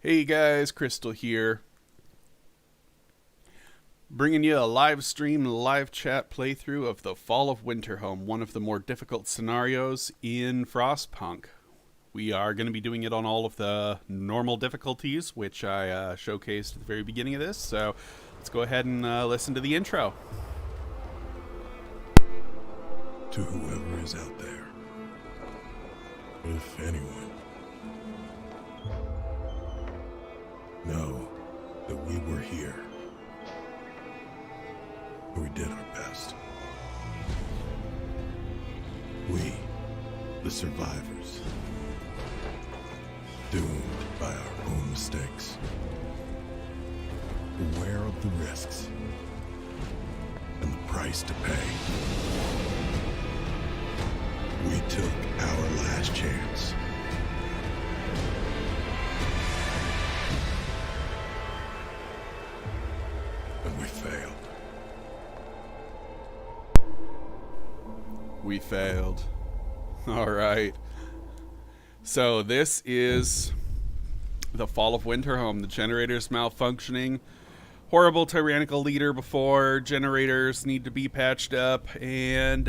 Hey guys, Crystal here. Bringing you a live stream, live chat playthrough of the Fall of Winterhome, one of the more difficult scenarios in Frostpunk. We are going to be doing it on all of the normal difficulties, which I showcased at the very beginning of this, so let's go ahead and listen to the intro. To whoever is out there, if anyone, know that we were here. We did our best. We, the survivors, doomed by our own mistakes, aware of the risks and the price to pay. We took our last chance. And we failed. We failed. Alright. So this is the Fall of Winterhome. The generator's malfunctioning. Horrible tyrannical leader before. Generators need to be patched up. And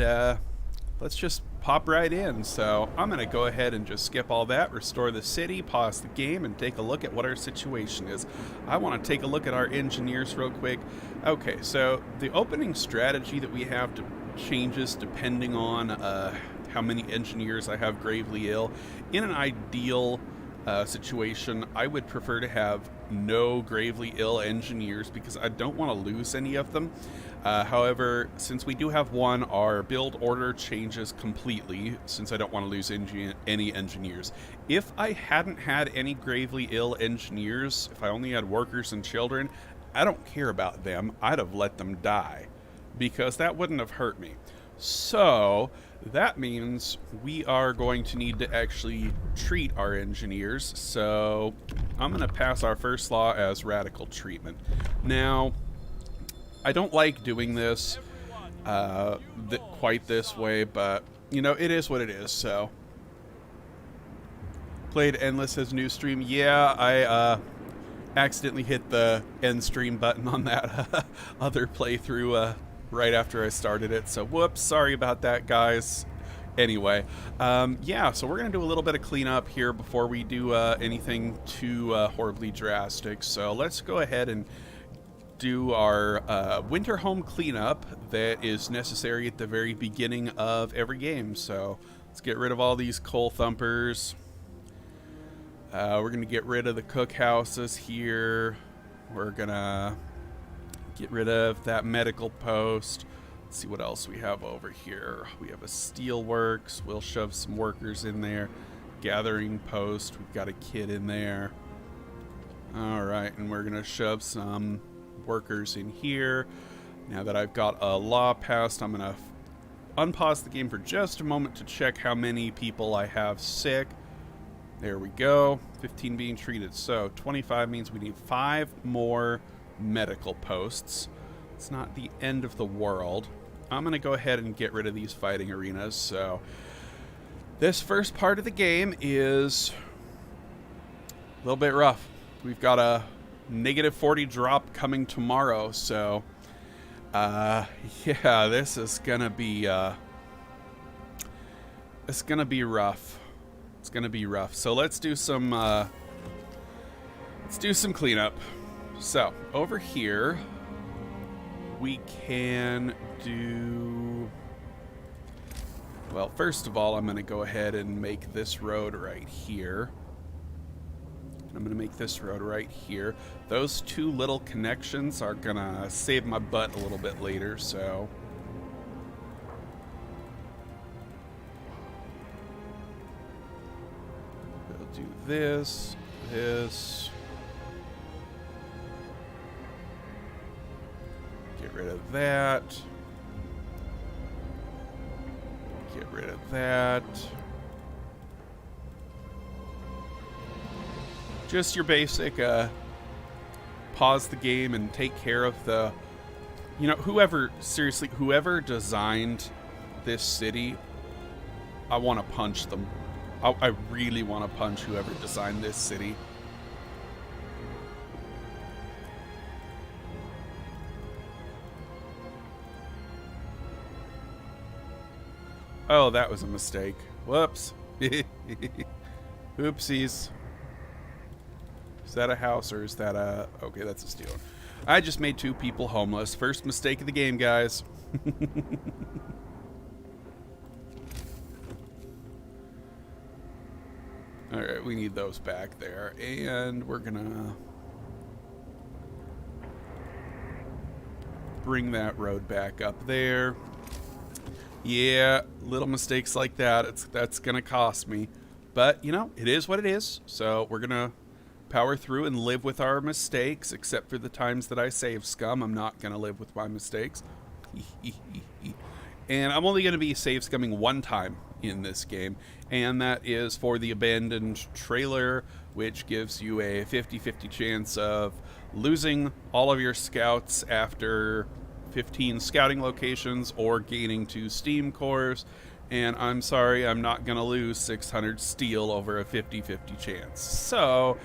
let's just pop right in. So I'm going to go ahead and just skip all that, restore the city, pause the game, and take a look at what our situation is. I want to take a look at our engineers real quick. Okay, so the opening strategy that we have changes depending on how many engineers I have gravely ill. In an ideal situation, I would prefer to have no gravely ill engineers because I don't want to lose any of them. However, since we do have one, our build order changes completely since I don't want to lose any engineers. If I hadn't had any gravely ill engineers, if I only had workers and children, I don't care about them. I'd have let them die because that wouldn't have hurt me. So that means we are going to need to actually treat our engineers. So I'm going to pass our first law as radical treatment. Now, I don't like doing this quite this way, but, you know, it is what it is, so. Played Endless as new stream. Yeah, I accidentally hit the end stream button on that other playthrough right after I started it, so whoops, sorry about that, guys. Anyway, yeah, so we're going to do a little bit of cleanup here before we do anything too horribly drastic, so let's go ahead and do our Winterhome cleanup that is necessary at the very beginning of every game. So let's get rid of all these coal thumpers. We're going to get rid of the cookhouses here. We're going to get rid of that medical post. Let's see what else we have over here. We have a steelworks. We'll shove some workers in there. Gathering post. We've got a kid in there. All right, and we're going to shove some workers in here. Now that I've got a law passed, I'm going to unpause the game for just a moment to check how many people I have sick. There we go. 15 being treated. So 25 means we need 5 more medical posts. It's not the end of the world. I'm going to go ahead and get rid of these fighting arenas. So this first part of the game is a little bit rough. We've got a -40 drop coming tomorrow, so yeah, this is gonna be it's gonna be rough. It's gonna be rough. So let's do some cleanup. So over here we can do, well, first of all, I'm gonna go ahead and make this road right here. I'm going to make this road right here. Those two little connections are going to save my butt a little bit later, so. We'll do this, this. Get rid of that. Get rid of that. Just your basic pause the game and take care of the, you know, whoever designed this city, I want to punch them. I really want to punch whoever designed this city. Oh, that was a mistake. Whoops. Oopsies. Is that a house or is that a... Okay, that's a steel one. I just made 2 people homeless. First mistake of the game, guys. Alright, we need those back there. And we're gonna... bring that road back up there. Yeah, little mistakes like that, that's gonna cost me. But, you know, it is what it is. So we're gonna power through and live with our mistakes, except for the times that I save scum. I'm not gonna live with my mistakes. And I'm only gonna be save scumming one time in this game, and that is for the abandoned trailer, which gives you a 50-50 chance of losing all of your scouts after 15 scouting locations or gaining 2 steam cores. And I'm sorry, I'm not gonna lose 600 steel over a 50-50 chance. So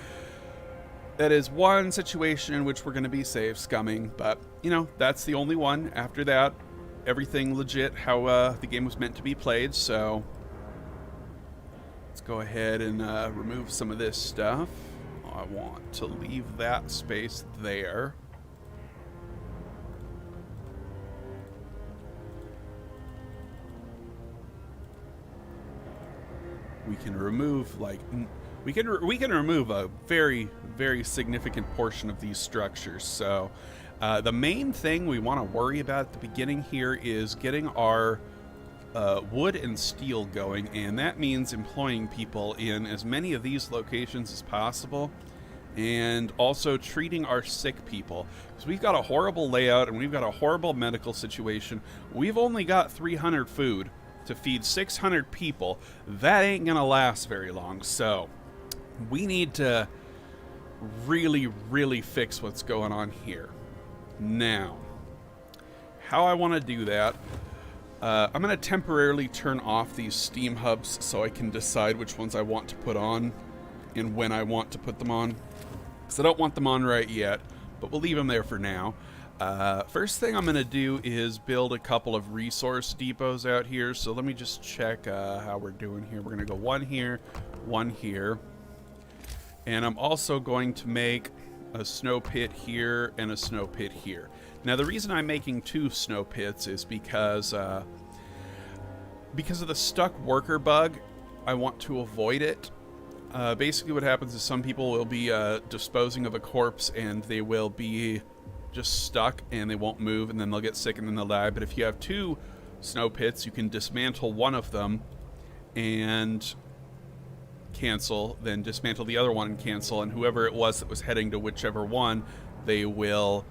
that is one situation in which we're gonna be save scumming, but you know, that's the only one. After that, everything legit how the game was meant to be played. So let's go ahead and remove some of this stuff. I want to leave that space there. We can remove we can remove a very, very significant portion of these structures. So the main thing we want to worry about at the beginning here is getting our wood and steel going, and that means employing people in as many of these locations as possible, and also treating our sick people. Because we've got a horrible layout and we've got a horrible medical situation. We've only got 300 food to feed 600 people. That ain't gonna last very long, so we need to really, really fix what's going on here. Now, how I want to do that, I'm going to temporarily turn off these steam hubs so I can decide which ones I want to put on and when I want to put them on. Because I don't want them on right yet, but we'll leave them there for now. First thing I'm going to do is build a couple of resource depots out here. So let me just check how we're doing here. We're going to go one here, one here. And I'm also going to make a snow pit here and a snow pit here. Now the reason I'm making 2 snow pits is because of the stuck worker bug. I want to avoid it. Basically what happens is some people will be disposing of a corpse and they will be just stuck and they won't move, and then they'll get sick and then they'll die. But if you have 2 snow pits, you can dismantle one of them and cancel, then dismantle the other one and cancel, and whoever it was that was heading to whichever one, they will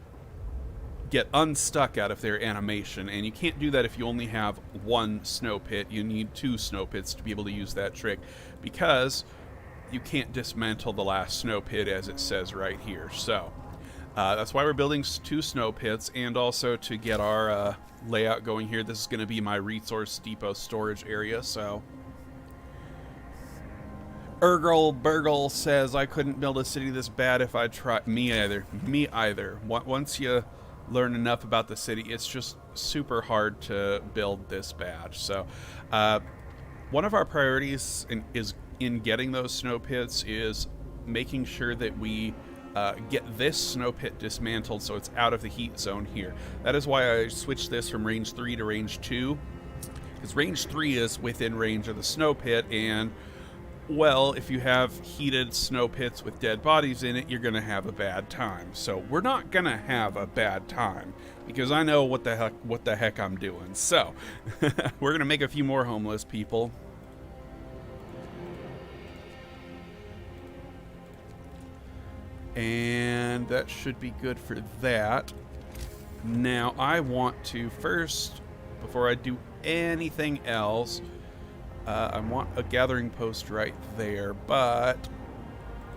get unstuck out of their animation. And you can't do that if you only have 1 snow pit. You need 2 snow pits to be able to use that trick, because you can't dismantle the last snow pit as it says right here. So that's why we're building 2 snow pits, and also to get our layout going here. This is going to be my resource depot storage area. So Burgle says, I couldn't build a city this bad if I tried. Me either. Once you learn enough about the city, it's just super hard to build this bad. So one of our priorities in getting those snow pits is making sure that we get this snow pit dismantled so it's out of the heat zone here. That is why I switched this from range 3 to range 2, because range 3 is within range of the snow pit, and well, if you have heated snow pits with dead bodies in it, you're gonna have a bad time. So we're not gonna have a bad time, because I know what the heck I'm doing. So we're gonna make a few more homeless people. And that should be good for that. Now I want to first, before I do anything else, I want a gathering post right there, but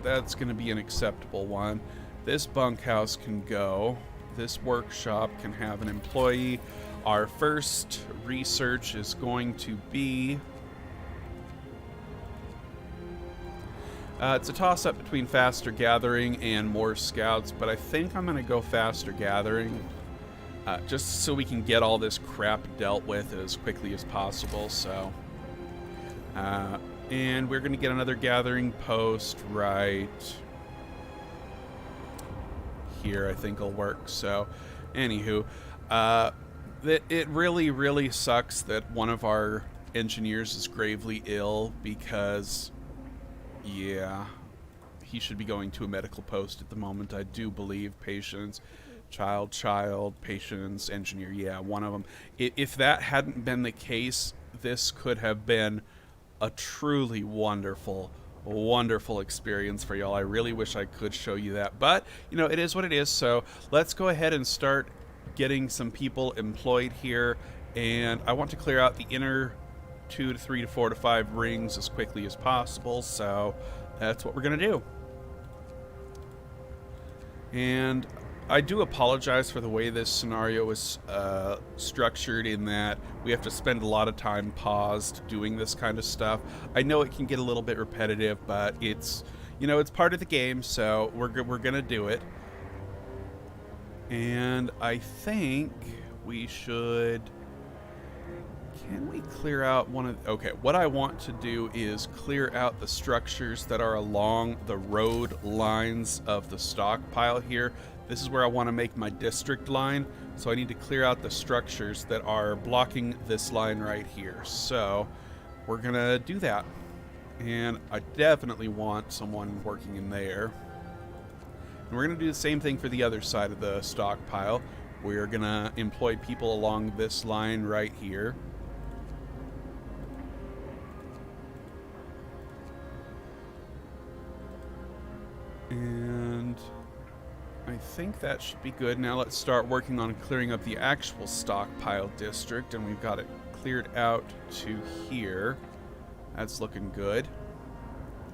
that's going to be an acceptable one. This bunkhouse can go. This workshop can have an employee. Our first research is going to be... it's a toss-up between faster gathering and more scouts, but I think I'm going to go faster gathering. just so we can get all this crap dealt with as quickly as possible. So, and we're going to get another gathering post right here, I think will work. So, anywho, it really, really sucks that one of our engineers is gravely ill because, yeah, he should be going to a medical post at the moment. I do believe patients, child, patients, engineer, yeah, one of them. If that hadn't been the case, this could have been a truly wonderful experience for y'all. I really wish I could show you that, but you know, it is what it is. So let's go ahead and start getting some people employed here, and I want to clear out the inner 2 to 3 to 4 to 5 rings as quickly as possible, so that's what we're gonna do. And I do apologize for the way this scenario is structured, in that we have to spend a lot of time paused doing this kind of stuff. I know it can get a little bit repetitive, but it's, you know, it's part of the game, so we're gonna do it. And I think we should... Can we clear out one of... Okay, what I want to do is clear out the structures that are along the road lines of the stockpile here. This is where I want to make my district line, so I need to clear out the structures that are blocking this line right here. So we're gonna do that, and I definitely want someone working in there. And we're gonna do the same thing for the other side of the stockpile. We're gonna employ people along this line right here. And I think that should be good. Now let's start working on clearing up the actual stockpile district, and we've got it cleared out to here. That's looking good.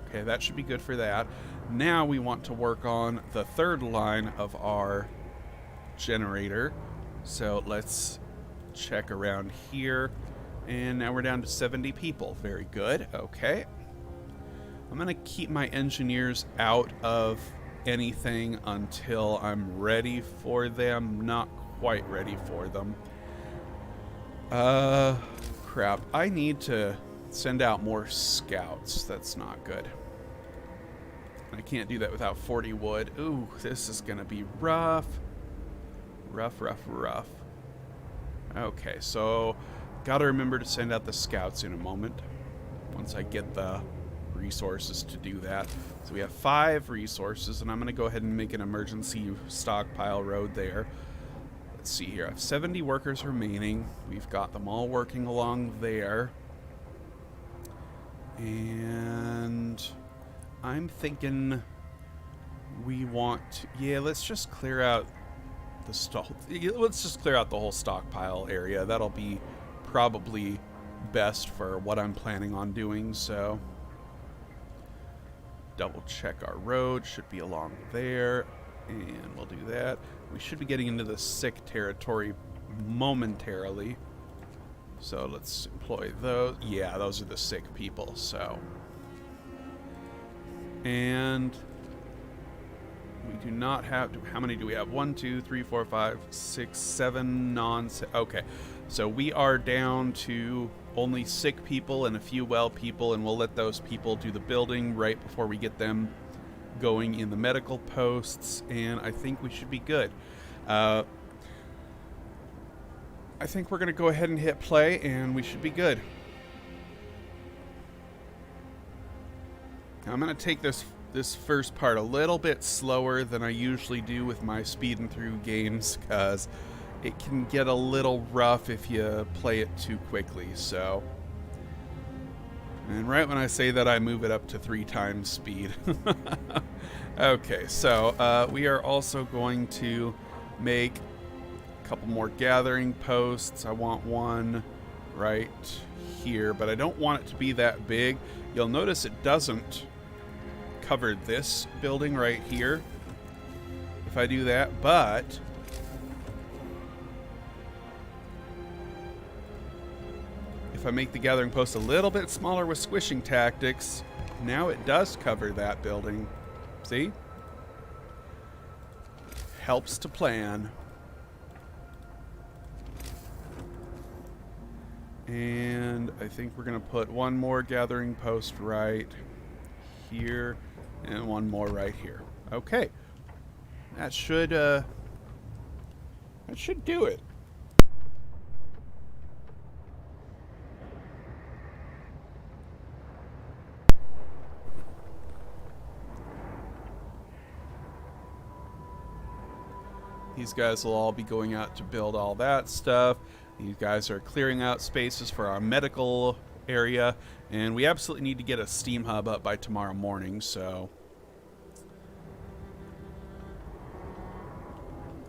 Okay, that should be good for that. Now we want to work on the third line of our generator. So let's check around here. And now we're down to 70 people. Very good. Okay. I'm going to keep my engineers out of anything until I'm ready for them. Not quite ready for them. Crap. I need to send out more scouts. That's not good. I can't do that without 40 wood. Ooh, this is going to be rough. Rough. Okay, so got to remember to send out the scouts in a moment once I get the resources to do that. So we have 5 resources, and I'm going to go ahead and make an emergency stockpile road there. Let's see here. I have 70 workers remaining. We've got them all working along there. And I'm thinking we want to, yeah, let's just clear out let's just clear out the whole stockpile area. That'll be probably best for what I'm planning on doing. So double check our road, should be along there, and we'll do that. We should be getting into the sick territory momentarily, so let's employ those. Yeah, those are the sick people. So, and we do not have, how many do we have? 1, 2, 3, 4, 5, 6, 7 okay, so we are down to only sick people and a few well people, and we'll let those people do the building right before we get them going in the medical posts, and I think we should be good. I think we're going to go ahead and hit play, and we should be good. Now, I'm going to take this first part a little bit slower than I usually do with my speeding through games, because it can get a little rough if you play it too quickly. So, and right when I say that, I move it up to 3 times speed. Okay, so we are also going to make a couple more gathering posts. I want one right here, but I don't want it to be that big. You'll notice it doesn't cover this building right here if I do that, but if I make the gathering post a little bit smaller with squishing tactics, now it does cover that building. See? Helps to plan. And I think we're going to put one more gathering post right here and one more right here. Okay. That should do it. These guys will all be going out to build all that stuff. These guys are clearing out spaces for our medical area, and we absolutely need to get a steam hub up by tomorrow morning, so...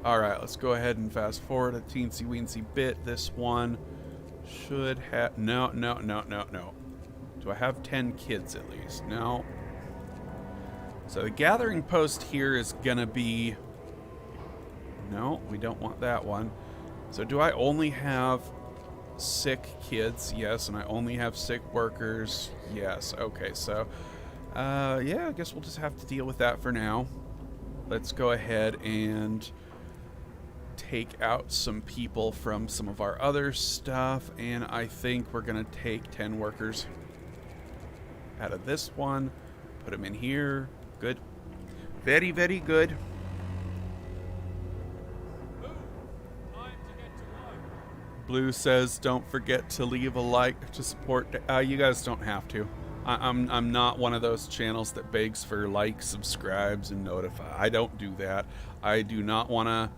Alright, let's go ahead and fast forward a teensy weensy bit. This one should have... No. Do I have 10 kids at least? No. So the gathering post here is gonna be... No, we don't want that one. So do I only have sick kids? Yes. And I only have sick workers? Yes. Okay, so yeah, I guess we'll just have to deal with that for now. Let's go ahead and take out some people from some of our other stuff, and I think we're gonna take 10 workers out of this one, put them in here. Good. Very, very good. Blue says, "Don't forget to leave a like to support." You guys don't have to. I'm not one of those channels that begs for likes, subscribes, and notify. I don't do that. I do not want to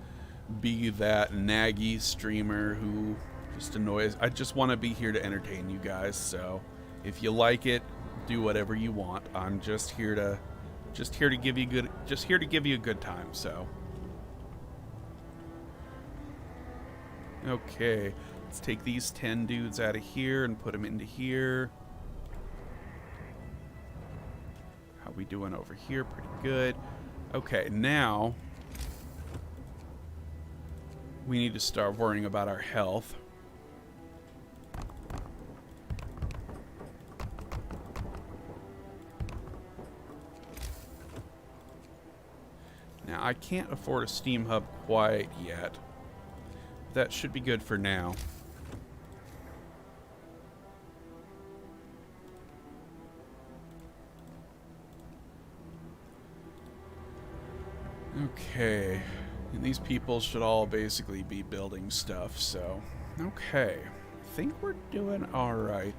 be that naggy streamer who just annoys. I just want to be here to entertain you guys. So if you like it, do whatever you want. I'm just here to give you a good time. So. Okay, let's take these 10 dudes out of here and put them into here. How we doing over here? Pretty good. Okay, now we need to start worrying about our health. Now, I can't afford a steam hub quite yet. That should be good for now. Okay. And these people should all basically be building stuff, so... Okay. I think we're doing alright.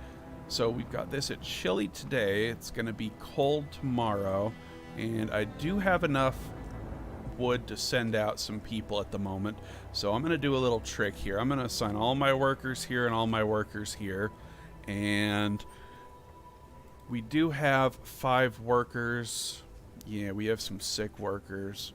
So we've got this at chilly today. It's going to be cold tomorrow. And I do have enough wood to send out some people at the moment, so I'm going to do a little trick here. I'm going to assign all my workers here and all my workers here, and we do have 5 workers. Yeah, we have some sick workers.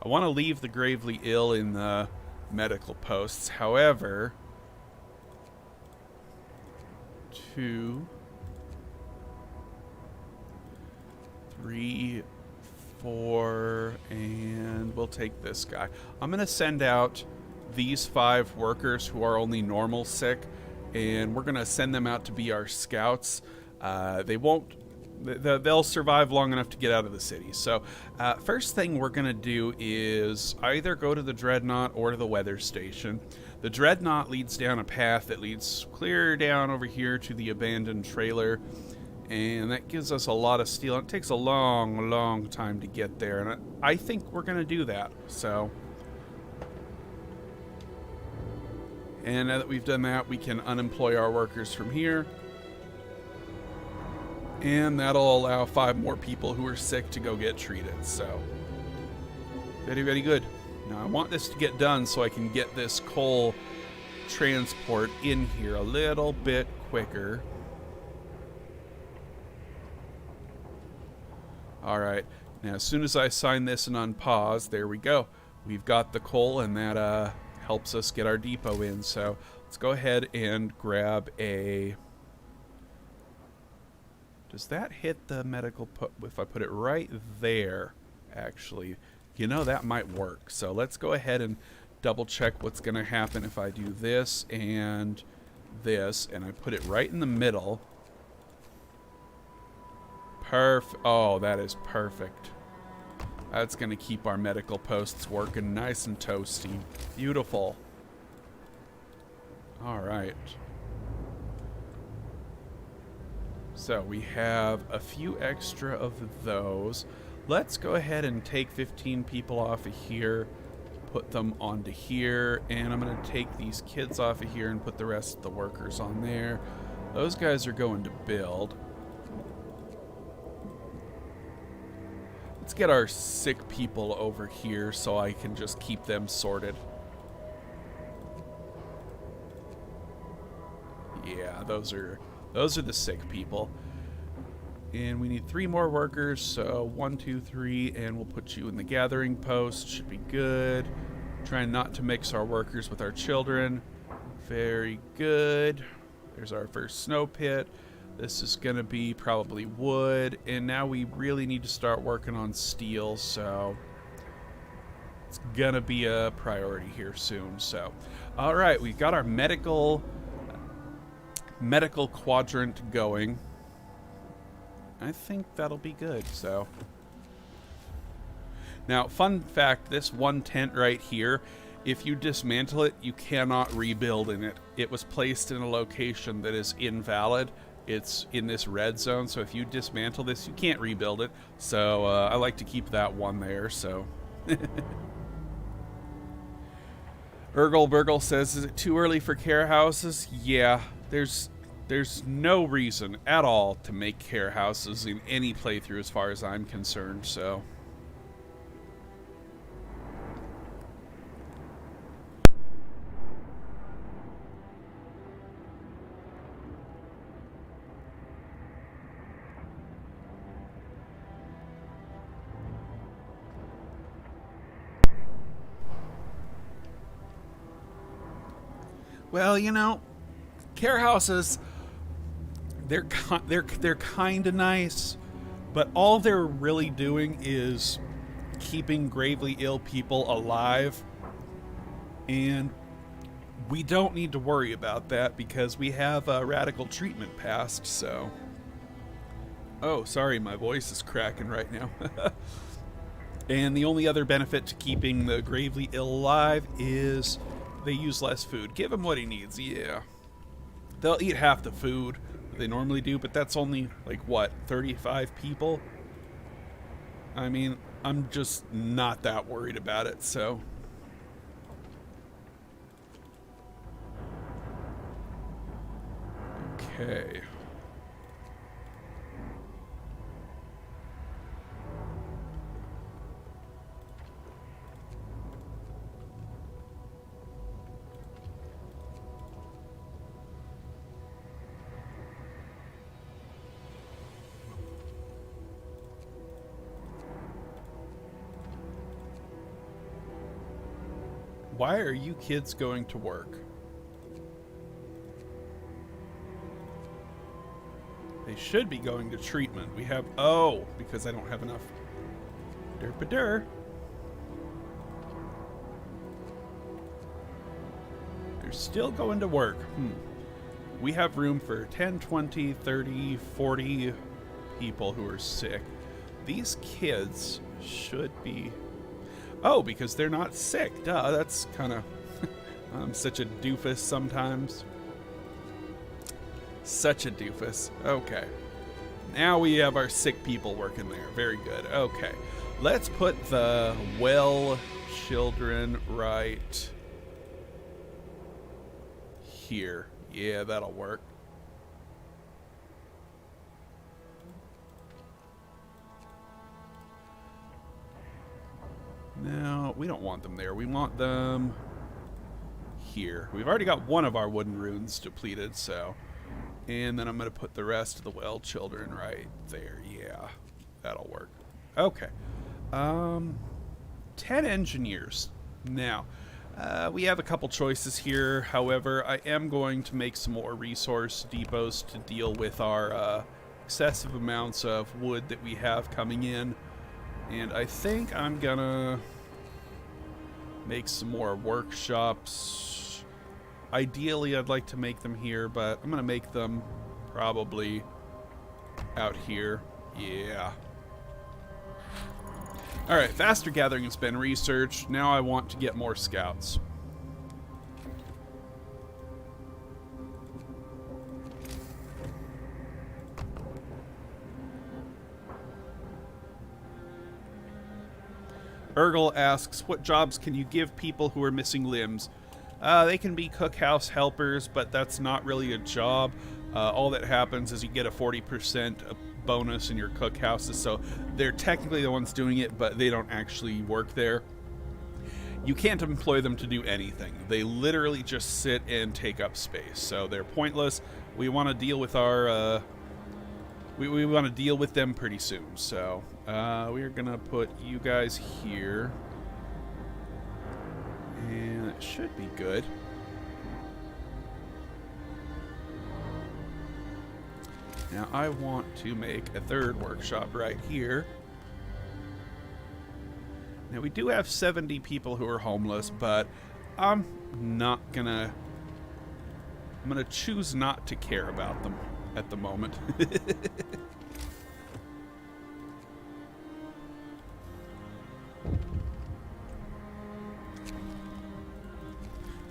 I want to leave the gravely ill in the medical posts. However, 2, 3, 4, and we'll take this guy. I'm going to send out these 5 workers who are only normal sick, and we're going to send them out to be our scouts. They'll survive long enough to get out of the city. So first thing we're going to do is either go to the Dreadnought or to the weather station. The Dreadnought leads down a path that leads clear down over here to the abandoned trailer, and that gives us a lot of steel. It takes a long time to get there, and I think we're going to do that. So, and now that we've done that, we can unemploy our workers from here. And that'll allow 5 more people who are sick to go get treated. So, very, very good. Now, I want this to get done so I can get this coal transport in here a little bit quicker. Alright. Now, as soon as I sign this and unpause, there we go. We've got the coal, and that helps us get our depot in. So, let's go ahead and grab a... Does that hit the medical if I put it right there, actually? You know, that might work. So let's go ahead and double check what's going to happen if I do this and this, and I put it right in the middle. Perfect. Oh, that is perfect. That's going to keep our medical posts working nice and toasty. Beautiful. All right. So we have a few extra of those. Let's go ahead and take 15 people off of here, put them onto here, and I'm going to take these kids off of here and put the rest of the workers on there. Those guys are going to build. Let's get our sick people over here so I can just keep them sorted. Yeah, those are the sick people. And we need 3 more workers, so 1, 2, 3, and we'll put you in the gathering post. Should be good. Trying not to mix our workers with our children. Very good. There's our first snow pit. This is going to be probably wood, and now we really need to start working on steel, so it's going to be a priority here soon. So, all right, we've got our medical quadrant going. I think that'll be good. So now, fun fact, this one tent right here, if you dismantle it, you cannot rebuild in it. It was placed in a location that is invalid. It's in this red zone, so if you dismantle this, you can't rebuild it. So I like to keep that one there. So Burgle says, is it too early for care houses? Yeah, there's no reason at all to make care houses in any playthrough as far as I'm concerned, so. Well, you know, care houses, they're kind of nice, but all they're really doing is keeping gravely ill people alive, and we don't need to worry about that because we have a radical treatment passed. So, oh, sorry, my voice is cracking right now. And the only other benefit to keeping the gravely ill alive is they use less food. Give him what he needs. Yeah, they'll eat half the food they normally do, but that's only like what, 35 people. I mean, I'm just not that worried about it. So okay, why are you kids going to work? They should be going to treatment. We have, oh, because I don't have enough. Derp-a-der. They're still going to work. We have room for 10, 20, 30, 40 people who are sick. These kids should be... Oh, because they're not sick. Duh, that's kind of... I'm such a doofus sometimes. Such a doofus. Okay. Now we have our sick people working there. Very good. Okay. Let's put the well children right here. Yeah, that'll work. No, we don't want them there. We want them here. We've already got one of our wooden runes depleted, so... And then I'm going to put the rest of the well children right there. Yeah, that'll work. Okay. 10 engineers. Now, we have a couple choices here. However, I am going to make some more resource depots to deal with our excessive amounts of wood that we have coming in. And I think I'm gonna make some more workshops Ideally, I'd like to make them here, but I'm going to make them probably out here. Yeah. Alright, faster gathering has been researched. Now I want to get more scouts. Urgel asks, what jobs can you give people who are missing limbs? They can be cookhouse helpers, but that's not really a job. All that happens is you get a 40% bonus in your cookhouses, so they're technically the ones doing it, but they don't actually work there. You can't employ them to do anything. They literally just sit and take up space, so they're pointless. We want to deal with our... We want to deal with them pretty soon, so we're gonna put you guys here, and it should be good. Now I want to make a third workshop right here. Now we do have 70 people who are homeless, but I'm gonna choose not to care about them at the moment.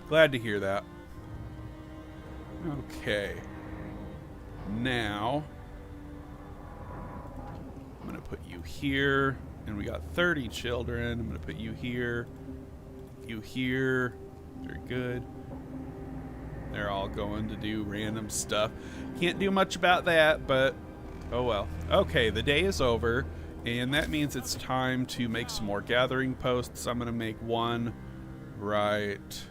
Glad to hear that. Okay. Now, I'm going to put you here, and we got 30 children. I'm going to put you here, you here. Very good. They're all going to do random stuff. Can't do much about that, but oh well. Okay, the day is over, and that means it's time to make some more gathering posts. I'm going to make one right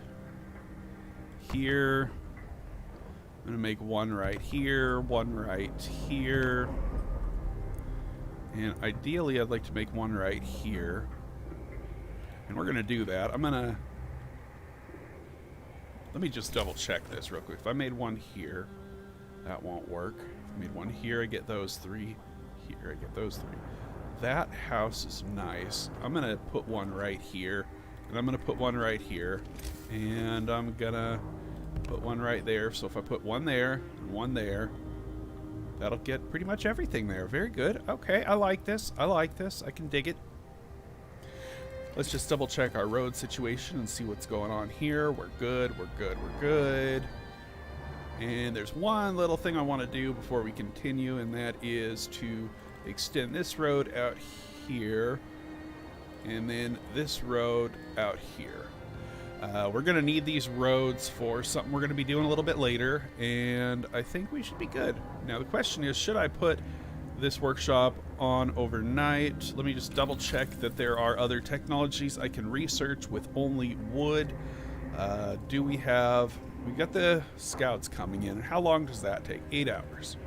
here. I'm going to make one right here, one right here. And ideally, I'd like to make one right here. And we're going to do that. I'm going to... Let me just double check this real quick. If I made one here, that won't work. If I made one here, I get those three. Here, I get those three. That house is nice. I'm going to put one right here. And I'm going to put one right here. And I'm going to put one right there. So if I put one there and one there, that'll get pretty much everything there. Very good. Okay, I like this. I like this. I can dig it. Let's just double check our road situation and see what's going on here. We're good. We're good. We're good. And there's one little thing I want to do before we continue, and that is to extend this road out here and then this road out here. We're going to need these roads for something we're going to be doing a little bit later, and I think we should be good. Now the question is, should I put this workshop on overnight? Let me just double check that there are other technologies I can research with only wood. Do we have... We got the scouts coming in. How long does that take? 8 hours.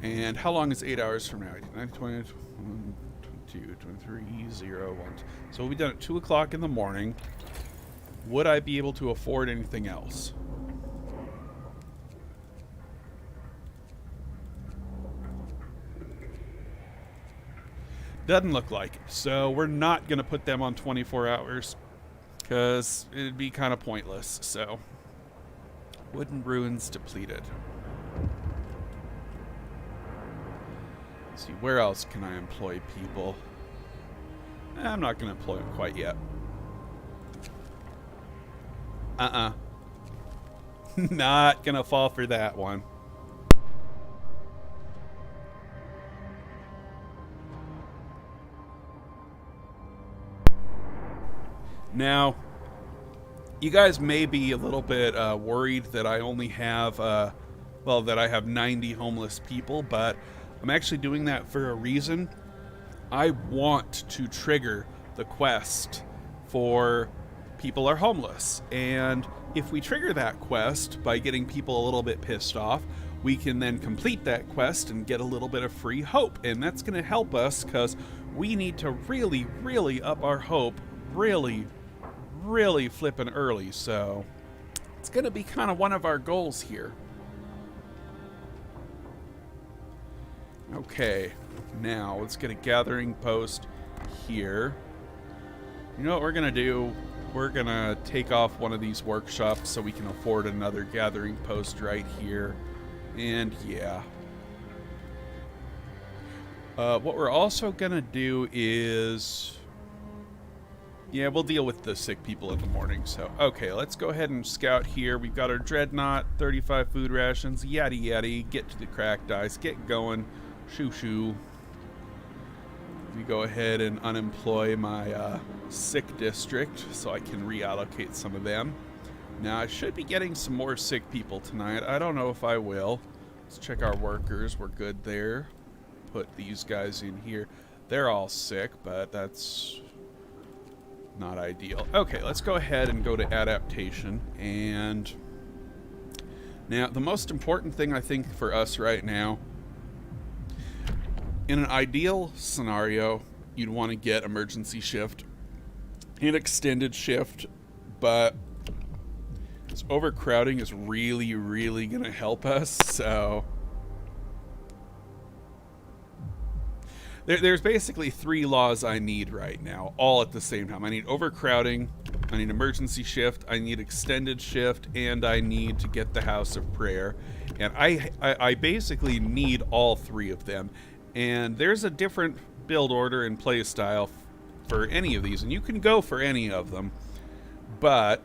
And how long is 8 hours from now? 9, 20, 22, 23, 0, 1. So we'll be done at 2 o'clock in the morning. Would I be able to afford anything else? Doesn't look like it. So we're not going to put them on 24 hours because it'd be kind of pointless. So wooden ruins depleted. Let's see, where else can I employ people? I'm not going to employ them quite yet. Not going to fall for that one. Now, you guys may be a little bit worried that I only have, well, that I have 90 homeless people, but I'm actually doing that for a reason. I want to trigger the quest for people are homeless, and if we trigger that quest by getting people a little bit pissed off, we can then complete that quest and get a little bit of free hope, and that's going to help us because we need to really, really up our hope really flipping early, so it's going to be kind of one of our goals here. Okay, now let's get a gathering post here. You know what we're going to do? we're gonna take off one of these workshops so we can afford another gathering post right here. And yeah. What we're also gonna do is... yeah, we'll deal with the sick people in the morning. So, okay, let's go ahead and scout here. We've got our dreadnought, 35 food rations, yaddy yaddy. Get to the cracked ice, get going, shoo shoo. We go ahead and unemploy my sick district so I can reallocate some of them. Now, I should be getting some more sick people tonight. I don't know if I will. Let's check our workers. We're good there. Put these guys in here. They're all sick, but that's not ideal. Okay, let's go ahead and go to adaptation. And now, the most important thing I think for us right now, in an ideal scenario, you'd want to get emergency shift and extended shift, but this overcrowding is really, really going to help us, so... There's basically 3 laws I need right now, all at the same time. I need overcrowding, I need emergency shift, I need extended shift, and I need to get the House of Prayer. And I basically need all 3 of them. And there's a different build order and play style for any of these, and you can go for any of them. But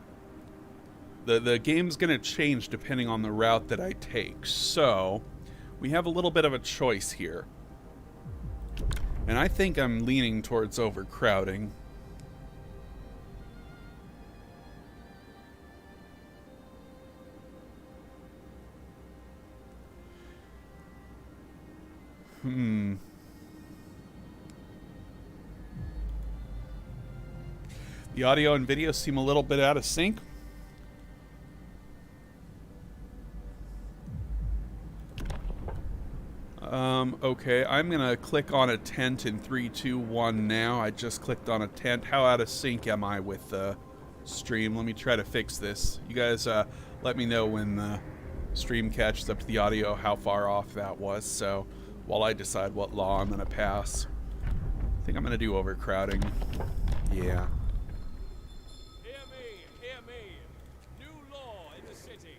the game's going to change depending on the route that I take. So we have a little bit of a choice here. And I think I'm leaning towards overcrowding. The audio and video seem a little bit out of sync. Okay, I'm gonna click on a tent in 3, 2, 1 now. I just clicked on a tent. How out of sync am I with the stream? Let me try to fix this. You guys let me know when the stream catches up to the audio how far off that was, so while I decide what law I'm gonna pass. I think I'm gonna do overcrowding. Yeah. Hear me. New law in the city.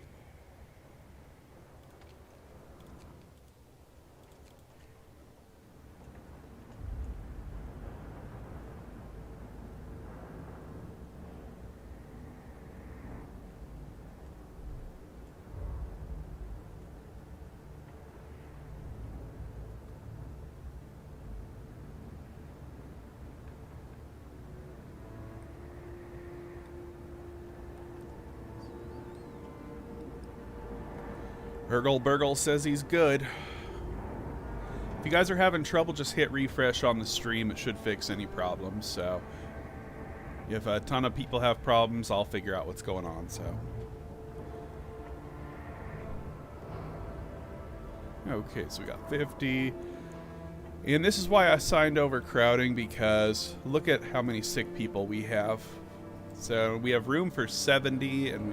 Burgle Burgle says he's good. If you guys are having trouble, just hit refresh on the stream. It should fix any problems. So if a ton of people have problems, I'll figure out what's going on. So okay, so we got 50. And this is why I signed overcrowding, because look at how many sick people we have. So we have room for 70, and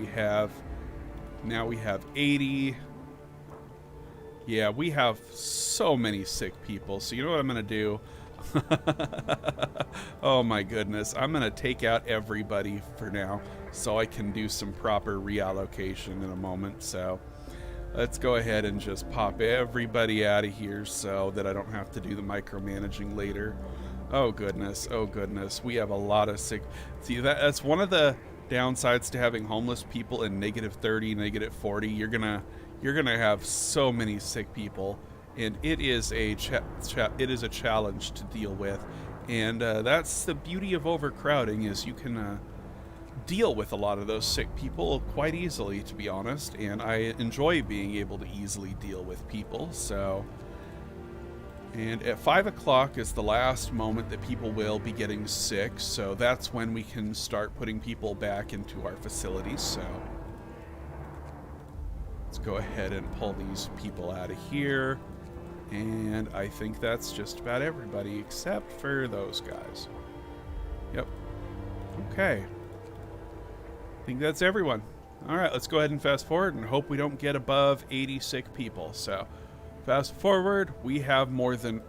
now we have 80. Yeah, we have so many sick people. So you know what I'm going to do? Oh my goodness. I'm going to take out everybody for now so I can do some proper reallocation in a moment. So let's go ahead and just pop everybody out of here so that I don't have to do the micromanaging later. Oh goodness. Oh goodness. We have a lot of sick... See, that's one of the downsides to having homeless people in -30, -40. You're gonna have so many sick people, and it is a challenge to deal with. And that's the beauty of overcrowding, is you can deal with a lot of those sick people quite easily, to be honest. And I enjoy being able to easily deal with people. So, and at 5 o'clock is the last moment that people will be getting sick, so that's when we can start putting people back into our facilities. So let's go ahead and pull these people out of here. And I think that's just about everybody except for those guys. Yep. Okay. I think that's everyone. All right, let's go ahead and fast forward and hope we don't get above 80 sick people. So fast forward, we have more than,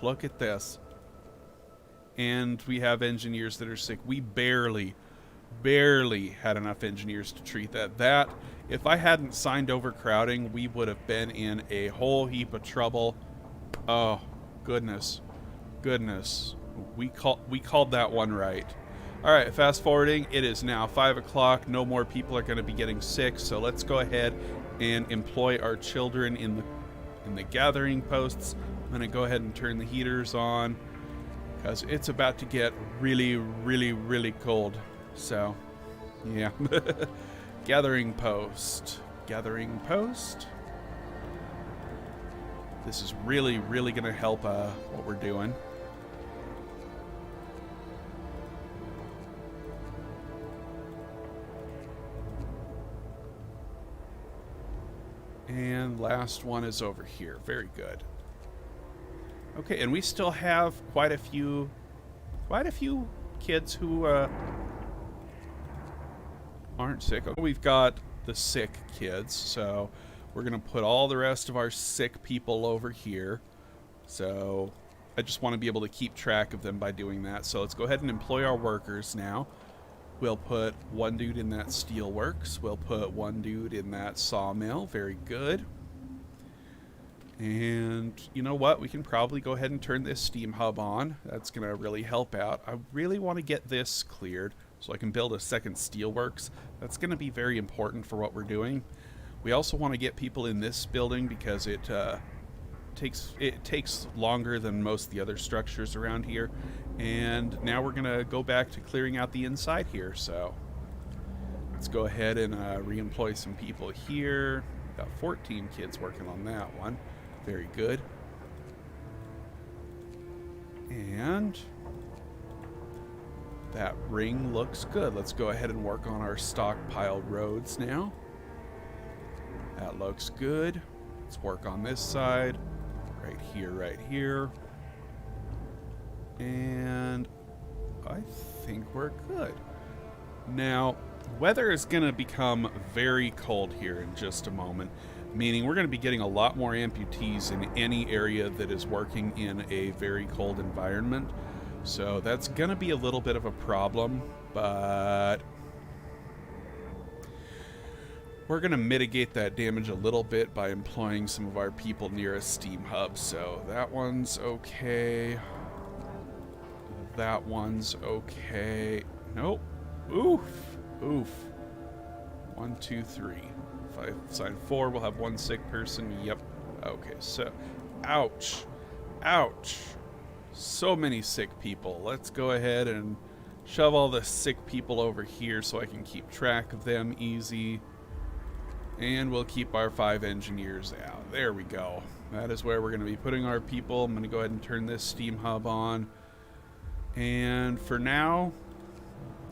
look at this. And we have engineers that are sick. We barely barely had enough engineers to treat that. If I hadn't signed overcrowding, we would have been in a whole heap of trouble. Oh, goodness. Goodness. We called that one right. Alright, fast forwarding. It is now 5 o'clock. No more people are going to be getting sick, so let's go ahead and employ our children in the gathering posts. I'm going to go ahead and turn the heaters on because it's about to get really, really, really cold. So, yeah. Gathering post. Gathering post. This is really, really going to help what we're doing. And last one is over here. Very good. Okay, and we still have quite a few kids who aren't sick. We've got the sick kids, so we're going to put all the rest of our sick people over here. So I just want to be able to keep track of them by doing that. So let's go ahead and employ our workers now. We'll put one dude in that steelworks. We'll put one dude in that sawmill. Very good. And you know what? We can probably go ahead and turn this steam hub on. That's going to really help out. I really want to get this cleared so I can build a second steelworks. That's going to be very important for what we're doing. We also want to get people in this building because it takes longer than most of the other structures around here. And now we're going to go back to clearing out the inside here. So let's go ahead and re-employ some people here. Got 14 kids working on that one. Very good. And that ring looks good. Let's go ahead and work on our stockpiled roads now. That looks good. Let's work on this side. Right here, right here. And I think we're good. Now, weather is going to become very cold here in just a moment, meaning we're going to be getting a lot more amputees in any area that is working in a very cold environment. So that's going to be a little bit of a problem, but we're going to mitigate that damage a little bit by employing some of our people near a steam hub. So that one's okay. That one's okay. Nope. Oof. Oof. 1, 2, 3. If I assign 4, we'll have one sick person. Yep. Okay, so ouch. Ouch. So many sick people. Let's go ahead and shove all the sick people over here so I can keep track of them easy. And we'll keep our 5 engineers out. There we go. That is where we're going to be putting our people. I'm going to go ahead and turn this steam hub on. And for now,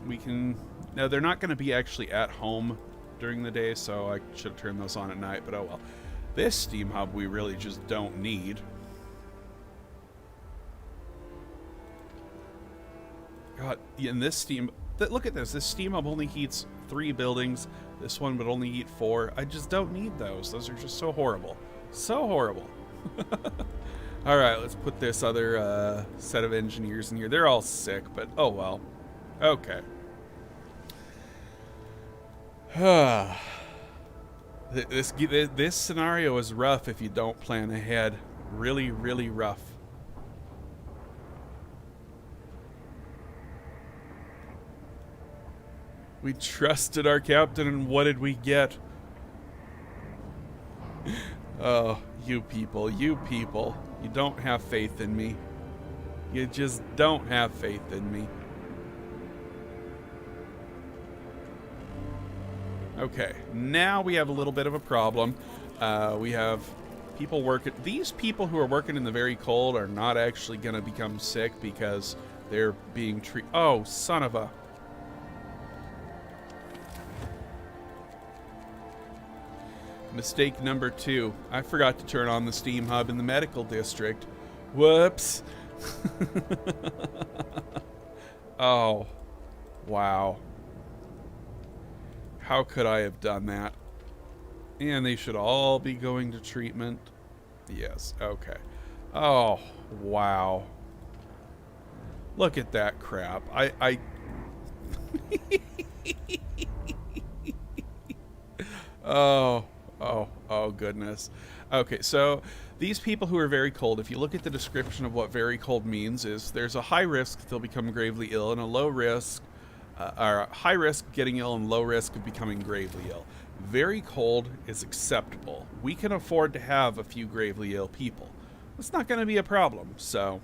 we can... Now, they're not going to be actually at home during the day, so I should have turned those on at night, but oh well. This steam hub we really just don't need. God, in this steam... Look at this. This steam hub only heats 3 buildings. This one would only heat 4. I just don't need those. Those are just so horrible. So horrible. Alright, let's put this other set of engineers in here. They're all sick, but oh well. Okay. This scenario is rough if you don't plan ahead. Really, really rough. We trusted our captain, and what did we get? Oh, you people, you people. You don't have faith in me. You just don't have faith in me. Okay, now we have a little bit of a problem. We have people working... These people who are working in the very cold are not actually going to become sick because they're being treated... Oh, son of a... Mistake number 2. I forgot to turn on the steam hub in the medical district. Whoops. Oh. Wow. How could I have done that? And they should all be going to treatment. Yes, okay. Oh, wow. Look at that crap. Oh, goodness. Okay, so these people who are very cold, if you look at the description of what very cold means, is there's a high risk they'll become gravely ill and a low risk, or high risk of getting ill and low risk of becoming gravely ill. Very cold is acceptable. We can afford to have a few gravely ill people. It's not going to be a problem, so.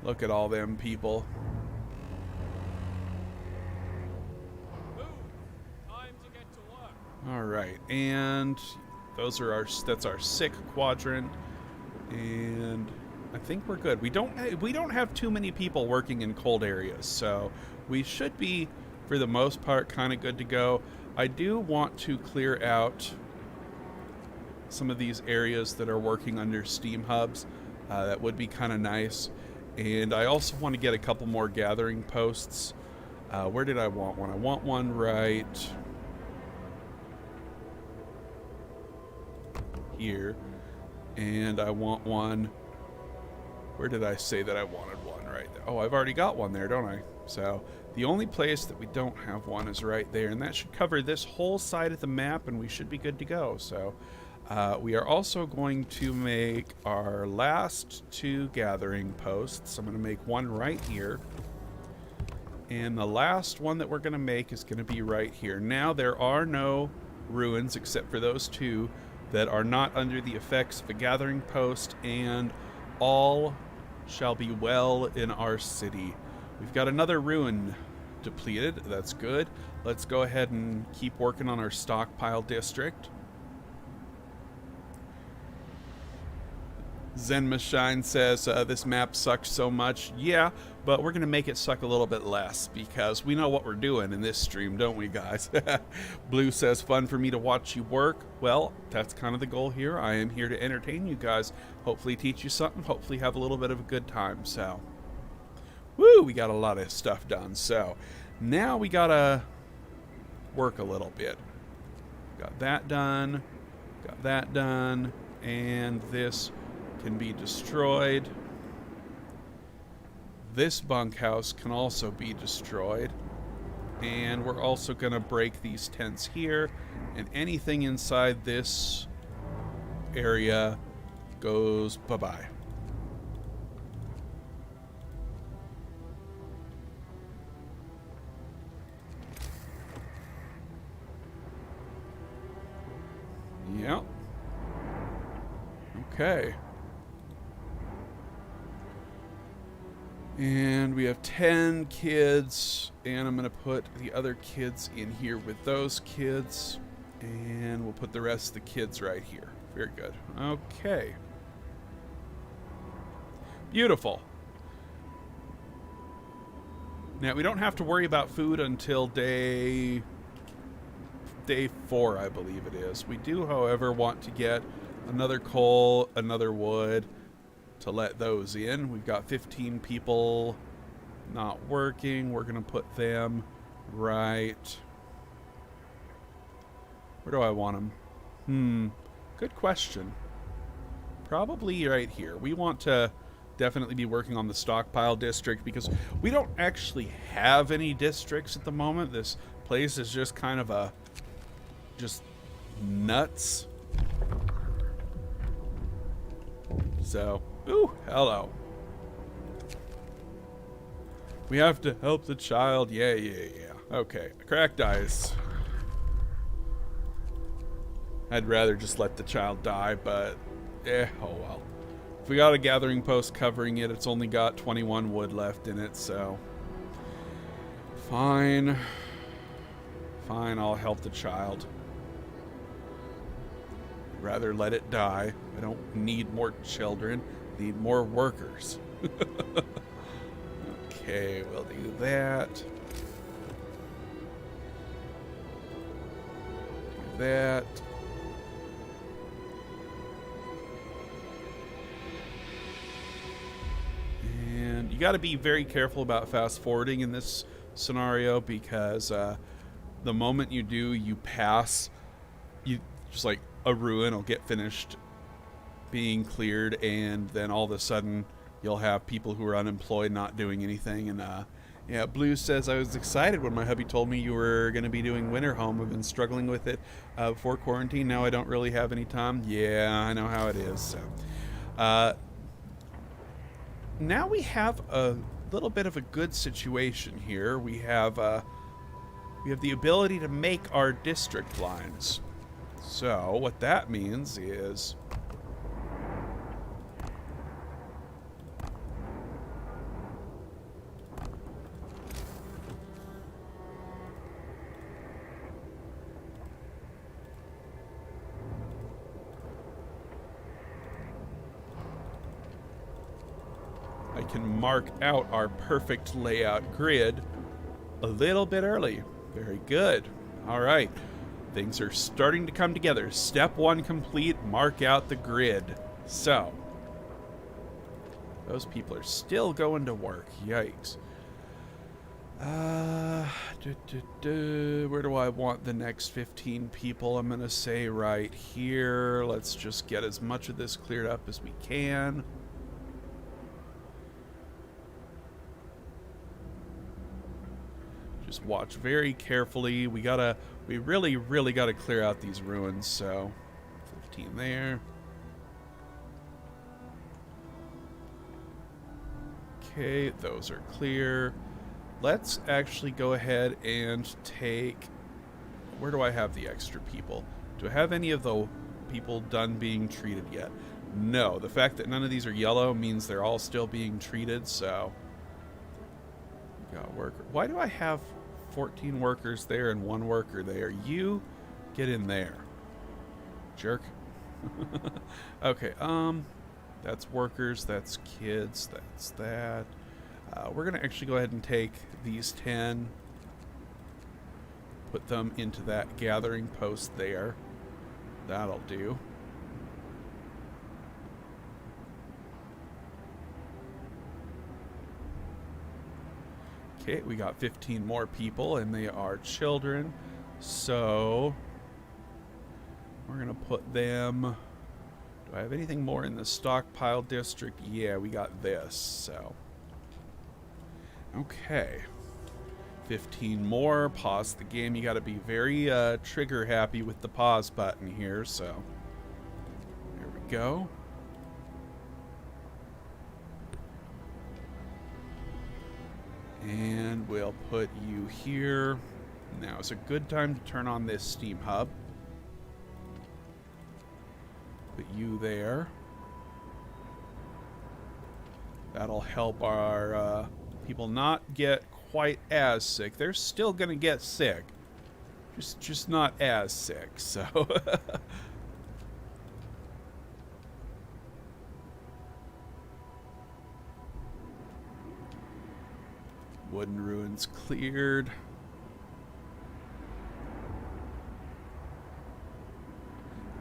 Look at all them people. Move! Time to get to work. All right, and that's our sick quadrant, and I think we're good. We don't have too many people working in cold areas, so we should be, for the most part, kind of good to go. I do want to clear out some of these areas that are working under steam hubs. That would be kind of nice, and I also want to get a couple more gathering posts. Where did I want one? I want one right here, and I want one. Where did I say that I wanted one? Right there. Oh, I've already got one there, don't I? So the only place that we don't have one is right there, and that should cover this whole side of the map, and we should be good to go. So we are also going to make our last 2 gathering posts. I'm going to make one right here, and the last one that we're going to make is going to be right here. Now there are no ruins except for those 2 that are not under the effects of a gathering post, and all shall be well in our city. We've got another ruin depleted. That's good. Let's go ahead and keep working on our stockpile district. Zen Machine says, this map sucks so much. Yeah, but we're going to make it suck a little bit less because we know what we're doing in this stream, don't we, guys? Blue says, fun for me to watch you work. Well, that's kind of the goal here. I am here to entertain you guys. Hopefully teach you something. Hopefully have a little bit of a good time. So, woo, we got a lot of stuff done. So, now we got to work a little bit. Got that done. Got that done. And this can be destroyed. This bunkhouse can also be destroyed. And we're also going to break these tents here. And anything inside this area goes bye-bye. Yep. Okay. And we have 10 kids, and I'm going to put the other kids in here with those kids, and we'll put the rest of the kids right here. Very good. Okay. Beautiful. Now, we don't have to worry about food until day 4, I believe it is. We do, however, want to get another coal, another wood, to let those in. We've got 15 people not working. We're going to put them right. Where do I want them? Good question. Probably right here. We want to definitely be working on the stockpile district because we don't actually have any districts at the moment. This place is just kind of just nuts. So, ooh, hello. We have to help the child. Yeah. Okay, cracked ice. I'd rather just let the child die, but oh well. If we got a gathering post covering it, it's only got 21 wood left in it, so fine. Fine, I'll help the child. Rather let it die. I don't need more children. I need more workers. Okay, we'll do that. Do that. And you got to be very careful about fast forwarding in this scenario because the moment you do, you pass. You just like a ruin will get finished being cleared, and then all of a sudden you'll have people who are unemployed not doing anything, and Yeah, Blue says, I was excited when my hubby told me you were going to be doing Winterhome. I've been struggling with it before quarantine. Now I don't really have any time. Yeah, I know how it is. So, now we have a little bit of a good situation here. We have the ability to make our district lines. So what that means is I can mark out our perfect layout grid a little bit early. Very good. All right. Things are starting to come together. Step 1 complete. Mark out the grid. So, those people are still going to work. Yikes. Where do I want the next 15 people? I'm going to say right here. Let's just get as much of this cleared up as we can. Just watch very carefully. We really gotta clear out these ruins, so 15 there. Okay, those are clear. Let's actually go ahead and take... Where do I have the extra people? Do I have any of the people done being treated yet? No. The fact that none of these are yellow means they're all still being treated, so... Got worker. Why do I have 14 workers there and 1 worker there? You get in there, jerk. Okay, that's workers, that's kids, that's that. We're gonna actually go ahead and take these 10, put them into that gathering post there. That'll do. Okay, we got 15 more people, and they are children. So, we're going to put them... Do I have anything more in the stockpile district? Yeah, we got this, so... Okay. 15 more. Pause the game. You got to be very trigger happy with the pause button here, so... There we go. And we'll put you here. Now is a good time to turn on this steam hub. Put you there. That'll help our people not get quite as sick. They're still gonna get sick, just not as sick. So. Wooden ruins cleared.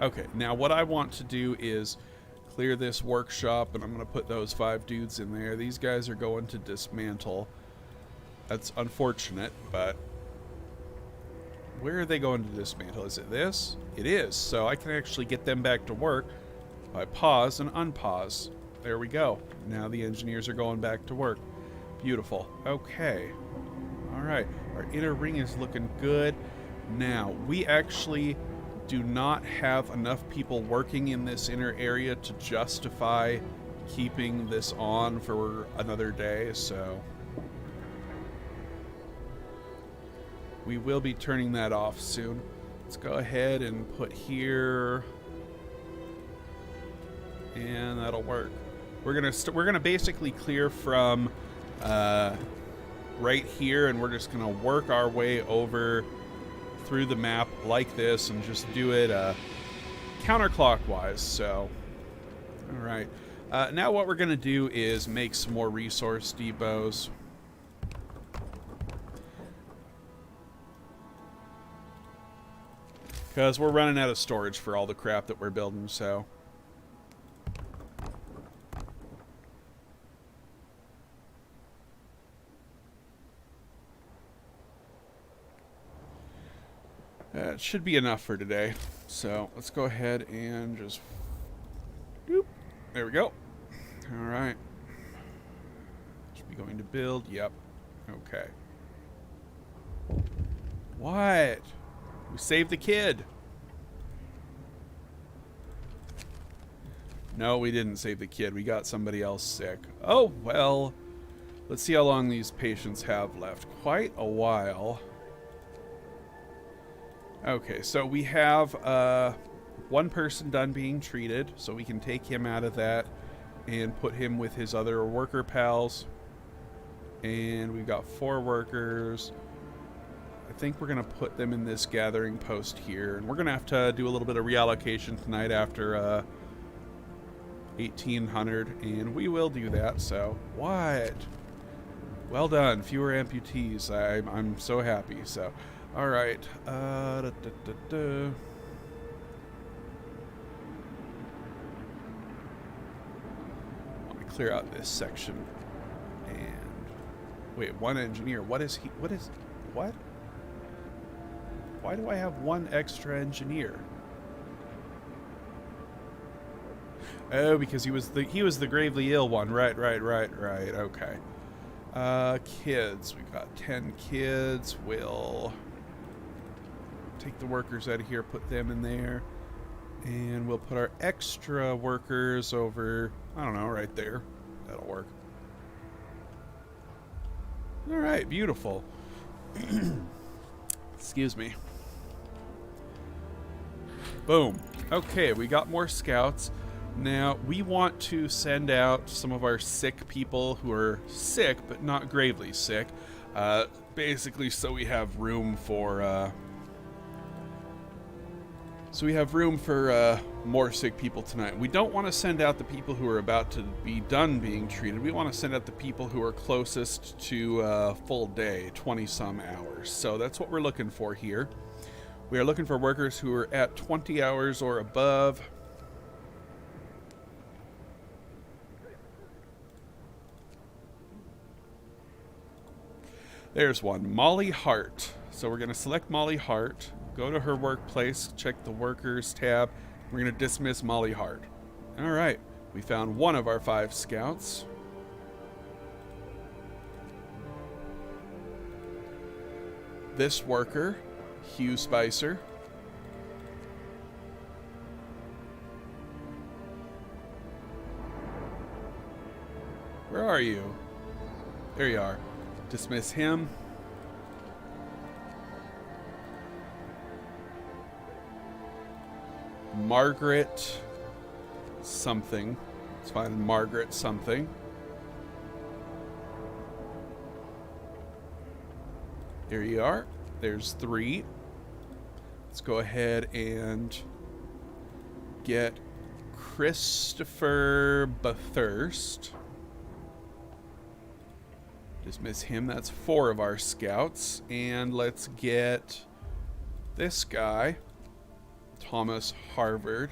Okay, now what I want to do is clear this workshop, and I'm going to put those 5 dudes in there. These guys are going to dismantle. That's unfortunate, but where are they going to dismantle? Is it this? It is, so I can actually get them back to work by pause and unpause. There we go. Now the engineers are going back to work. Beautiful. Okay. All right. Our inner ring is looking good. Now, we actually do not have enough people working in this inner area to justify keeping this on for another day, so we will be turning that off soon. Let's go ahead and put here, and that'll work. We're gonna basically clear from right here, and we're just gonna work our way over through the map like this and just do it counterclockwise. So, all right. Now what we're gonna do is make some more resource depots. Because we're running out of storage for all the crap that we're building, so... It should be enough for today. So let's go ahead and just... Doop. There we go. Alright. Should be going to build. Yep. Okay. What? We saved the kid. No, we didn't save the kid. We got somebody else sick. Oh, well. Let's see how long these patients have left. Quite a while. Okay, so we have one person done being treated, so we can take him out of that and put him with his other worker pals. And we've got 4 workers. I think we're going to put them in this gathering post here. And we're going to have to do a little bit of reallocation tonight after 1800. And we will do that. So, what? Well done. Fewer amputees. I'm so happy. So, all right. Let me clear out this section. And wait, one engineer. What is he? What? Why do I have one extra engineer? Oh, because he was the gravely ill one. Right. Okay. Kids. We've got 10 kids. We'll take the workers out of here, put them in there. And we'll put our extra workers over, I don't know, right there. That'll work. All right, beautiful. Excuse me. Boom. Okay, we got more scouts. Now, we want to send out some of our sick people who are sick, but not gravely sick. Basically, so we have room for... more sick people tonight. We don't want to send out the people who are about to be done being treated. We want to send out the people who are closest to full day, 20-some hours. So that's what we're looking for here. We are looking for workers who are at 20 hours or above. There's one, Molly Hart. So we're going to select Molly Hart, go to her workplace, check the workers tab. We're going to dismiss Molly Hart. All right, we found one of our 5 scouts. This worker, Hugh Spicer. Where are you? There you are. Dismiss him. Margaret something. Let's find Margaret something. There you are. There's 3. Let's go ahead and get Christopher Bathurst. Dismiss him. That's 4 of our scouts. And let's get this guy, Thomas Harvard,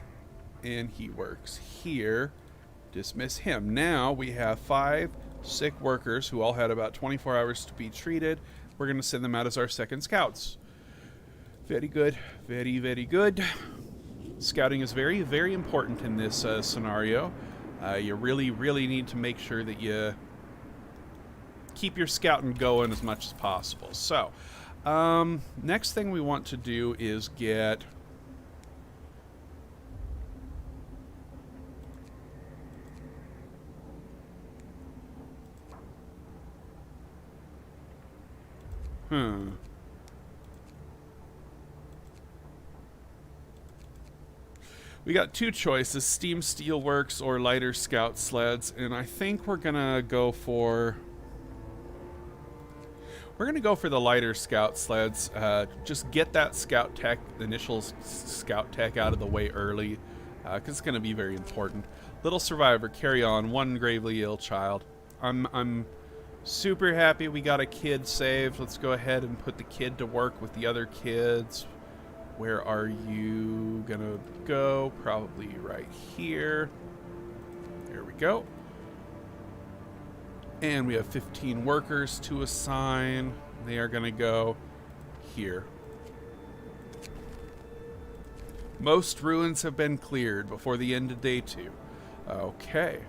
and he works here. Dismiss him. Now we have 5 sick workers who all had about 24 hours to be treated. We're going to send them out as our second scouts. Very good. Very, very good. Scouting is very, very important in this scenario. You really, really need to make sure that you keep your scouting going as much as possible. So, next thing we want to do is get... We got 2 choices, Steam Steelworks or Lighter Scout Sleds, and I think we're gonna go for... We're gonna go for the Lighter Scout Sleds. Just get that Scout Tech, the initial Scout Tech out of the way early, because it's gonna be very important. Little Survivor, carry on, 1 gravely ill child. I'm super happy we got a kid saved. Let's go ahead and put the kid to work with the other kids. Where are you gonna go? Probably right here. There we go. And we have 15 workers to assign. They are gonna go here. Most ruins have been cleared before the end of day 2. Okay.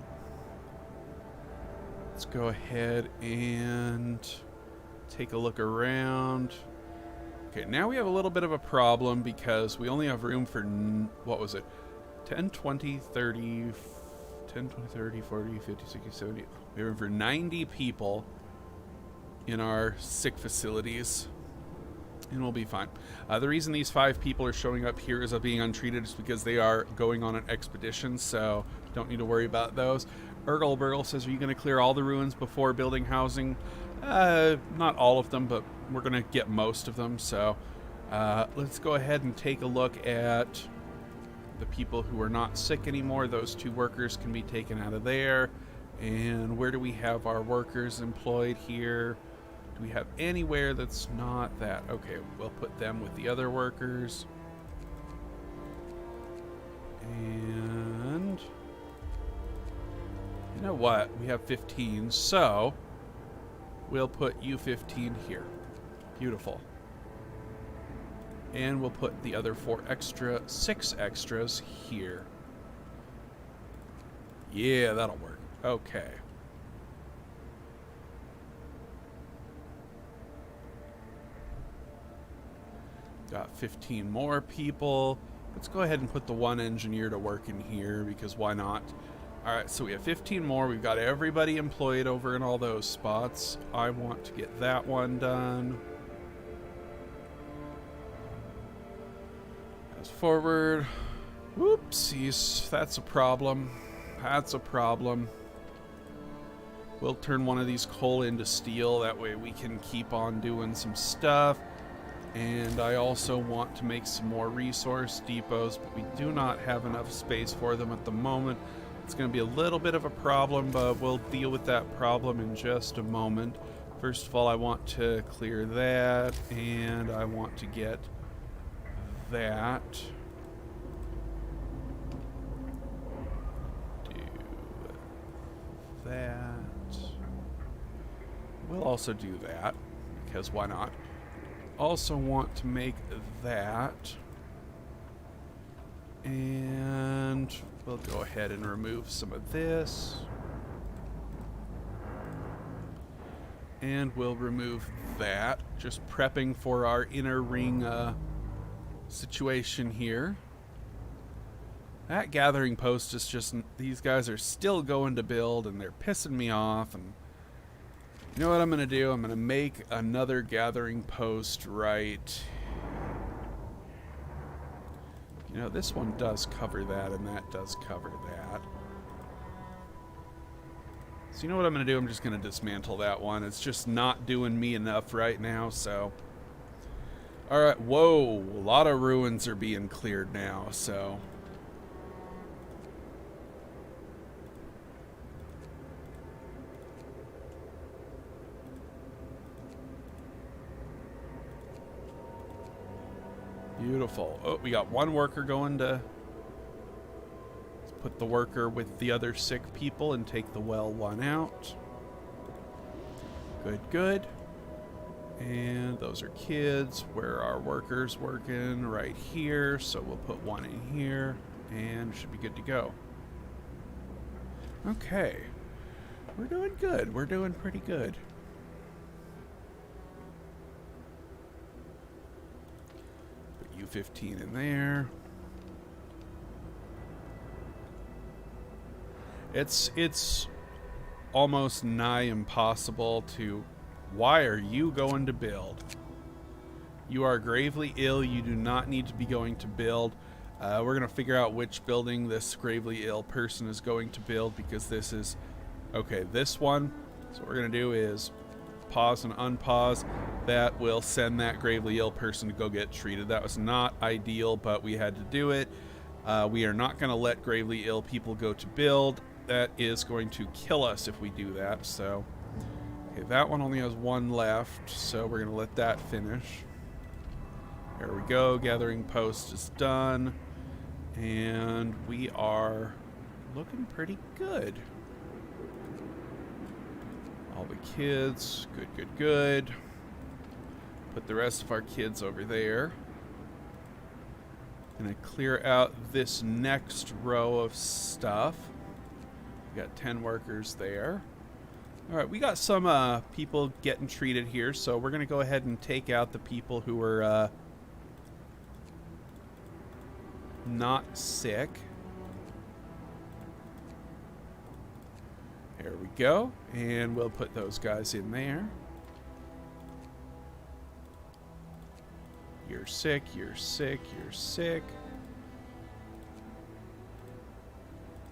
Let's go ahead and take a look around. Okay, now we have a little bit of a problem because we only have room for, what was it? 10, 20, 30, 10, 20, 30, 40, 50, 60, 70. We have room for 90 people in our sick facilities. And we'll be fine. The reason these 5 people are showing up here as being untreated is because they are going on an expedition, so don't need to worry about those. Urgle Burgle says, are you going to clear all the ruins before building housing? Not all of them, but we're going to get most of them. So let's go ahead and take a look at the people who are not sick anymore. Those 2 workers can be taken out of there. And where do we have our workers employed here? Do we have anywhere that's not that? Okay, we'll put them with the other workers. And you know what? We have 15, so we'll put you 15 here. Beautiful. And we'll put the other 6 extras here. Yeah, that'll work. Okay. Got 15 more people. Let's go ahead and put the 1 engineer to work in here, because why not? Alright, so we have 15 more. We've got everybody employed over in all those spots. I want to get that one done. Fast forward. Whoopsies. That's a problem. That's a problem. We'll turn one of these coal into steel. That way we can keep on doing some stuff. And I also want to make some more resource depots, but we do not have enough space for them at the moment. It's going to be a little bit of a problem, but we'll deal with that problem in just a moment. First of all, I want to clear that, and I want to get that. Do that. We'll also do that, because why not? Also want to make that, and we'll go ahead and remove some of this, and we'll remove that, just prepping for our inner ring situation here. That gathering post is just, these guys are still going to build and they're pissing me off. And you know what I'm going to do? I'm going to make another gathering post right. You know, this one does cover that, and that does cover that. So you know what I'm going to do? I'm just going to dismantle that one. It's just not doing me enough right now, so. Alright, whoa. A lot of ruins are being cleared now, so. Beautiful. Oh, we got 1 worker going to... Let's put the worker with the other sick people and take the well one out. Good, good. And those are kids. Where are workers working? Right here. So we'll put 1 in here and should be good to go. Okay. We're doing good. We're doing pretty good. Put U15 in there. It's almost nigh impossible to... Why are you going to build? You are gravely ill. You do not need to be going to build. We're going to figure out which building this gravely ill person is going to build, because this is... Okay, this one. So what we're going to do is pause and unpause. That will send that gravely ill person to go get treated. That was not ideal, but we had to do it. We are not going to let gravely ill people go to build. That is going to kill us if we do that, so... Okay, that one only has 1 left, so we're going to let that finish. There we go. Gathering post is done. And we are looking pretty good. All the kids. Good, good, good. Put the rest of our kids over there. Gonna clear out this next row of stuff. We got 10 workers there. All right, we got some people getting treated here, so we're going to go ahead and take out the people who are not sick. There we go. And we'll put those guys in there. You're sick, you're sick, you're sick.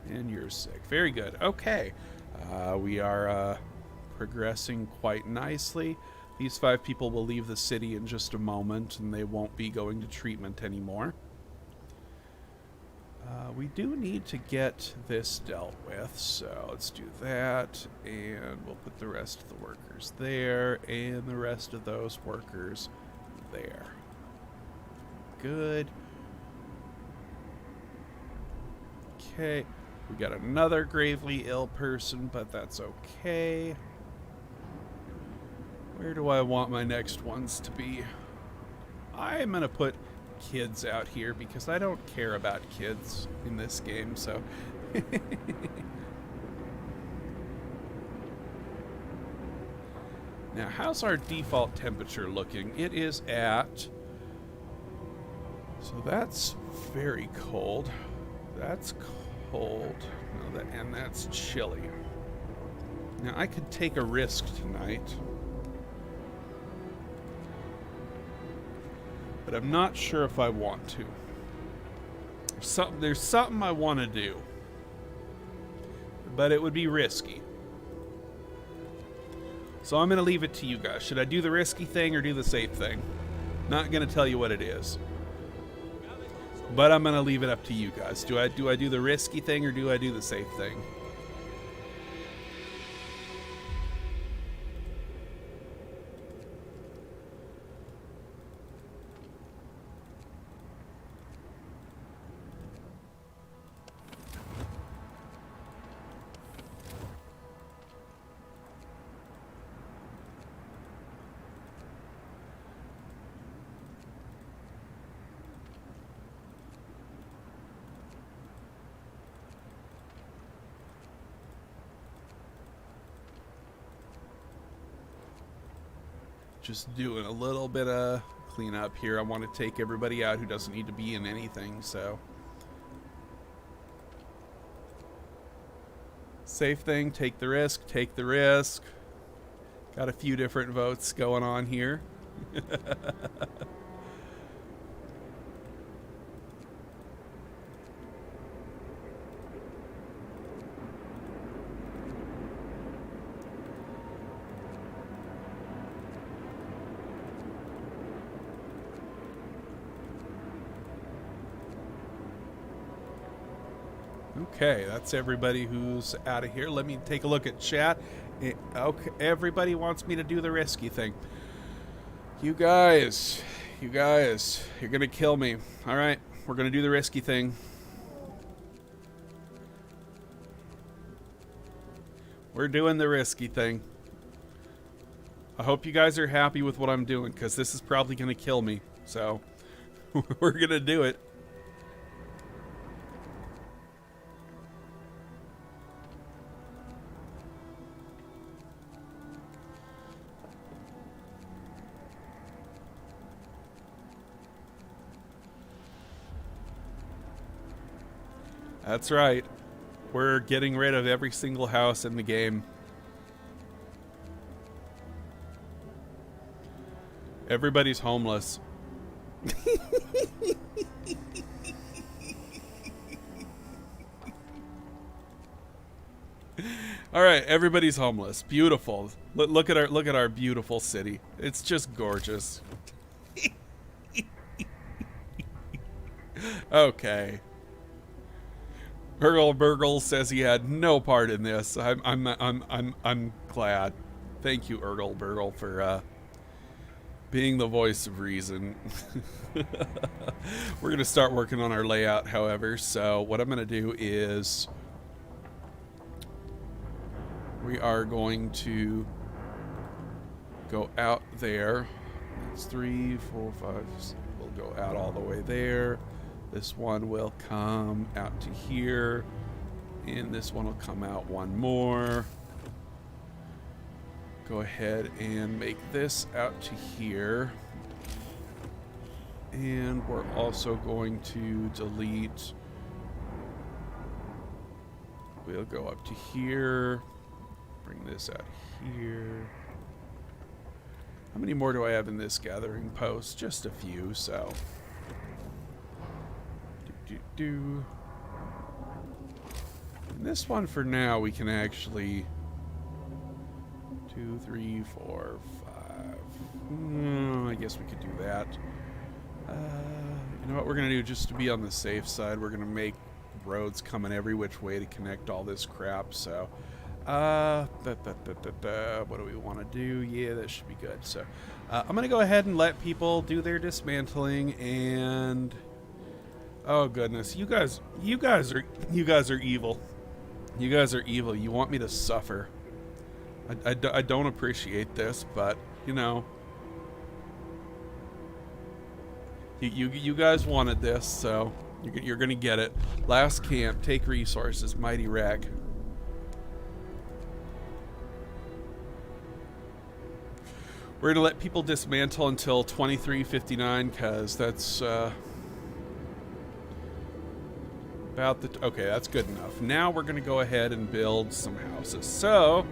And you're sick. Very good. Okay. We are progressing quite nicely. These 5 people will leave the city in just a moment, and they won't be going to treatment anymore. We do need to get this dealt with, so let's do that, and we'll put the rest of the workers there, and the rest of those workers there. Good. Okay, we got another gravely ill person, but that's okay. Where do I want my next ones to be? I'm gonna put kids out here because I don't care about kids in this game, so now how's our default temperature looking? It is at, so that's very cold, that's cold, no, and that's chilly. Now I could take a risk tonight, but I'm not sure if I want to. There's something I want to do, but it would be risky. So I'm going to leave it to you guys. Should I do the risky thing or do the safe thing? Not going to tell you what it is, but I'm going to leave it up to you guys. Do I do the risky thing or do I do the safe thing? Just doing a little bit of cleanup here. I want to take everybody out who doesn't need to be in anything, so. Safe thing, take the risk, take the risk. Got a few different votes going on here. Okay, that's everybody who's out of here. Let me take a look at chat. Okay, everybody wants me to do the risky thing. You guys, you're gonna kill me. All right, we're gonna do the risky thing. We're doing the risky thing. I hope you guys are happy with what I'm doing, because this is probably gonna kill me. So, we're gonna do it. That's right. We're getting rid of every single house in the game. Everybody's homeless. All right, everybody's homeless. Beautiful. Look at our beautiful city. It's just gorgeous. Okay. Burgle says he had no part in this. I'm glad. Thank you, Burgle, for being the voice of reason. We're gonna start working on our layout, however. So what I'm gonna do is we are going to go out there. That's 3, 4, 5. We'll go out all the way there. This one will come out to here, and this one will come out one more. Go ahead and make this out to here. And we're also going to delete. We'll go up to here. Bring this out here. How many more do I have in this gathering post? Just a few, so. And this one for now, we can actually 2, 3, 4, 5. I guess we could do that. You know what we're gonna do, just to be on the safe side, we're gonna make roads coming every which way to connect all this crap. So, what do we want to do? Yeah, that should be good. So, I'm gonna go ahead and let people do their dismantling. And oh goodness, you guys are evil. You guys are evil. You want me to suffer. I don't appreciate this, but you know, you guys wanted this, so you're gonna get it. Last camp, take resources, mighty rag. We're gonna let people dismantle until 23:59, cause that's about the okay. That's good enough. Now we're gonna go ahead and build some houses. So.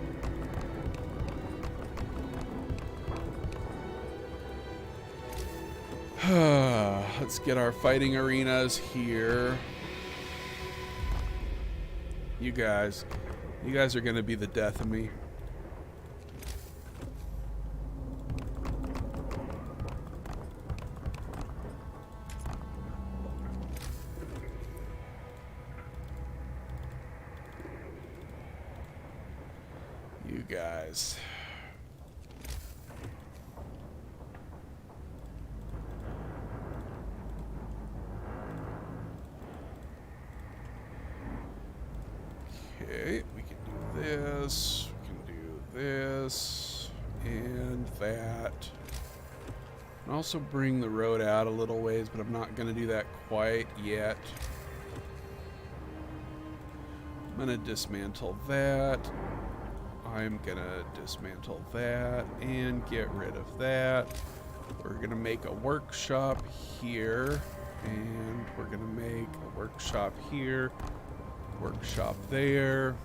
Let's get our fighting arenas here. You guys are gonna be the death of me. You guys. Okay, we can do this, we can do this, and that. And also bring the road out a little ways, but I'm not going to do that quite yet. I'm going to dismantle that. I'm going to dismantle that and get rid of that. We're going to make a workshop here, and we're going to make a workshop here. Workshop there,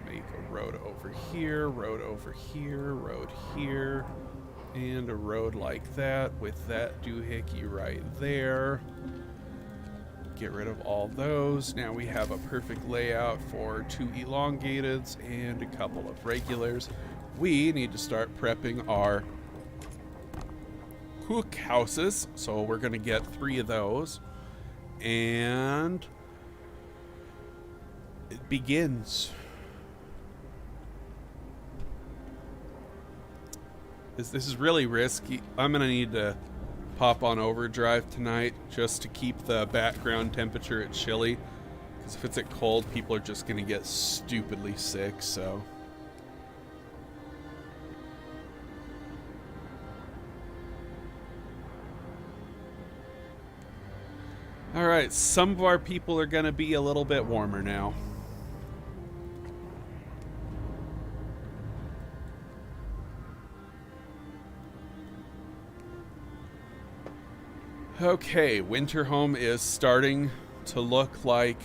make a road over here, road over here, road here, and a road like that with that doohickey right there. Get rid of all those. Now we have a perfect layout for 2 elongateds and a couple of regulars. We need to start prepping our cook houses, so we're going to get 3 of those. And it begins. This is really risky. I'm gonna need to pop on overdrive tonight just to keep the background temperature at chilly, because if it's at cold, people are just gonna get stupidly sick. So all right, some of our people are gonna be a little bit warmer now. Okay, Winterhome is starting to look like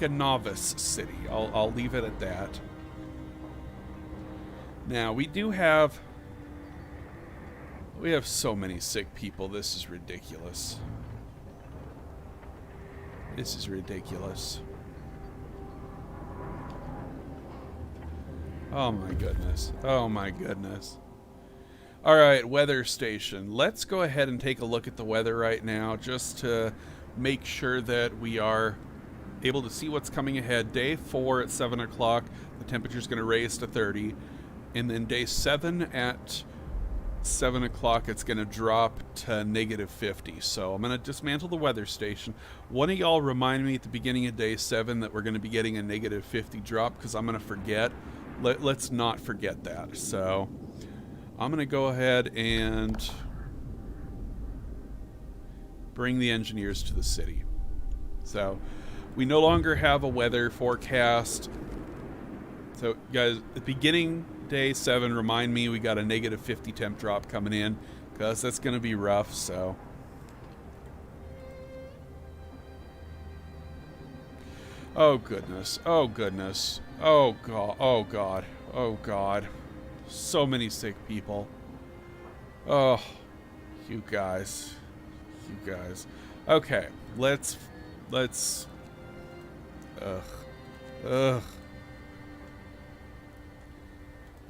a novice city. I'll leave it at that. Now we have so many sick people. This is ridiculous. This is ridiculous. Oh my goodness. Oh my goodness. All right, weather station. Let's go ahead and take a look at the weather right now just to make sure that we are able to see what's coming ahead. Day 4 at 7 o'clock, the temperature's going to raise to 30. And then day 7 at 7 o'clock, it's going to drop to negative 50. So I'm going to dismantle the weather station. One of y'all remind me at the beginning of day 7 that we're going to be getting a negative 50 drop, because I'm going to forget. Let's not forget that. So I'm going to go ahead and bring the engineers to the city. So we no longer have a weather forecast So, guys, at the beginning, day 7, remind me we got a negative 50 temp drop coming in, because that's going to be rough, so. Oh, goodness. Oh, goodness. Oh, God. Oh, God. Oh, God. So many sick people. Oh, you guys. You guys. Okay, let's. Ugh. Ugh.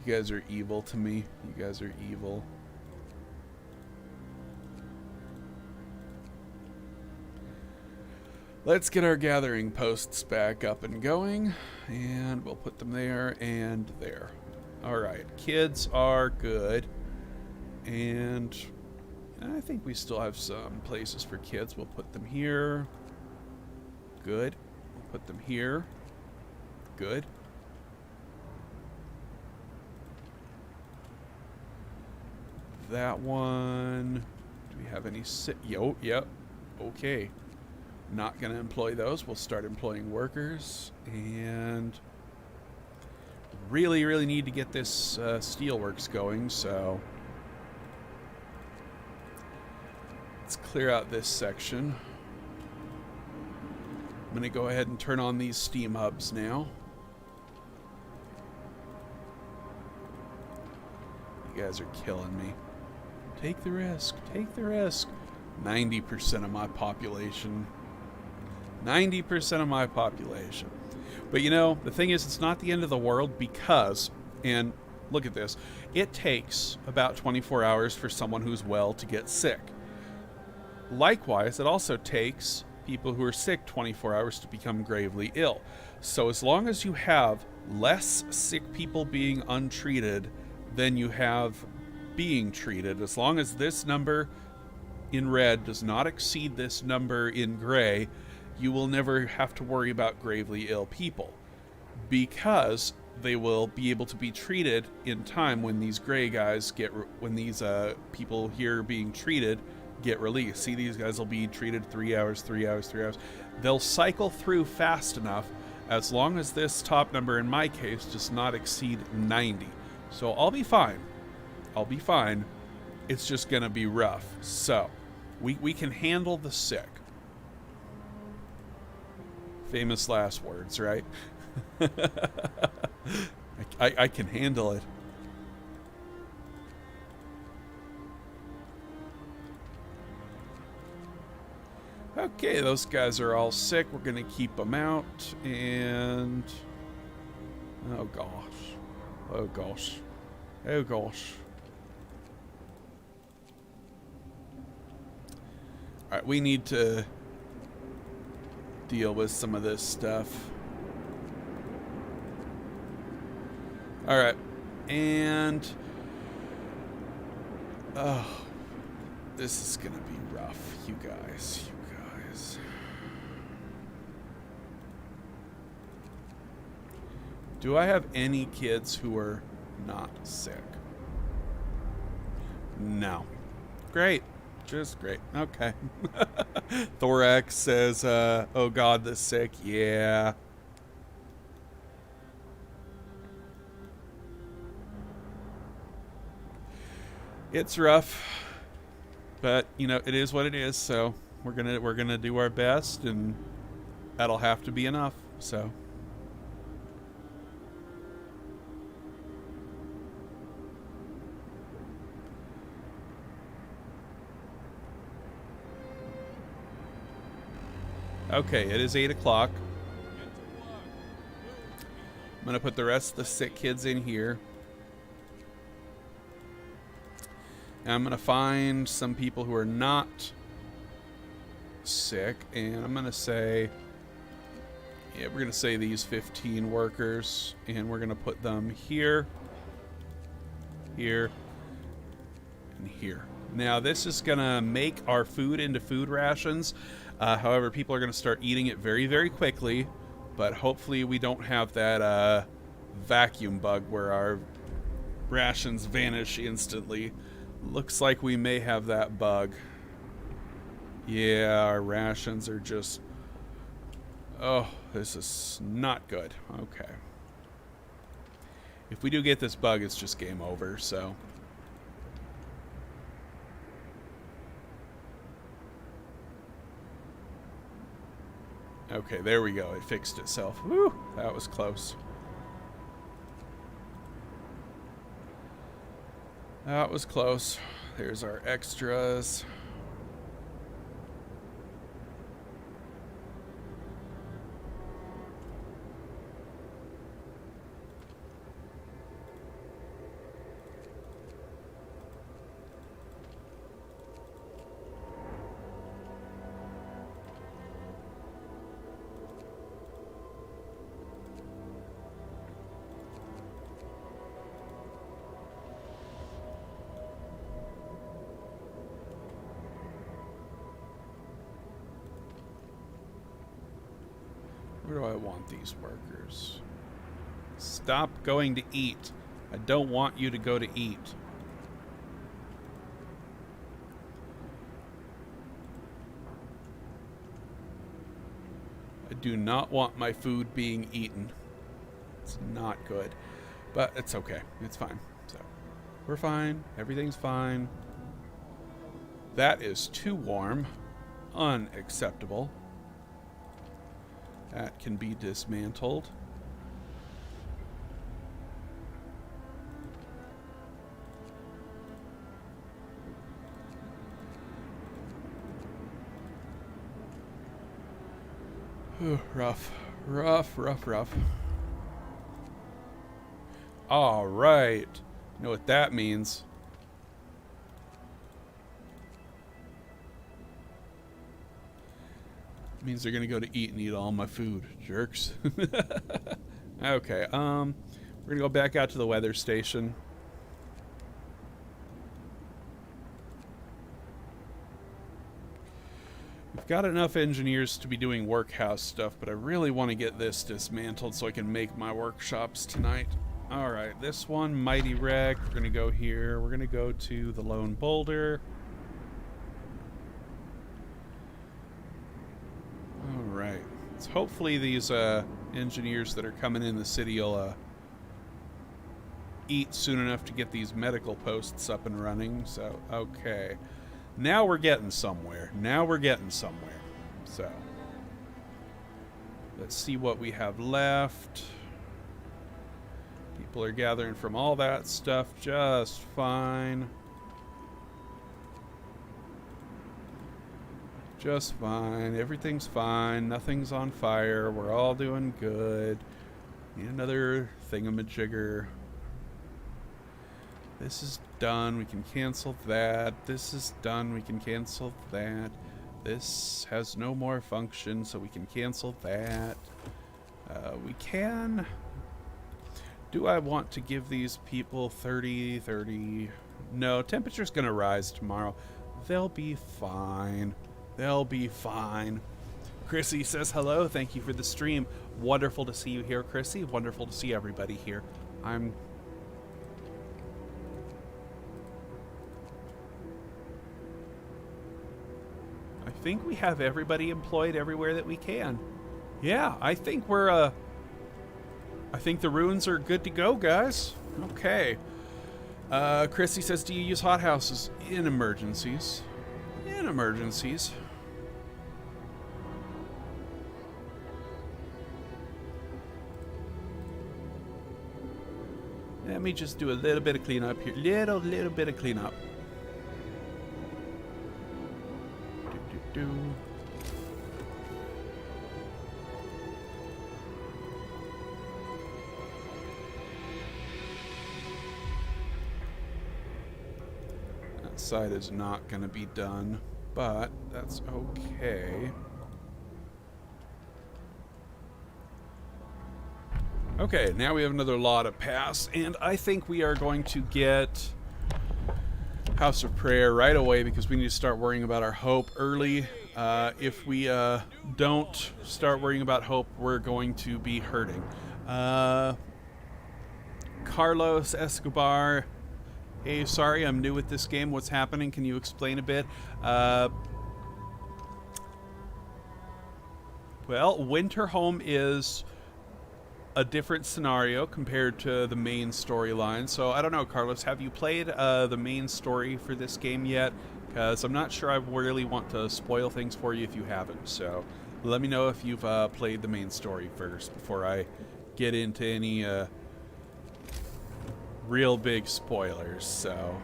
You guys are evil to me. You guys are evil. Let's get our gathering posts back up and going, and we'll put them there and there. Alright, kids are good, and I think we still have some places for kids. We'll put them here. Good. We'll put them here. Good. That one. Do we have any yep. Okay. Not going to employ those. We'll start employing workers. And really need to get this steelworks going, so let's clear out this section. I'm going to go ahead and turn on these steam hubs now. You guys are killing me. Take the risk. Take the risk. 90% of my population. 90% of my population. But you know, the thing is, it's not the end of the world because, and look at this, it takes about 24 hours for someone who's well to get sick. Likewise, it also takes people who are sick 24 hours to become gravely ill. So as long as you have less sick people being untreated than you have being treated, as long as this number in red does not exceed this number in gray, you will never have to worry about gravely ill people, because they will be able to be treated in time when these gray guys get, when these people here being treated get released. See, these guys will be treated 3 hours, 3 hours, 3 hours. They'll cycle through fast enough as long as this top number in my case does not exceed 90. So I'll be fine. I'll be fine. It's just gonna be rough. So we can handle the sick. Famous last words, right? I can handle it. Okay, those guys are all sick. We're gonna keep them out, and oh gosh, oh gosh, oh gosh. All right, we need to deal with some of this stuff. All right, and oh, this is gonna be rough, you guys. Do I have any kids who are not sick? No. Great. Just great. Okay. Thorax says, oh God, the sick. Yeah. It's rough, but you know, it is what it is. So we're gonna do our best, and that'll have to be enough. So. Okay, it is 8 o'clock. I'm going to put the rest of the sick kids in here. And I'm going to find some people who are not sick. And I'm going to say, yeah, we're going to say these 15 workers. And we're going to put them here, here, and here. Now, this is going to make our food into food rations. However, people are going to start eating it very, very quickly, but hopefully we don't have that vacuum bug where our rations vanish instantly. Looks like we may have that bug. Yeah, our rations are just... oh, this is not good. Okay. If we do get this bug, it's just game over, so. Okay, there we go. It fixed itself. Woo! That was close. That was close. There's our extras. Where do I want these workers? Stop going to eat. I don't want you to go to eat. I do not want my food being eaten. It's not good. But it's okay. It's fine. So, we're fine. Everything's fine. That is too warm. Unacceptable. That can be dismantled. Ooh, rough. Rough, rough, rough. All right. You know what that means. It means they're gonna go to eat and eat all my food. Jerks. Okay, we're gonna go back out to the weather station. We've got enough engineers to be doing workhouse stuff, but I really want to get this dismantled so I can make my workshops tonight. Alright, this one, Mighty Wreck. We're gonna go here. We're gonna go to the Lone Boulder. Alright. So hopefully these engineers that are coming in the city will eat soon enough to get these medical posts up and running. So, okay. Now we're getting somewhere. Now we're getting somewhere. So, let's see what we have left. People are gathering from all that stuff just fine. Just fine. Everything's fine. Nothing's on fire. We're all doing good. Need another thingamajigger. This is done. We can cancel that. This is done. We can cancel that. This has no more function, so we can cancel that. We can... Do I want to give these people 30? No, temperature's going to rise tomorrow. They'll be fine. They'll be fine. Chrissy says hello. Thank you for the stream. Wonderful to see you here, Chrissy. Wonderful to see everybody here. I think we have everybody employed everywhere that we can. Yeah, I think we're, I think the ruins are good to go, guys. Okay. Chrissy says, do you use hothouses? In emergencies. In emergencies. Let me just do a little bit of cleanup here. Little bit of cleanup. Do. That side is not going to be done, but that's okay. Okay, now we have another law to pass, and I think we are going to get House of Prayer right away because we need to start worrying about our hope early. If we don't start worrying about hope, we're going to be hurting. Carlos Escobar, hey, sorry, I'm new at this game. What's happening? Can you explain a bit? Well, Winterhome is a different scenario compared to the main storyline. So I don't know, Carlos, have you played the main story for this game yet? Because I'm not sure I really want to spoil things for you if you haven't. So let me know if you've played the main story first before I get into any real big spoilers. So...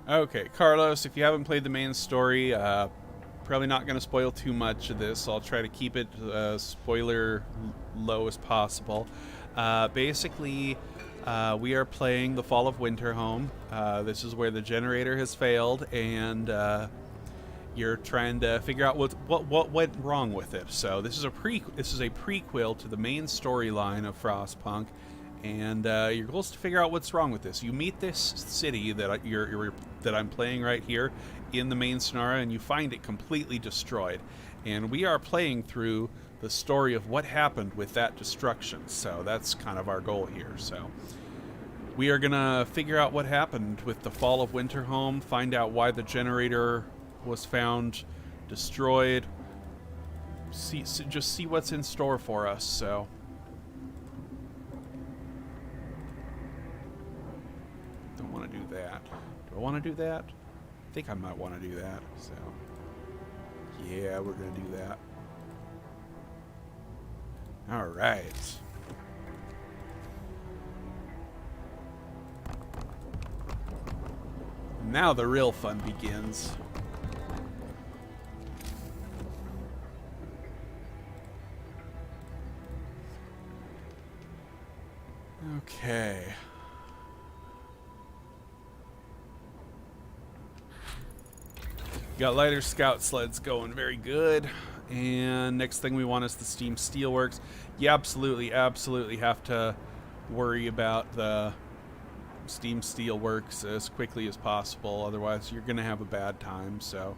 Okay, Carlos, if you haven't played the main story, probably not going to spoil too much of this. I'll try to keep it spoiler low as possible. Basically, we are playing The Fall of Winterhome. This is where the generator has failed, and you're trying to figure out what went wrong with it. So this is a prequel to the main storyline of Frostpunk. And your goal is to figure out what's wrong with this. You meet this city that I'm playing right here in the main scenario, and you find it completely destroyed. And we are playing through the story of what happened with that destruction. So that's kind of our goal here. So we are gonna figure out what happened with the fall of Winterhome, find out why the generator was found destroyed. Just see what's in store for us. So. Want to do that. Do I want to do that? I think I might want to do that. So, yeah, we're going to do that. All right. Now the real fun begins. Okay. Got lighter scout sleds going, very good. And next thing we want is the steam steelworks. You absolutely have to worry about the steam steelworks as quickly as possible, otherwise you're gonna have a bad time. So,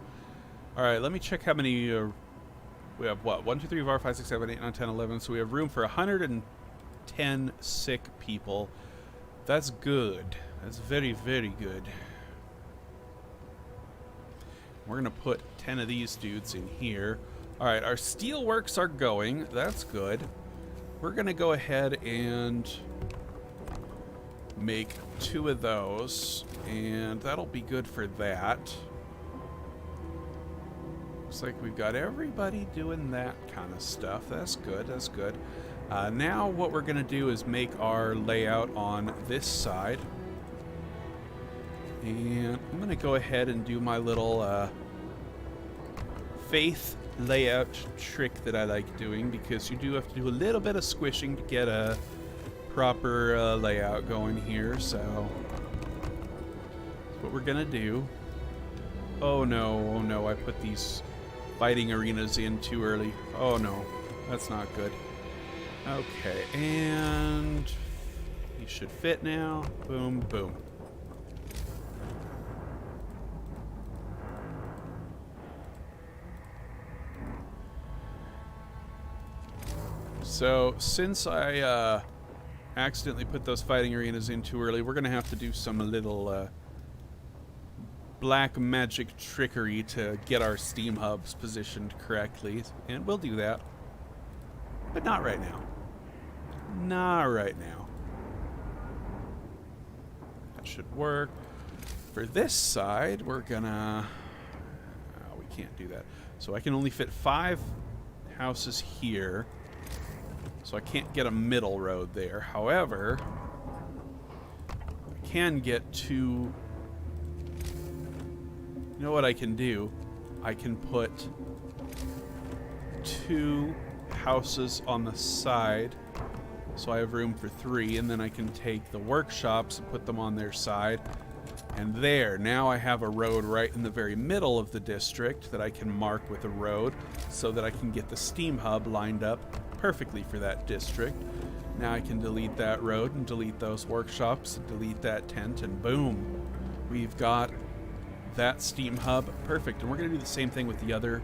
all right, let me check how many we have. What, 1 2 3 4 5 6 7 8 9 10 11. So we have room for 110 sick people. That's good. That's very good. We're going to put 10 of these dudes in here. All right, our steelworks are going. That's good. We're going to go ahead and make 2 of those, and that'll be good for that. Looks like we've got everybody doing that kind of stuff. That's good. That's good. Now what we're going to do is make our layout on this side. And I'm going to go ahead and do my little faith layout trick that I like doing, because you do have to do a little bit of squishing to get a proper layout going here. So that's what we're going to do. Oh no, I put these fighting arenas in too early. Oh no, that's not good. Okay, and these should fit now. Boom, boom. So, since I accidentally put those fighting arenas in too early, we're going to have to do some little black magic trickery to get our steam hubs positioned correctly. And we'll do that. But not right now. Not right now. That should work. For this side, we're going to... Oh, we can't do that. So I can only fit 5 houses here. So I can't get a middle road there. However, I can get to... You know what I can do? I can put 2 houses on the side So I have room for 3, and then I can take the workshops and put them on their side. And there, now I have a road right in the very middle of the district that I can mark with a road so that I can get the Steam Hub lined up perfectly for that district. Now I can delete that road and delete those workshops, and delete that tent, and boom, we've got that Steam Hub perfect. And we're going to do the same thing with the other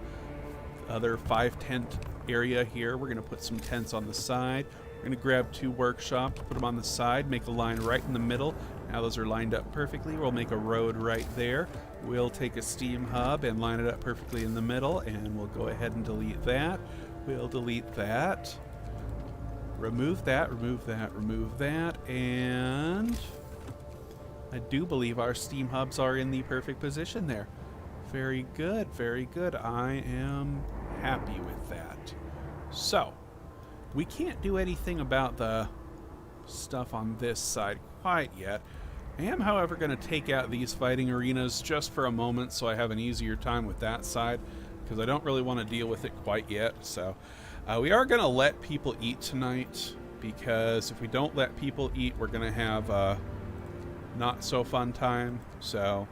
5 tent area here. We're going to put some tents on the side. We're going to grab 2 workshops, put them on the side, make a line right in the middle. Now those are lined up perfectly. We'll make a road right there. We'll take a Steam Hub and line it up perfectly in the middle, and we'll go ahead and delete that. We'll delete that. Remove that, remove that, remove that, and I do believe our Steam Hubs are in the perfect position there. Very good, very good. I am happy with that. So, we can't do anything about the stuff on this side quite yet. I am, however, going to take out these fighting arenas just for a moment so I have an easier time with that side, because I don't really want to deal with it quite yet. So we are going to let people eat tonight, because if we don't let people eat, we're going to have a not so fun time. So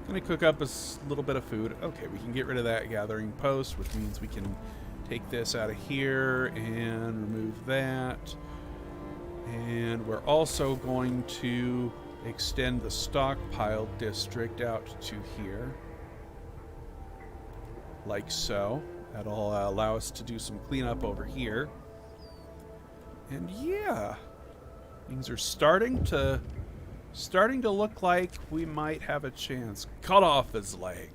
I'm going to cook up a little bit of food. Okay, we can get rid of that gathering post, which means we can take this out of here and remove that. And we're also going to extend the stockpile district out to here, like so. That'll allow us to do some cleanup over here. And yeah, things are starting to look like we might have a chance. Cut off his leg.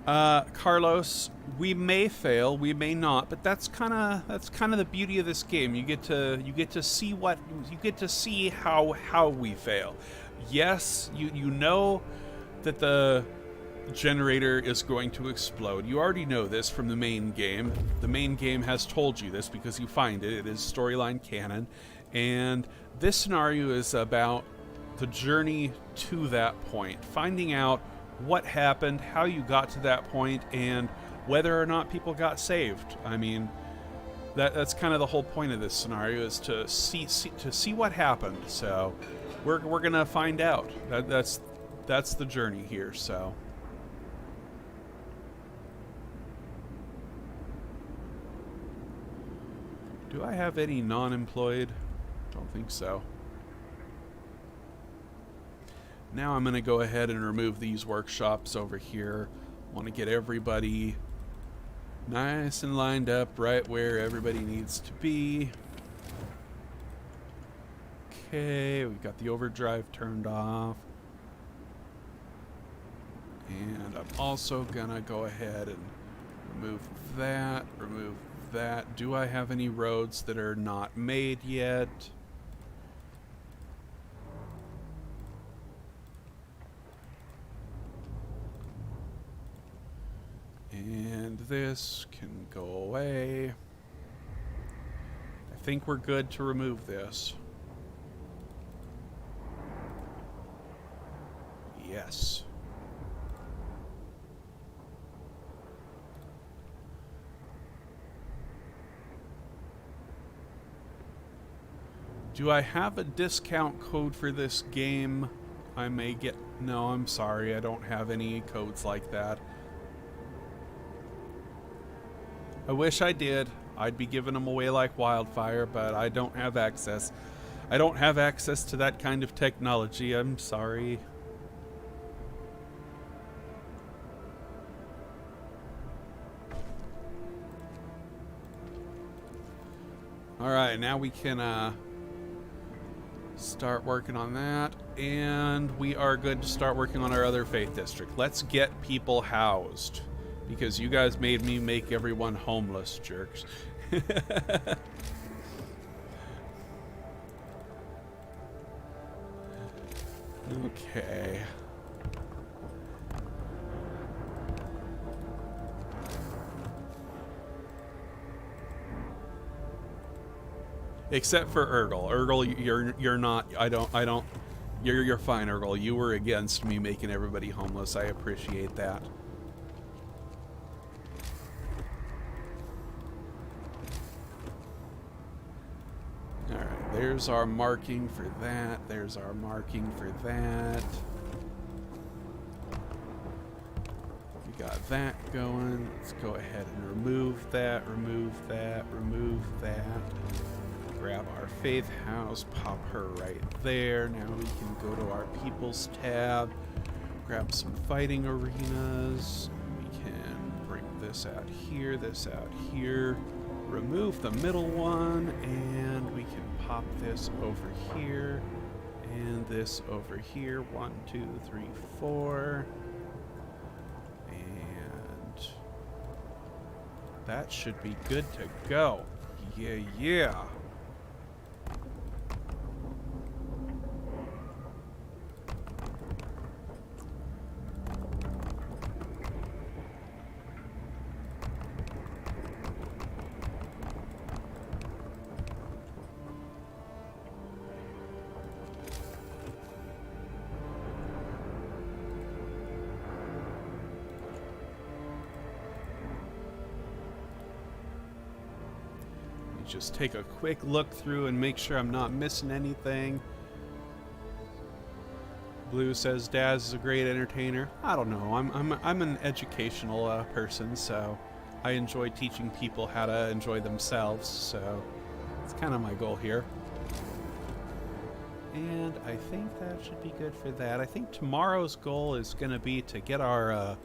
Carlos, we may fail, we may not, but that's kind of the beauty of this game. You get to see how we fail. Yes, you know that the generator is going to explode. You already know this from the main game. The main game has told you this because you find it. It is storyline canon, and this scenario is about the journey to that point, finding out what happened, how you got to that point, and whether or not people got saved. I mean, that's kind of the whole point of this scenario, is to see what happened. So we're gonna find out. That's the journey here. So do I have any non-employed? Don't think so. Now I'm going to go ahead and remove these workshops over here. Want to get everybody nice and lined up right where everybody needs to be. Okay, we've got the overdrive turned off. And I'm also going to go ahead and remove that, remove that. Do I have any roads that are not made yet? And this can go away. I think we're good to remove this. Yes. Do I have a discount code for this game? I may get... No, I'm sorry. I don't have any codes like that. I wish I did. I'd be giving them away like wildfire, but I don't have access. I don't have access to that kind of technology. I'm sorry. Alright, now we can start working on that. And we are good to start working on our other Faith District. Let's get people housed, because you guys made me make everyone homeless, jerks. Okay. Except for Urgel. Urgel, you're not. I don't. You're fine, Urgel. You were against me making everybody homeless. I appreciate that. there's our marking for that. There's our marking for that. We got that going. Let's go ahead and remove that, remove that, remove that. Grab our Faith House, pop her right there. Now we can go to our People's tab, grab some fighting arenas. We can bring this out here, remove the middle one, and we can pop this over here, and this over here. 1, 2, 3, 4. And that should be good to go. Yeah, yeah. Just take a quick look through and make sure I'm not missing anything. Blue says Daz is a great entertainer. I don't know. I'm an educational person, so I enjoy teaching people how to enjoy themselves. So it's kind of my goal here. And I think that should be good for that. I think tomorrow's goal is going to be to get our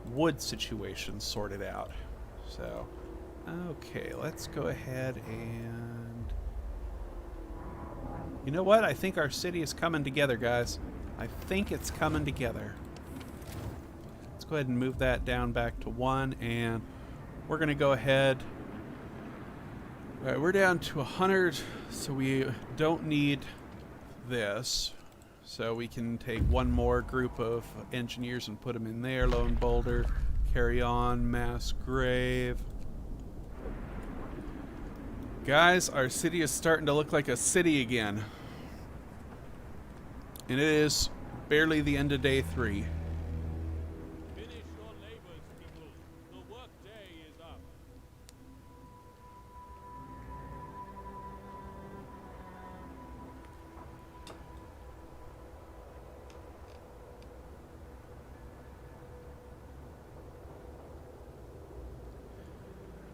wood situation sorted out. So. Okay, let's go ahead and... You know what? I think our city is coming together, guys. I think it's coming together. Let's go ahead and move that down back to 1, and we're going to go ahead... Alright, we're down to 100, so we don't need this. So we can take one more group of engineers and put them in there. Lone Boulder, Carry On, Mass Grave... Guys, our city is starting to look like a city again. And it is barely the end of day 3. Finish your labors, people. The work day is up.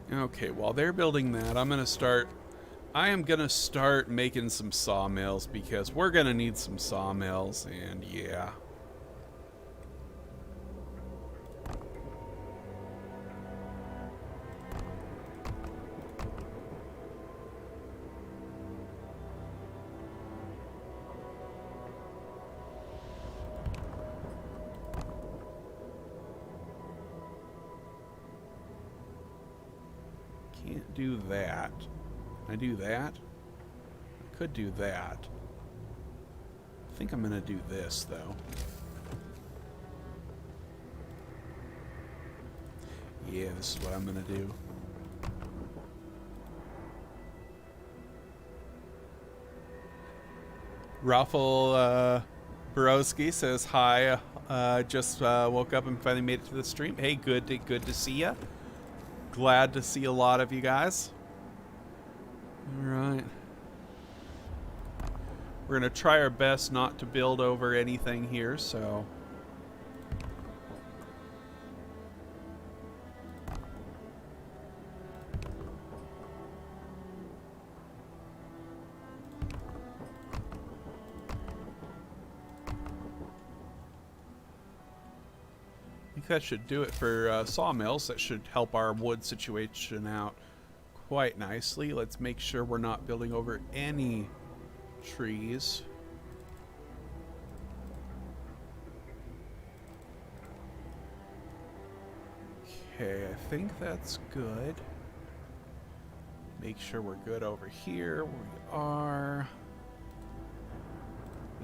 Okay, while they're building that, I am gonna start making some sawmills, because we're gonna need some sawmills, and yeah. Can't do that. Can I do that? I could do that. I think I'm gonna do this, though. Yeah, this is what I'm gonna do. Raffle Borowski says hi. Just woke up and finally made it to the stream. Hey, good to see ya. Glad to see a lot of you guys. All right. We're going to try our best not to build over anything here, so... I think that should do it for sawmills. That should help our wood situation out quite nicely. Let's make sure we're not building over any trees. Okay, I think that's good. Make sure we're good over here where we are.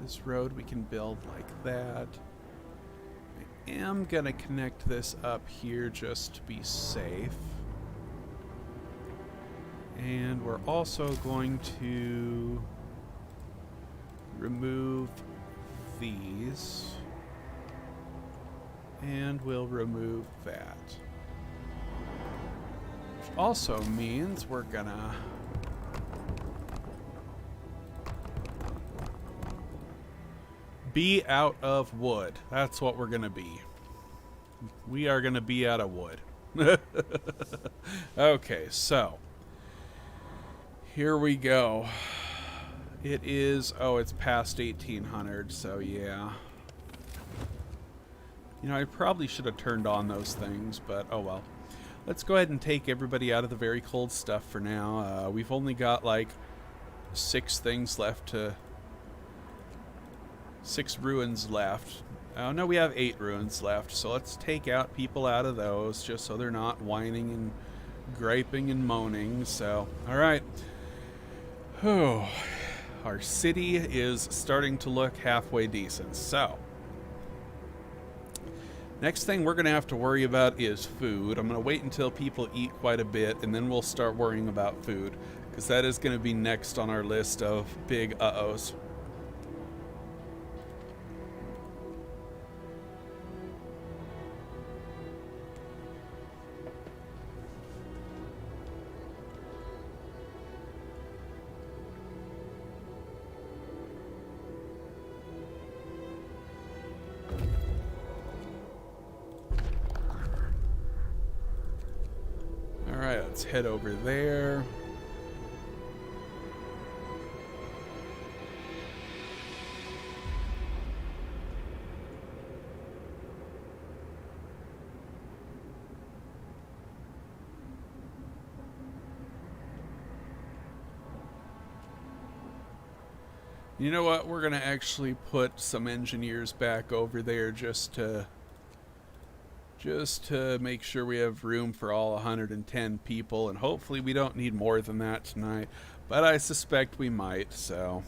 This road we can build like that. I am gonna connect this up here just to be safe. And we're also going to remove these. And we'll remove that. Which also means we're gonna Be out of wood. That's what we're gonna be. We are gonna be out of wood. Okay, so here we go. It is, oh, it's past 1800, so yeah. You know, I probably should have turned on those things, but oh well. Let's go ahead and take everybody out of the very cold stuff for now. We've only got like 6 things left to... 6 ruins left. Oh no, we have 8 ruins left, so let's take out people out of those just so they're not whining and griping and moaning. So, alright. Oh, our city is starting to look halfway decent. So, next thing we're going to have to worry about is food. I'm going to wait until people eat quite a bit, and then we'll start worrying about food, because that is going to be next on our list of big uh-ohs. Let's head over there. You know what? We're gonna actually put some engineers back over there just to make sure we have room for all 110 people, and hopefully we don't need more than that tonight, but I suspect we might, so.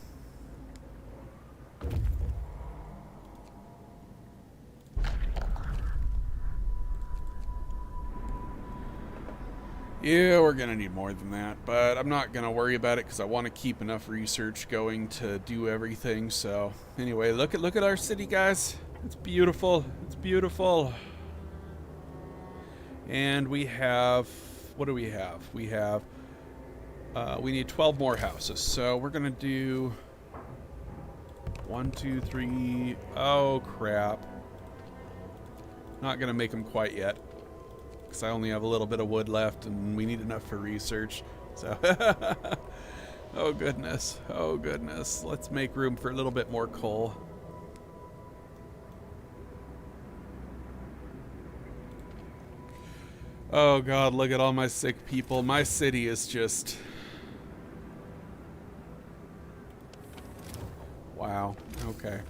Yeah, we're gonna need more than that, but I'm not gonna worry about it because I want to keep enough research going to do everything. So anyway, look at our city, guys. It's beautiful. It's beautiful. And we have, what do we have? We have, we need 12 more houses. So we're gonna do 1, 2, 3. Oh crap! Not gonna make them quite yet, because I only have a little bit of wood left, and we need enough for research. So, oh goodness, oh goodness. Let's make room for a little bit more coal. Oh god, look at all my sick people. My city is just... Wow, okay.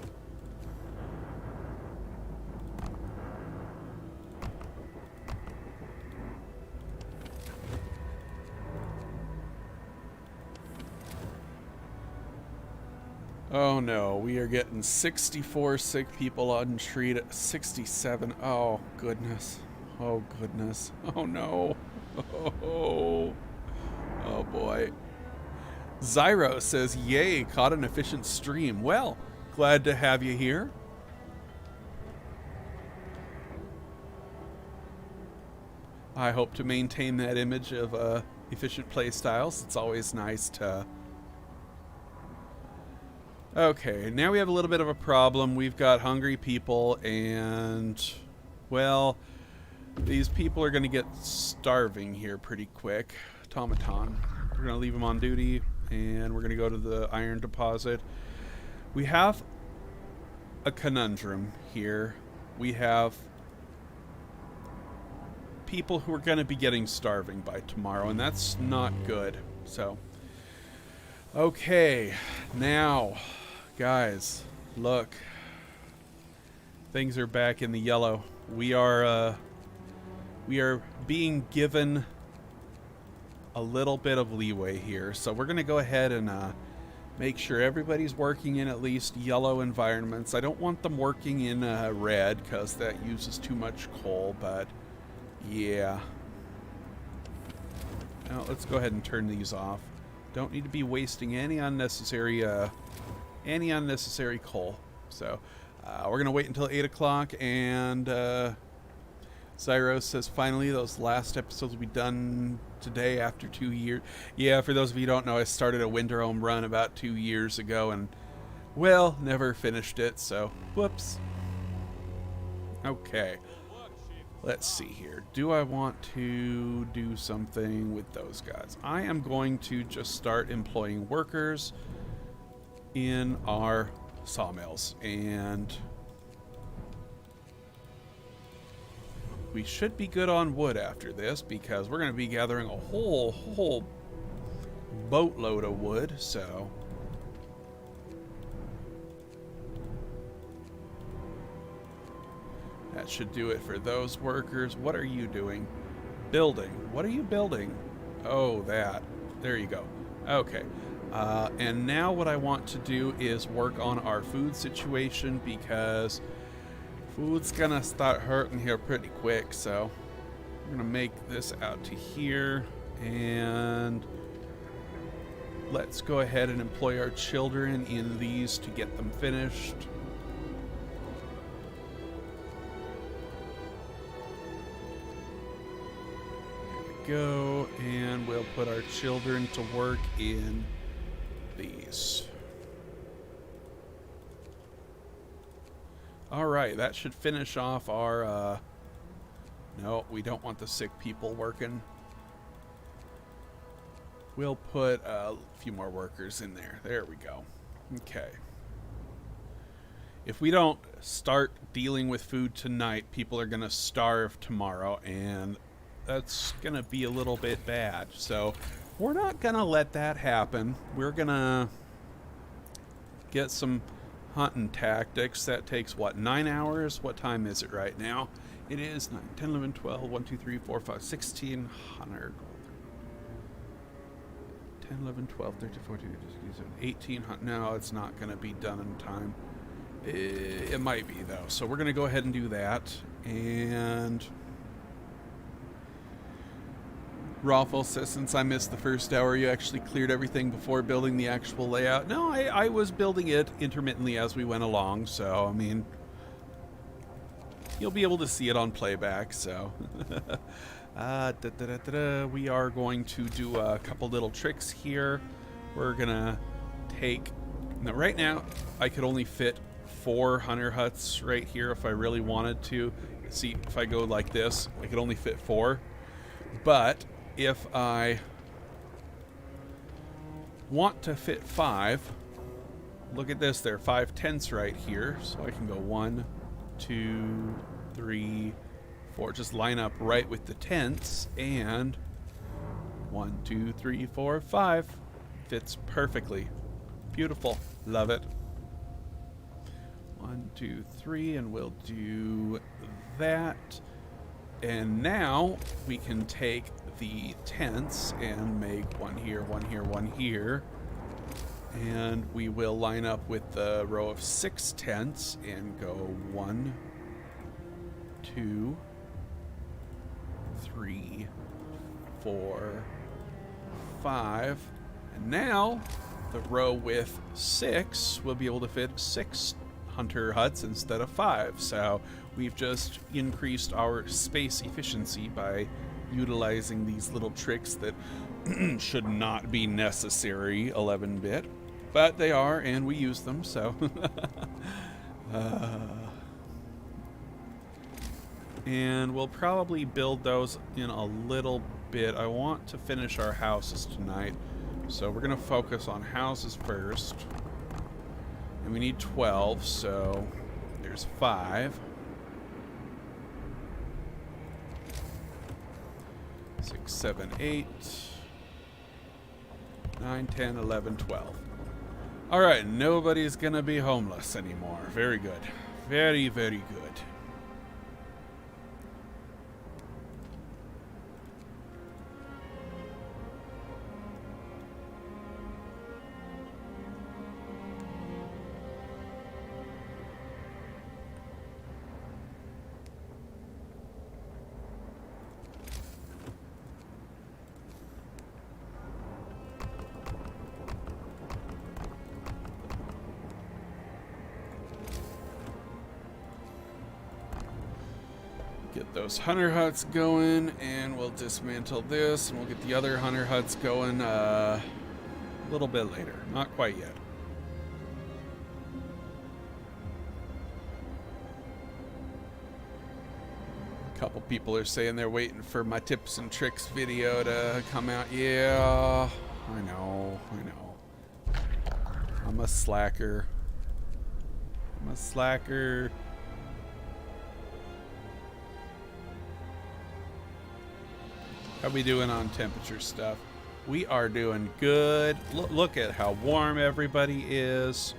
Oh no, we are getting 64 sick people untreated. 67, oh goodness. Oh goodness. Oh no. Oh boy. Zyro says, yay, caught an efficient stream. Well, glad to have you here. I hope to maintain that image of efficient play styles. It's always nice to... Okay, now we have a little bit of a problem. We've got hungry people and, well... These people are going to get starving here pretty quick. Automaton. We're going to leave them on duty, and we're going to go to the iron deposit. We have a conundrum here. We have people who are going to be getting starving by tomorrow, and that's not good. So, okay. Now, guys, look. Things are back in the yellow. We are being given a little bit of leeway here. So we're going to go ahead and make sure everybody's working in at least yellow environments. I don't want them working in red because that uses too much coal, but yeah. Now let's go ahead and turn these off. Don't need to be wasting any unnecessary coal. So we're going to wait until 8 o'clock, and Zyros says, finally, those last episodes will be done today after 2 years. Yeah, for those of you who don't know, I started a Winterhome run about 2 years ago, and Well, never finished it, so whoops. Okay. Let's see here. Do I want to do something with those guys? I am going to just start employing workers in our sawmills, and we should be good on wood after this because we're going to be gathering a whole boatload of wood, so that should do it for those workers. What are you doing? Building. What are you building? Oh, that. There you go. Okay. And now what I want to do is work on our food situation because food's gonna start hurting here pretty quick. So I'm gonna make this out to here, and let's go ahead and employ our children in these to get them finished. Go, and we'll put our children to work in these. Alright, that should finish off our no, we don't want the sick people working. We'll put a few more workers in there. There we go. Okay. If we don't start dealing with food tonight, people are gonna starve tomorrow, and that's gonna be a little bit bad. So we're not gonna let that happen. We're gonna get some hunting tactics. That takes what, 9 hours? What time is it right now? It is 9, 10, 11, 12, 1, 2, 3, 4, 5, 1600. 10, 11, 12, 13, 14, 18. No, it's not gonna be done in time. It might be though. So we're gonna go ahead and do that. And Raffle says, since I missed the first hour, you actually cleared everything before building the actual layout. No, I was building it intermittently as we went along, so, I mean, you'll be able to see it on playback, so. We are going to do a couple little tricks here. We're gonna take, now right now, I could only fit 4 hunter huts right here if I really wanted to. See, if I go like this, I could only fit 4. But if I want to fit 5, look at this, there are 5 tents right here, so I can go 1, 2, 3, 4, just line up right with the tents, and 1, 2, 3, 4, 5 fits perfectly. Beautiful. Love it. 1, 2, 3, and we'll do that. And now we can take the tents and make 1 here, 1 here, 1 here. And we will line up with the row of 6 tents and go 1, 2, 3, 4, 5. And now the row with 6 will be able to fit 6 hunter huts instead of 5. So we've just increased our space efficiency by utilizing these little tricks that should not be necessary 11-bit, but they are, and we use them, so. And we'll probably build those in a little bit. I want to finish our houses tonight, so we're going to focus on houses first. And we need 12, so there's 5. 6, 7, 8, 9, 10, 11, 12. Alright, nobody's gonna be homeless anymore. Very good. Very, very good. Get those hunter huts going, and we'll dismantle this, and we'll get the other hunter huts going a little bit later. Not quite yet. Couple people are saying they're waiting for my tips and tricks video to come out. Yeah, I know. I'm a slacker. How we doing on temperature stuff? We are doing good. Look at how warm everybody is.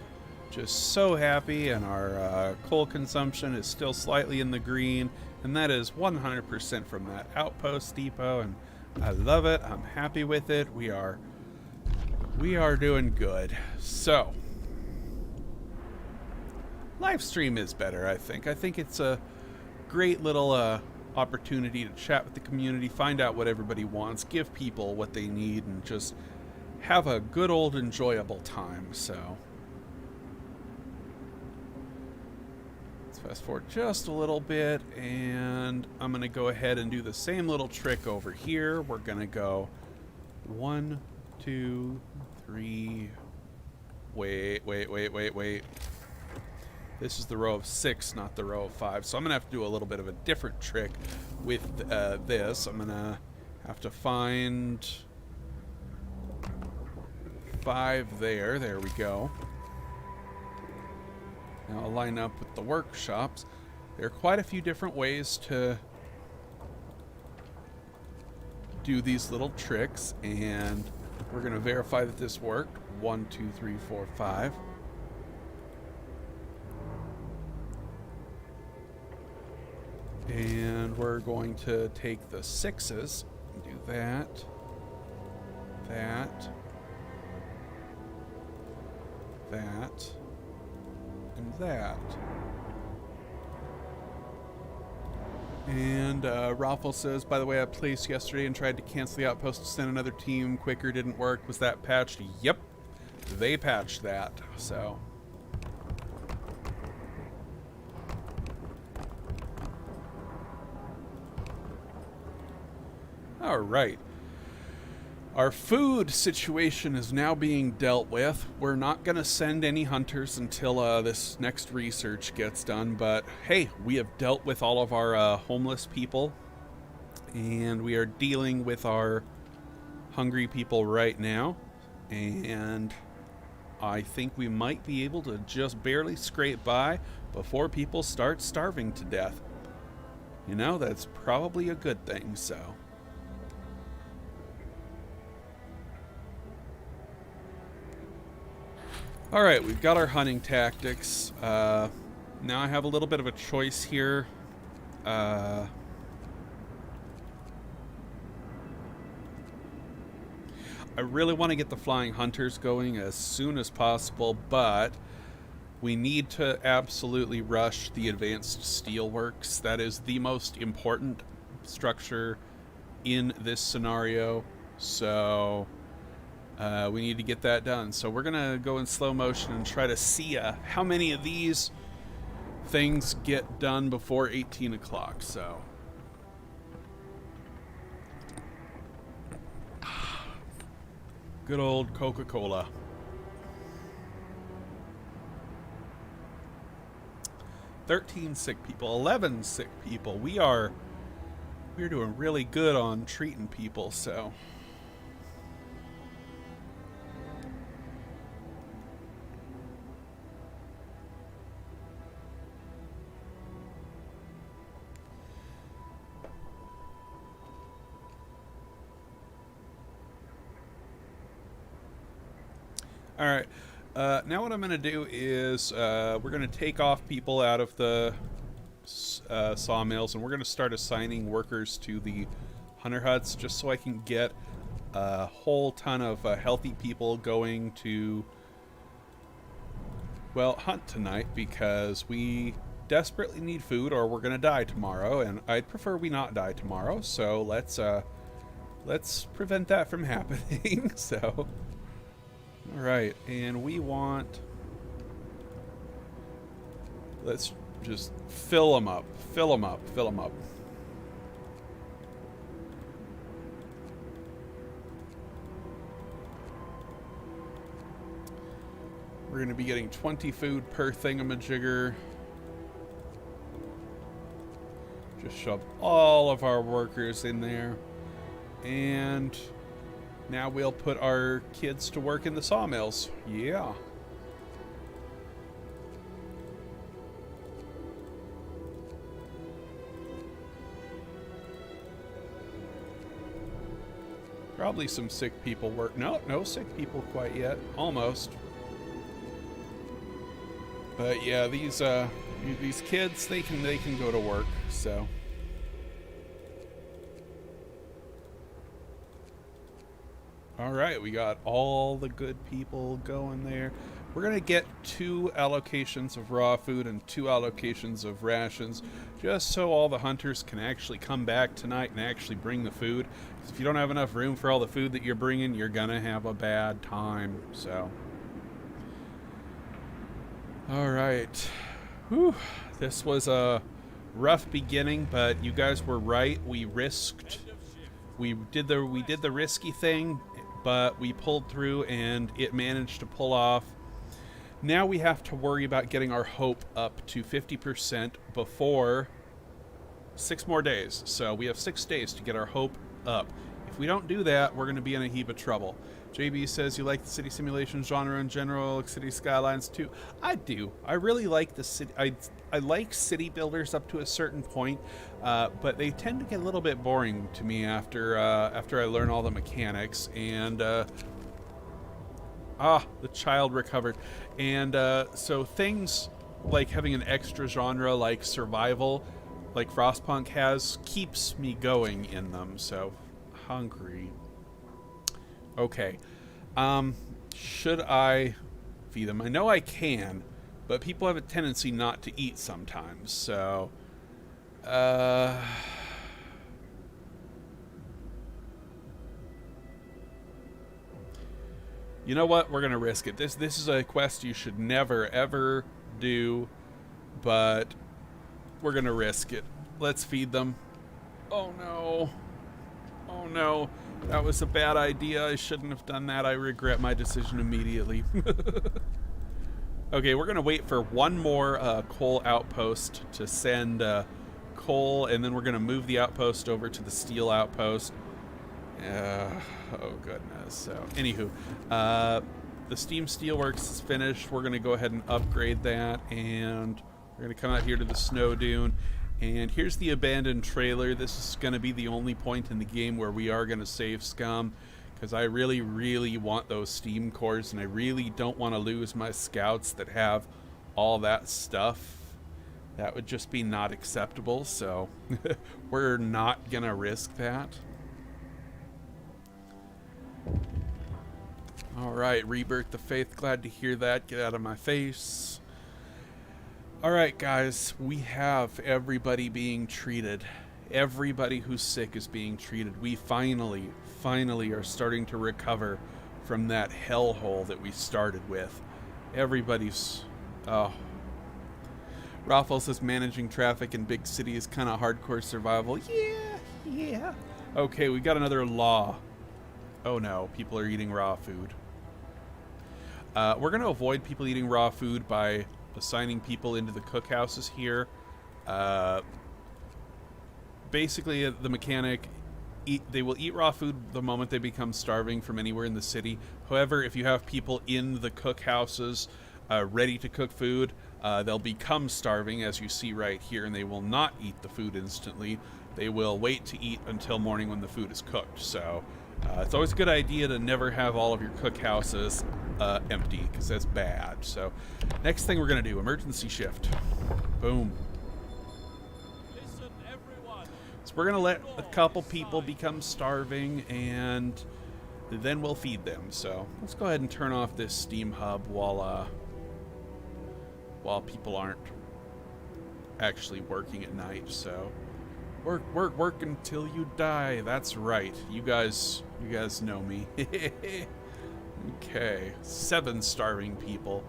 Just so happy, and our coal consumption is still slightly in the green, and that is 100% from that outpost depot, and I love it. I'm happy with it. We are doing good. So, live stream is better, I think. I think it's a great little opportunity to chat with the community, find out what everybody wants, give people what they need, and just have a good old enjoyable time. So let's fast forward just a little bit, and I'm gonna go ahead and do the same little trick over here. We're gonna go 1, 2, 3. Wait. This is the row of 6, not the row of 5. So I'm going to have to do a little bit of a different trick with this. I'm going to have to find 5 there. There we go. Now I'll line up with the workshops. There are quite a few different ways to do these little tricks, and we're going to verify that this worked. 1, 2, 3, 4, 5. And we're going to take the 6s and do that, and that. And Raffle says, by the way, I placed yesterday and tried to cancel the outpost to send another team quicker. Didn't work. Was that patched? Yep. They patched that. So. All right. Our food situation is now being dealt with. We're not going to send any hunters until this next research gets done. But hey, we have dealt with all of our homeless people, and we are dealing with our hungry people right now. And I think we might be able to just barely scrape by before people start starving to death. You know, that's probably a good thing, so. Alright, we've got our hunting tactics. Now I have a little bit of a choice here. I really want to get the flying hunters going as soon as possible, but we need to absolutely rush the advanced steelworks. That is the most important structure in this scenario, so we need to get that done. So we're gonna go in slow motion and try to see how many of these things get done before 18 o'clock. So good old Coca-Cola. 13 sick people, 11 sick people. We're doing really good on treating people, so. All right. Now what I'm going to do is we're going to take off people out of the sawmills, and we're going to start assigning workers to the hunter huts, just so I can get a whole ton of healthy people going to, well, hunt tonight, because we desperately need food or we're going to die tomorrow, and I'd prefer we not die tomorrow, so let's prevent that from happening. So. Alright, and we want... Let's just fill them up. Fill them up. Fill them up. We're going to be getting 20 food per thingamajigger. Just shoved all of our workers in there. And now we'll put our kids to work in the sawmills. Yeah. Probably some sick people work. No sick people quite yet. Almost. But yeah, these kids, they can go to work, so. All right, we got all the good people going there. We're gonna get 2 allocations of raw food and 2 allocations of rations, just so all the hunters can actually come back tonight and actually bring the food. Because if you don't have enough room for all the food that you're bringing, you're gonna have a bad time. So, all right, whew. This was a rough beginning, but you guys were right. We risked. We did the risky thing, but we pulled through and it managed to pull off. Now we have to worry about getting our hope up to 50% before 6 more days. So we have 6 days to get our hope up. If we don't do that, we're going to be in a heap of trouble. JB says you like the city simulation genre in general, City Skylines too. I do. I really like the city. I like city builders up to a certain point, but they tend to get a little bit boring to me after I learn all the mechanics. And the child recovered. And so things like having an extra genre like survival, like Frostpunk has, keeps me going in them. So hungry. Okay. Should I feed them? I know I can, but people have a tendency not to eat sometimes. So you know what? We're gonna risk it. This is a quest you should never ever do, but we're gonna risk it. Let's feed them. Oh no. Oh no. That was a bad idea. I shouldn't have done that. I regret my decision immediately. Okay, we're gonna wait for one more coal outpost to send coal, and then we're gonna move the outpost over to the steel outpost. Oh goodness. So anywho, the steam steelworks is finished. We're gonna go ahead and upgrade that, and we're gonna come out here to the snow dune. And here's the abandoned trailer. This is gonna be the only point in the game where we are gonna save scum, because I really, really want those steam cores, and I really don't want to lose my scouts that have all that stuff. That would just be not acceptable, so we're not gonna risk that. Alright, Rebirth the Faith, glad to hear that. Get out of my face. Alright guys, we have everybody being treated. Everybody who's sick is being treated. We finally are starting to recover from that hellhole that we started with. Everybody's... oh. Raffles says managing traffic in big city is kind of hardcore survival. Yeah. Okay, we got another law. Oh no, people are eating raw food. We're going to avoid people eating raw food by assigning people into the cookhouses here. Basically, the mechanic, they will eat raw food the moment they become starving from anywhere in the city. However, if you have people in the cookhouses ready to cook food, they'll become starving, as you see right here, and they will not eat the food instantly. They will wait to eat until morning when the food is cooked. So it's always a good idea to never have all of your cookhouses empty, because that's bad. So next thing we're going to do, emergency shift. Boom. Listen, everyone. So we're going to let a couple people become starving, and then we'll feed them. So let's go ahead and turn off this steam hub while people aren't actually working at night. So work until you die. That's right. You guys know me. Okay, 7 starving people.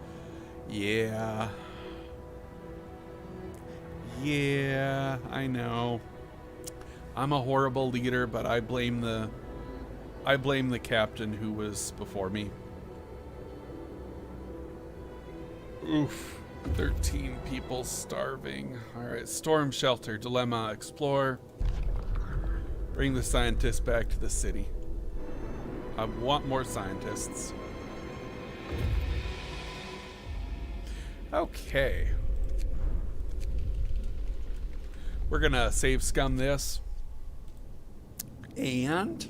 Yeah, I know. I'm a horrible leader, but I blame the captain who was before me. Oof. 13 people starving. Alright, storm shelter, dilemma, explore. Bring the scientists back to the city. I want more scientists. Okay. We're gonna save scum this. And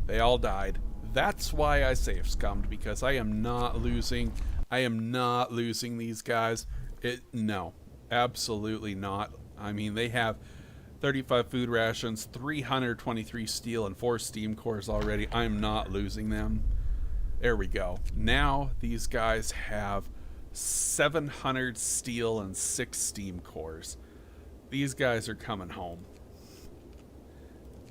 they all died. That's why I save scummed, because I am not losing these guys. No, absolutely not. I mean, they have 35 food rations, 323 steel, and 4 steam cores already. I'm not losing them. There we go. Now these guys have 700 steel and 6 steam cores. These guys are coming home.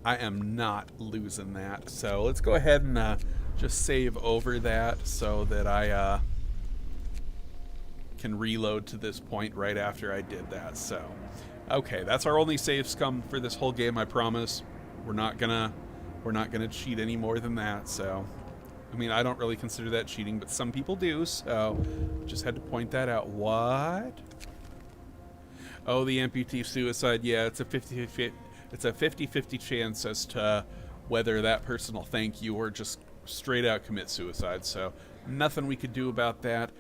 I am not losing that. So let's go ahead and just save over that so that I can reload to this point right after I did that. So, okay, that's our only save scum for this whole game, I promise. We're not gonna cheat any more than that. So, I mean, I don't really consider that cheating, but some people do, so just had to point that out. What? Oh, the amputee suicide. Yeah, it's a 50-50 chance as to whether that person will thank you or just straight out commit suicide. So nothing we could do about that.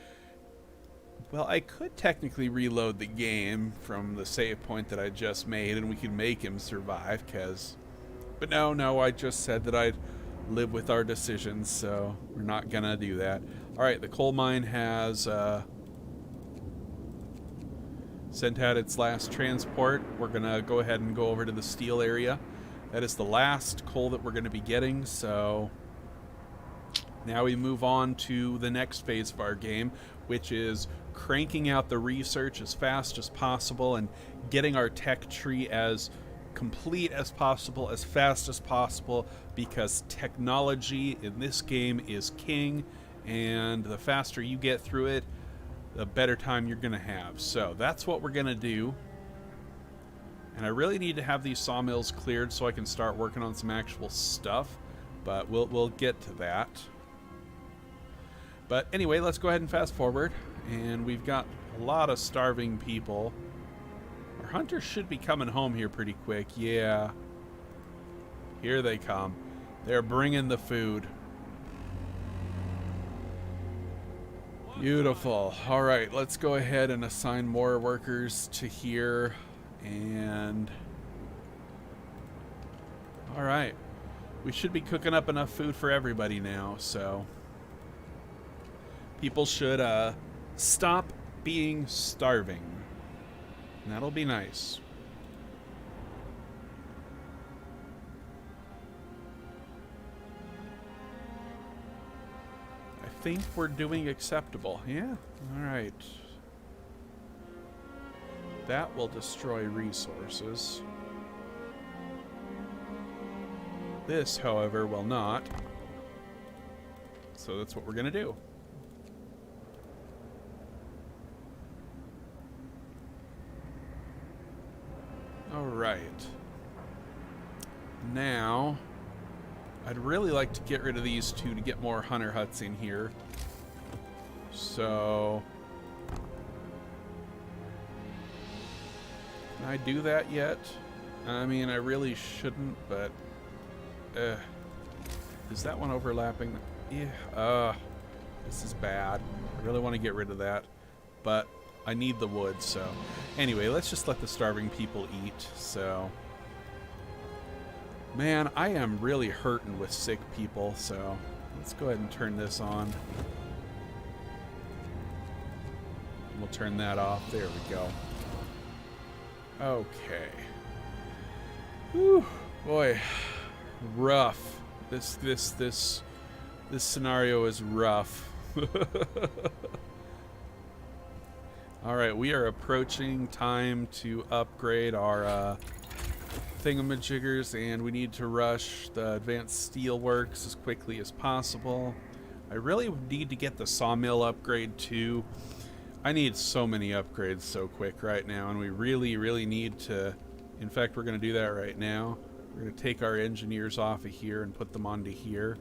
Well, I could technically reload the game from the save point that I just made, and we could make him survive, but no, I just said that I'd live with our decisions, so we're not gonna do that. Alright, the coal mine has sent out its last transport. We're gonna go ahead and go over to the steel area. That is the last coal that we're gonna be getting, so now we move on to the next phase of our game, which is cranking out the research as fast as possible and getting our tech tree as complete as possible, as fast as possible, because technology in this game is king, and the faster you get through it, the better time you're gonna have. So that's what we're gonna do. And I really need to have these sawmills cleared so I can start working on some actual stuff, but we'll get to that. But anyway, let's go ahead and fast forward, and we've got a lot of starving people. Our hunters should be coming home here pretty quick. Yeah, here they come. They're bringing the food. Beautiful. All right, let's go ahead and assign more workers to here. And all right, we should be cooking up enough food for everybody now, so people should stop being starving. And that'll be nice. I think we're doing acceptable. Yeah, all right. That will destroy resources. This, however, will not. So that's what we're gonna do. All right. Now, I'd really like to get rid of these two to get more hunter huts in here. So, can I do that yet? I mean, I really shouldn't, but is that one overlapping? Yeah. This is bad. I really want to get rid of that, but I need the wood, so anyway, let's just let the starving people eat. So, man, I am really hurting with sick people, so let's go ahead and turn this on. We'll turn that off. There we go. Okay. Whew, boy, rough. This scenario is rough. All right, we are approaching time to upgrade our thingamajiggers, and we need to rush the advanced steel works as quickly as possible. I really need to get the sawmill upgrade too. I need so many upgrades so quick right now, and we really need to. In fact, we're going to do that right now. We're going to take our engineers off of here and put them onto here.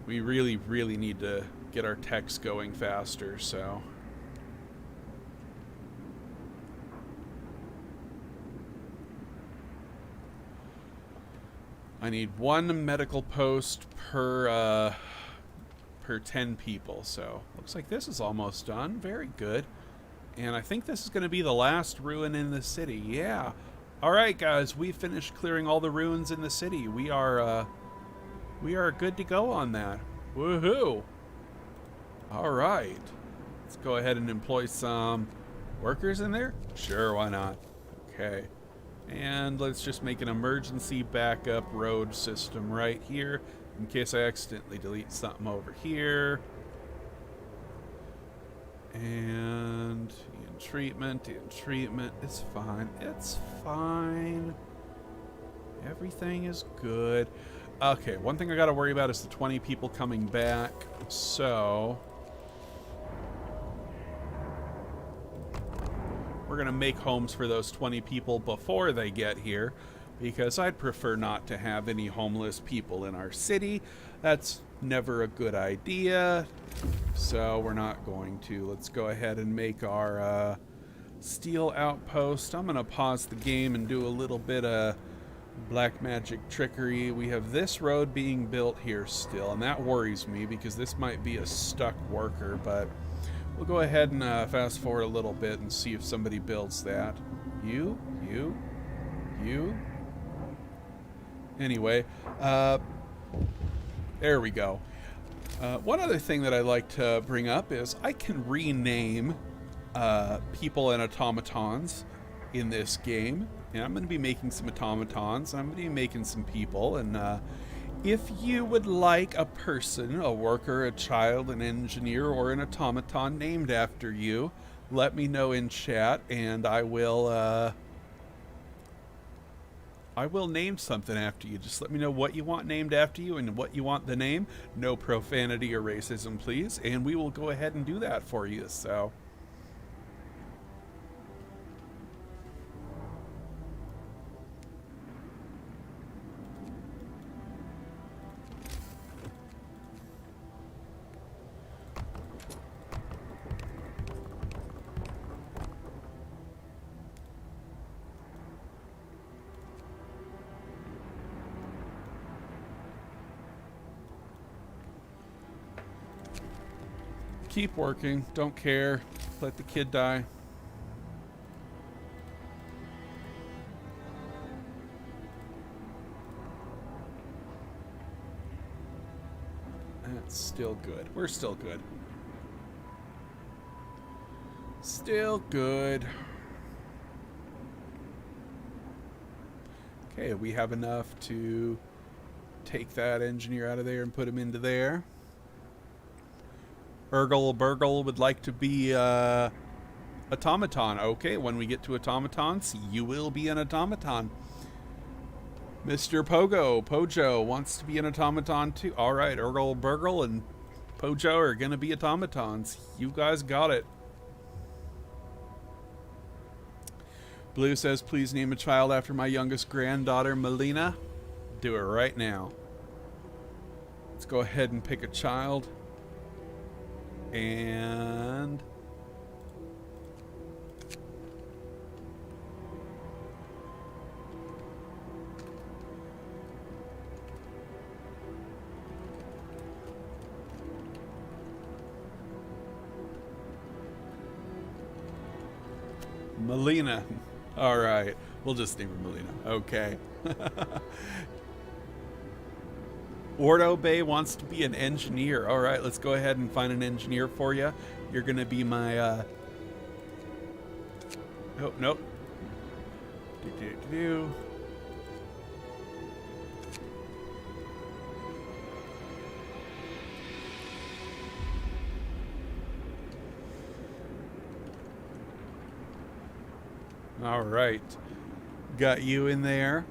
We really, really need to get our techs going faster, so... I need 1 medical post per 10 people, so looks like this is almost done. Very good. And I think this is going to be the last ruin in the city. Yeah. All right, guys, we finished clearing all the ruins in the city. We are good to go on that. Woohoo! All right. Let's go ahead and employ some workers in there. Sure, why not? Okay. And let's just make an emergency backup road system right here in case I accidentally delete something over here. And in treatment, it's fine. It's fine. Everything is good. Okay, one thing I gotta worry about is the 20 people coming back. So we're gonna make homes for those 20 people before they get here, because I'd prefer not to have any homeless people in our city. That's never a good idea. So we're not going to. Let's go ahead and make our steel outpost. I'm gonna pause the game and do a little bit of black magic trickery. We have this road being built here still, and that worries me because this might be a stuck worker, but we'll go ahead and fast forward a little bit and see if somebody builds that. You. Anyway, there we go. One other thing that I like to bring up is I can rename people and automatons in this game. And I'm going to be making some automatons, and I'm going to be making some people. And if you would like a person, a worker, a child, an engineer, or an automaton named after you, let me know in chat, and I will name something after you. Just let me know what you want named after you and what you want the name. No profanity or racism, please. And we will go ahead and do that for you. So... keep working. Don't care. Let the kid die. That's still good. We're still good. Still good. Okay, we have enough to take that engineer out of there and put him into there. Burgle would like to be automaton. Okay, when we get to automatons, you will be an automaton. Mr. Pojo wants to be an automaton too. All right, Burgle and Pojo are going to be automatons. You guys got it. Blue says, please name a child after my youngest granddaughter, Melina. Do it right now. Let's go ahead and pick a child. And Melina. All right, we'll just name her Melina. Okay. Ordo Bay wants to be an engineer. All right, let's go ahead and find an engineer for you. You're going to be my... Oh, nope. All right. Got you in there.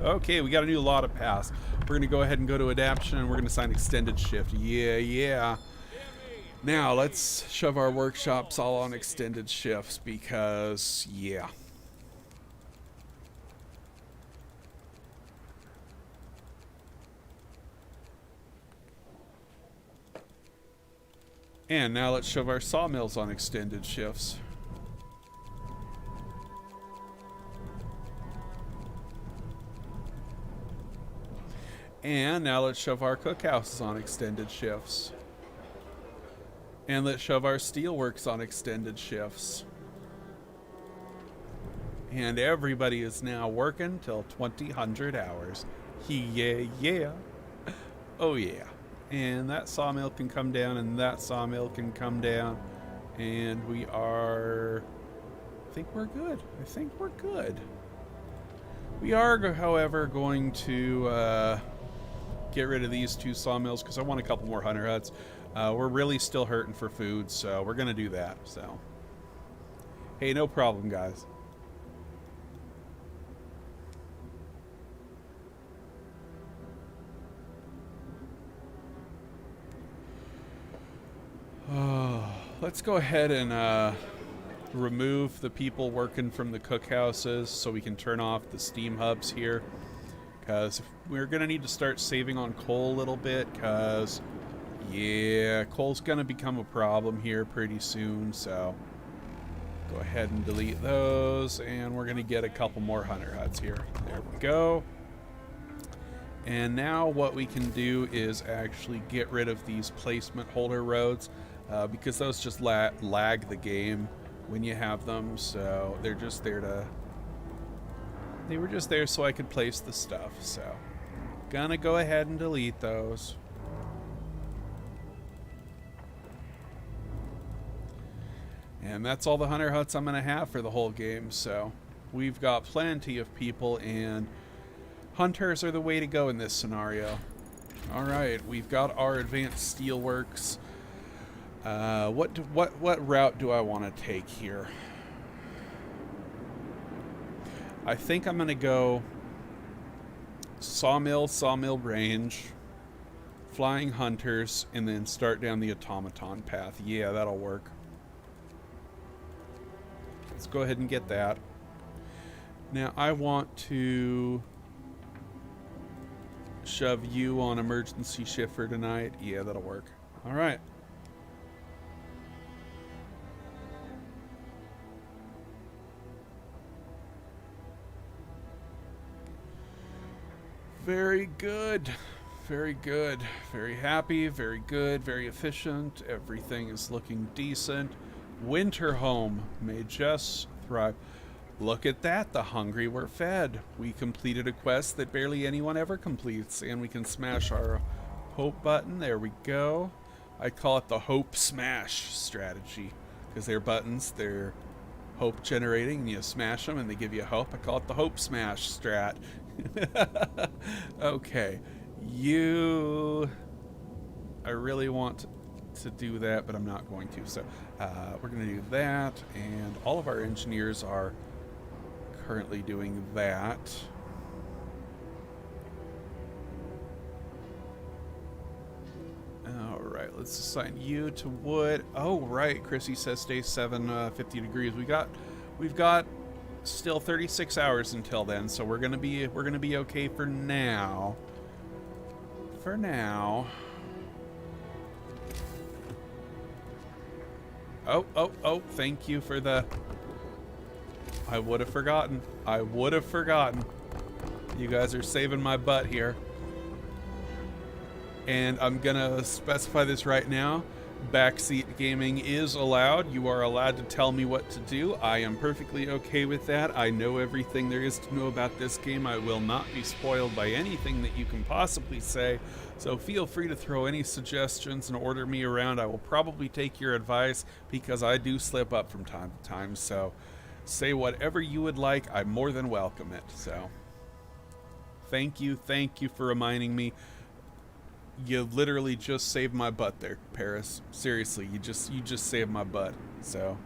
Okay, we got a new law to pass. We're going to go ahead and go to adaption, and we're going to sign extended shift. Yeah. Now, let's shove our workshops all on extended shifts because, yeah. And now let's shove our sawmills on extended shifts. And now let's shove our cookhouses on extended shifts. And let's shove our steelworks on extended shifts. And everybody is now working till 2000 hours. Yeah, yeah. Oh, yeah. And that sawmill can come down, and that sawmill can come down. And we are... I think we're good. I think we're good. We are, however, going to get rid of these 2 sawmills because I want a couple more hunter huts. We're really still hurting for food, so we're going to do that. So, hey, no problem, guys. Let's go ahead and remove the people working from the cookhouses so we can turn off the steam hubs here. Because we're going to need to start saving on coal a little bit because, yeah, coal's going to become a problem here pretty soon. So go ahead and delete those, and we're going to get a couple more hunter huts here. There we go. And now what we can do is actually get rid of these placement holder roads. Because those just lag the game when you have them, so they're just there to... They were just there so I could place the stuff, so... Gonna go ahead and delete those. And that's all the hunter huts I'm gonna have for the whole game, so... We've got plenty of people, and... Hunters are the way to go in this scenario. Alright, we've got our advanced steelworks. What route do I want to take here? I think I'm going to go sawmill range, flying hunters, and then start down the automaton path. Yeah, that'll work. Let's go ahead and get that. Now I want to shove you on emergency shift for tonight. Yeah, that'll work. All right. Very good. Very good. Very happy. Very good. Very efficient. Everything is looking decent. Winterhome may just thrive. Look at that. The hungry were fed. We completed a quest that barely anyone ever completes, and we can smash our hope button. There we go. I call it the hope smash strategy because they're buttons. They're hope generating, and you smash them and they give you hope. I call it the hope smash strat. Okay, I really want to do that, but I'm not going to. So we're going to do that, and all of our engineers are currently doing that. All right, let's assign you to wood. Oh, right, Chrissy says stay 50 degrees. We've got still 36 hours until then, so we're gonna be okay for now. For now. Oh, thank you for the... I would have forgotten. You guys are saving my butt here. And I'm gonna specify this right now. Backseat gaming is allowed. You are allowed to tell me what to do. I am perfectly okay with that. I know everything there is to know about this game. I will not be spoiled by anything that you can possibly say. So feel free to throw any suggestions and order me around. I will probably take your advice because I do slip up from time to time. So say whatever you would like. I more than welcome it. So thank you for reminding me. You literally just saved my butt there, Paris. Seriously, you just saved my butt. So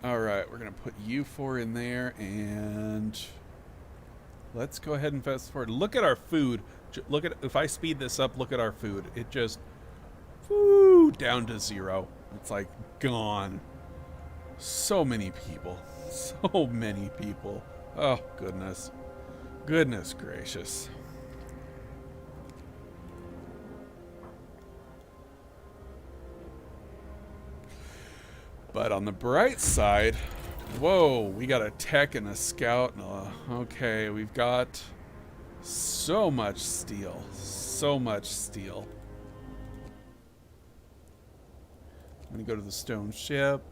all right, we're gonna put you 4 in there, and let's go ahead and fast forward. Look at our food. Look at, if I speed this up, look at our food. It just down to 0. It's like gone. So many people. So many people. Oh, goodness. Goodness gracious. But on the bright side, whoa, we got a tech and a scout. And okay, we've got so much steel. So much steel. I'm going to go to the stone ship.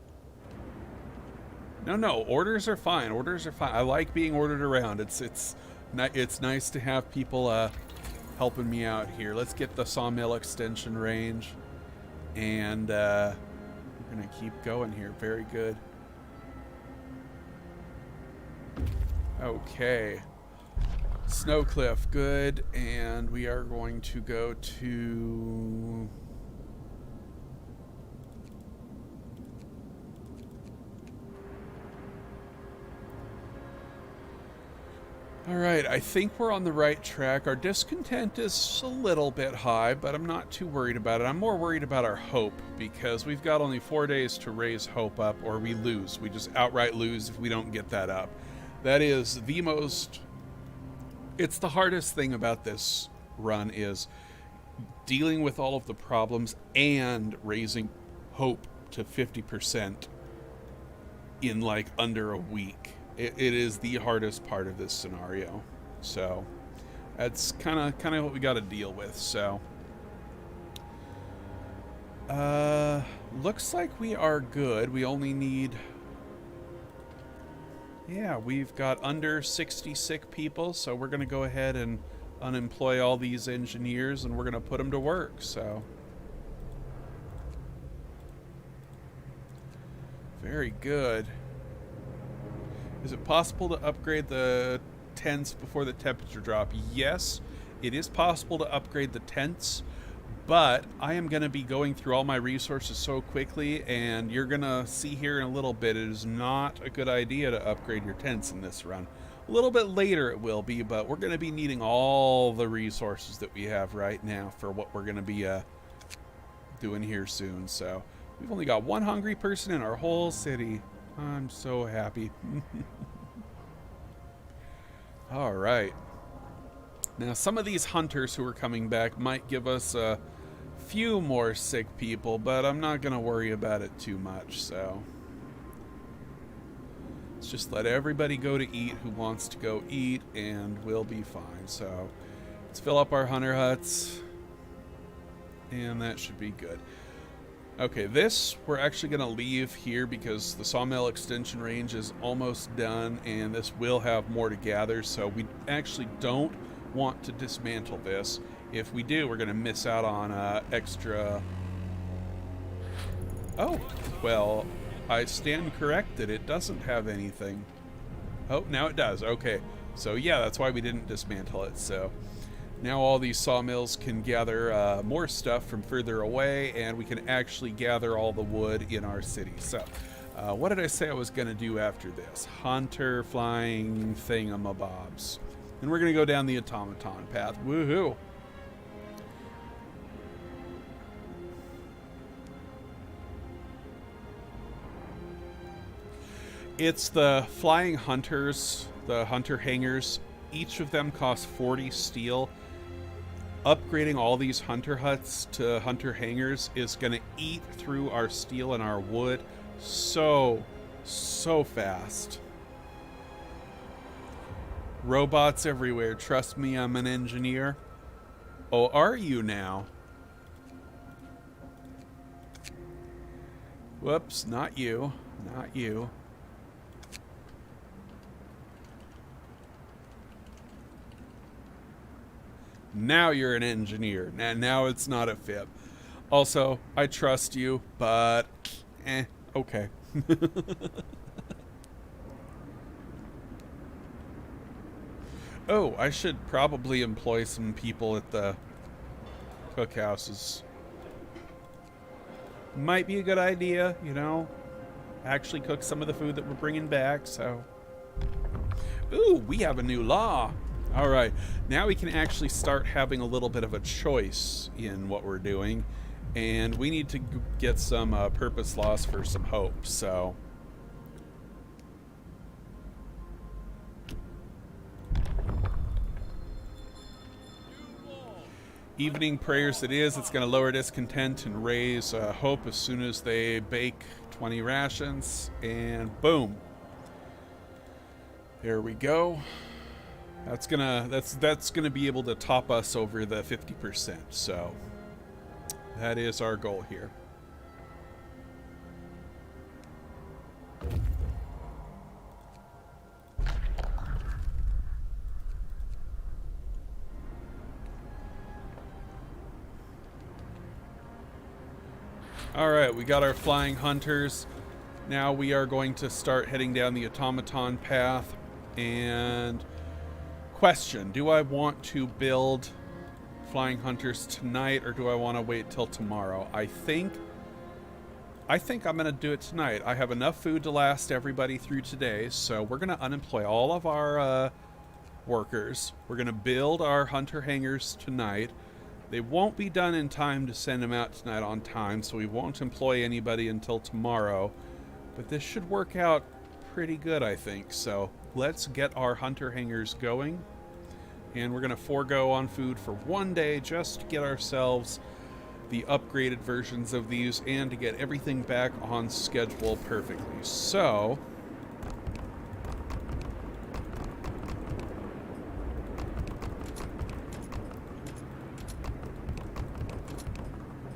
No, orders are fine. Orders are fine. I like being ordered around. It's nice to have people helping me out here. Let's get the sawmill extension range. And we're going to keep going here. Very good. Okay. Snowcliff, good. And we are going to go to... Alright, I think we're on the right track. Our discontent is a little bit high, but I'm not too worried about it. I'm more worried about our hope, because we've got only 4 days to raise hope up, or we lose. We just outright lose if we don't get that up. That is the most... It's the hardest thing about this run, is dealing with all of the problems and raising hope to 50% in like under a week. It is the hardest part of this scenario. So that's kind of what we got to deal with. So looks like we are good. We only need, yeah, we've got under 60 sick people, so we're going to go ahead and unemploy all these engineers and we're going to put them to work. So very good. Is it possible to upgrade the tents before the temperature drop? Yes, it is possible to upgrade the tents, but I am going to be going through all my resources so quickly, and you're going to see here in a little bit, it is not a good idea to upgrade your tents in this run. A little bit later it will be, but we're going to be needing all the resources that we have right now for what we're going to be doing here soon. So we've only got one hungry person in our whole city. I'm so happy. All right. Now, some of these hunters who are coming back might give us a few more sick people, but I'm not going to worry about it too much, so. Let's just let everybody go to eat who wants to go eat, and we'll be fine. So, let's fill up our hunter huts, and that should be good. Okay, this we're actually going to leave here because the sawmill extension range is almost done, and this will have more to gather, so we actually don't want to dismantle this. If we do, we're going to miss out on extra... Oh, well, I stand corrected. It doesn't have anything. Oh, now it does. Okay, so yeah, that's why we didn't dismantle it, so... Now all these sawmills can gather more stuff from further away, and we can actually gather all the wood in our city. So, what did I say I was going to do after this? Hunter flying thingamabobs. And we're going to go down the automaton path. Woohoo! It's the flying hunters, the hunter hangers. Each of them costs 40 steel. Upgrading all these hunter huts to hunter hangers is going to eat through our steel and our wood so fast. Robots everywhere. Trust me, I'm an engineer. Oh, are you now? Whoops, not you. Not you. Now you're an engineer. Now it's not a fib. Also, I trust you, but okay. Oh, I should probably employ some people at the cookhouses. Might be a good idea, you know. Actually cook some of the food that we're bringing back, so. Ooh, we have a new law. All right, now we can actually start having a little bit of a choice in what we're doing, and we need to get some purpose laws for some hope, so. Evening prayers it is. It's going to lower discontent and raise hope as soon as they bake 20 rations. And boom. There we go. That's gonna be able to top us over the 50%. So that is our goal here. Alright, we got our flying hunters. Now we are going to start heading down the automaton path. And question, do I want to build flying hunters tonight or do I want to wait till tomorrow? I think I'm going to do it tonight. I have enough food to last everybody through today, so we're going to unemploy all of our workers. We're going to build our hunter hangars tonight. They won't be done in time to send them out tonight on time, so we won't employ anybody until tomorrow. But this should work out pretty good, I think. So let's get our hunter hangars going. And we're going to forego on food for one day just to get ourselves the upgraded versions of these and to get everything back on schedule perfectly. So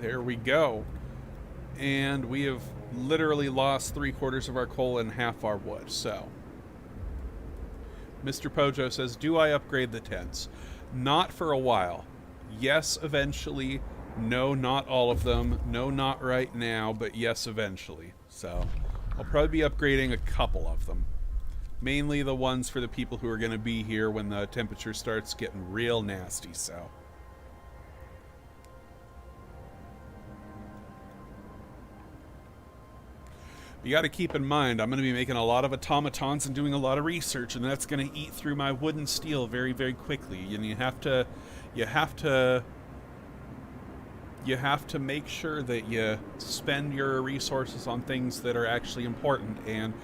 there we go. And we have literally lost 3/4 of our coal and half our wood. So Mr. Pojo says, do I upgrade the tents? Not for a while. Yes, eventually. No, not all of them. No, not right now, but yes, eventually. So I'll probably be upgrading a couple of them. Mainly the ones for the people who are going to be here when the temperature starts getting real nasty, so. You got to keep in mind, I'm going to be making a lot of automatons and doing a lot of research, and that's going to eat through my wood and steel very, very quickly. And you have to make sure that you spend your resources on things that are actually important. And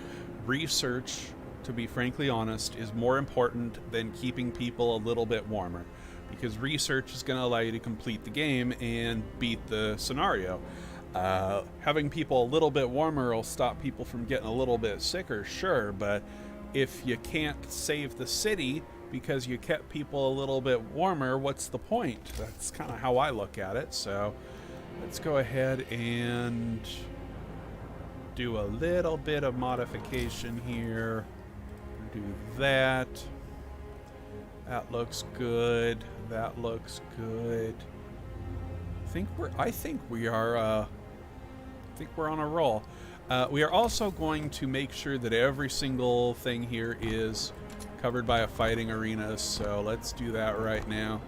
research, to be frankly honest, is more important than keeping people a little bit warmer, because research is going to allow you to complete the game and beat the scenario. Having people a little bit warmer will stop people from getting a little bit sicker, sure, but if you can't save the city because you kept people a little bit warmer, what's the point? That's kind of how I look at it. So let's go ahead and do a little bit of modification here. Do that. That looks good. That looks good. I think we're on a roll. We are also going to make sure that every single thing here is covered by a fighting arena, so let's do that right now.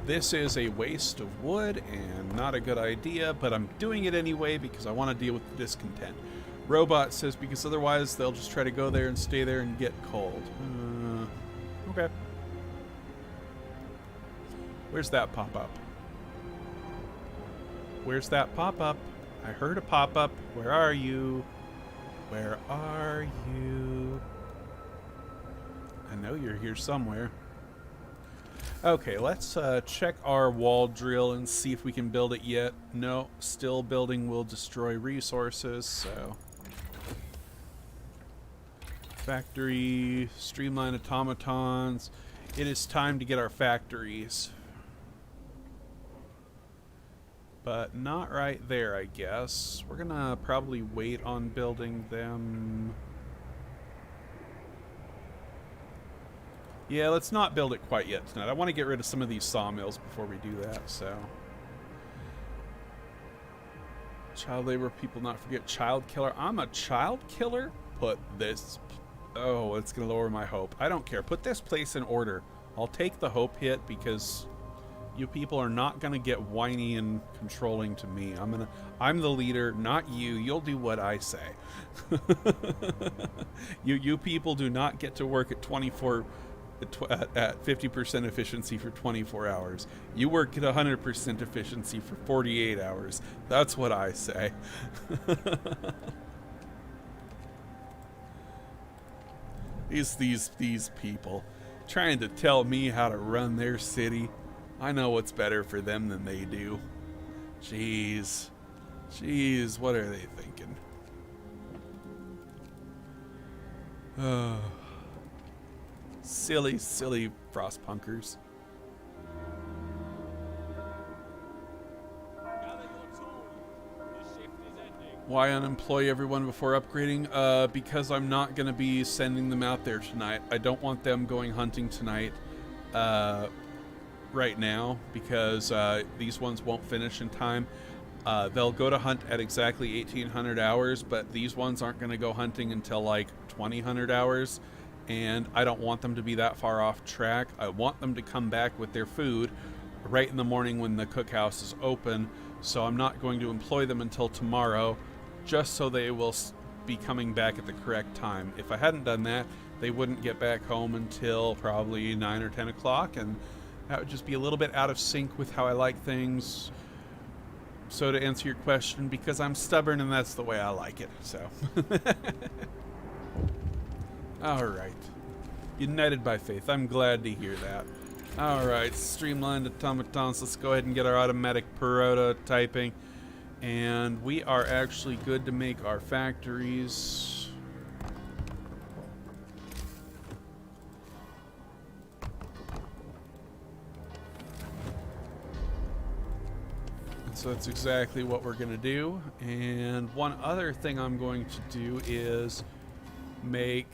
This is a waste of wood and not a good idea, but I'm doing it anyway because I want to deal with the discontent. Robot says because otherwise they'll just try to go there and stay there and get cold. Okay. Where's that pop-up? Where's that pop-up? I heard a pop-up. Where are you? Where are you? I know you're here somewhere. Okay, let's check our wall drill and see if we can build it yet. No, still building will destroy resources, so. Factory, streamline automatons. It is time to get our factories. But not right there, I guess. We're gonna probably wait on building them. Yeah, let's not build it quite yet tonight. I want to get rid of some of these sawmills before we do that, so. Child labor, people not forget child killer. I'm a child killer? Put this. Oh, it's gonna lower my hope. I don't care. Put this place in order. I'll take the hope hit because you people are not gonna get whiny and controlling to me. I'm the leader, not you. You'll do what I say. You people do not get to work at 50% efficiency for 24 hours. You work at 100% efficiency for 48 hours. That's what I say. These people trying to tell me how to run their city. I know what's better for them than they do. Jeez. Jeez, what are they thinking? Oh. Silly, silly Frostpunkers. Gather your tools. The shift is ending. Why unemploy everyone before upgrading? Because I'm not going to be sending them out there tonight. I don't want them going hunting tonight right now because these ones won't finish in time. They'll go to hunt at exactly 1800 hours, but these ones aren't going to go hunting until like 2000 hours, and I don't want them to be that far off track. I want them to come back with their food right in the morning when the cookhouse is open, so I'm not going to employ them until tomorrow, just so they will be coming back at the correct time. If I hadn't done that, they wouldn't get back home until probably 9 or 10 o'clock, and that would just be a little bit out of sync with how I like things. So to answer your question, because I'm stubborn and that's the way I like it, so. Alright. United by faith. I'm glad to hear that. Alright, streamlined automatons. Let's go ahead and get our automatic prototyping. And we are actually good to make our factories. So that's exactly what we're going to do. And one other thing I'm going to do is make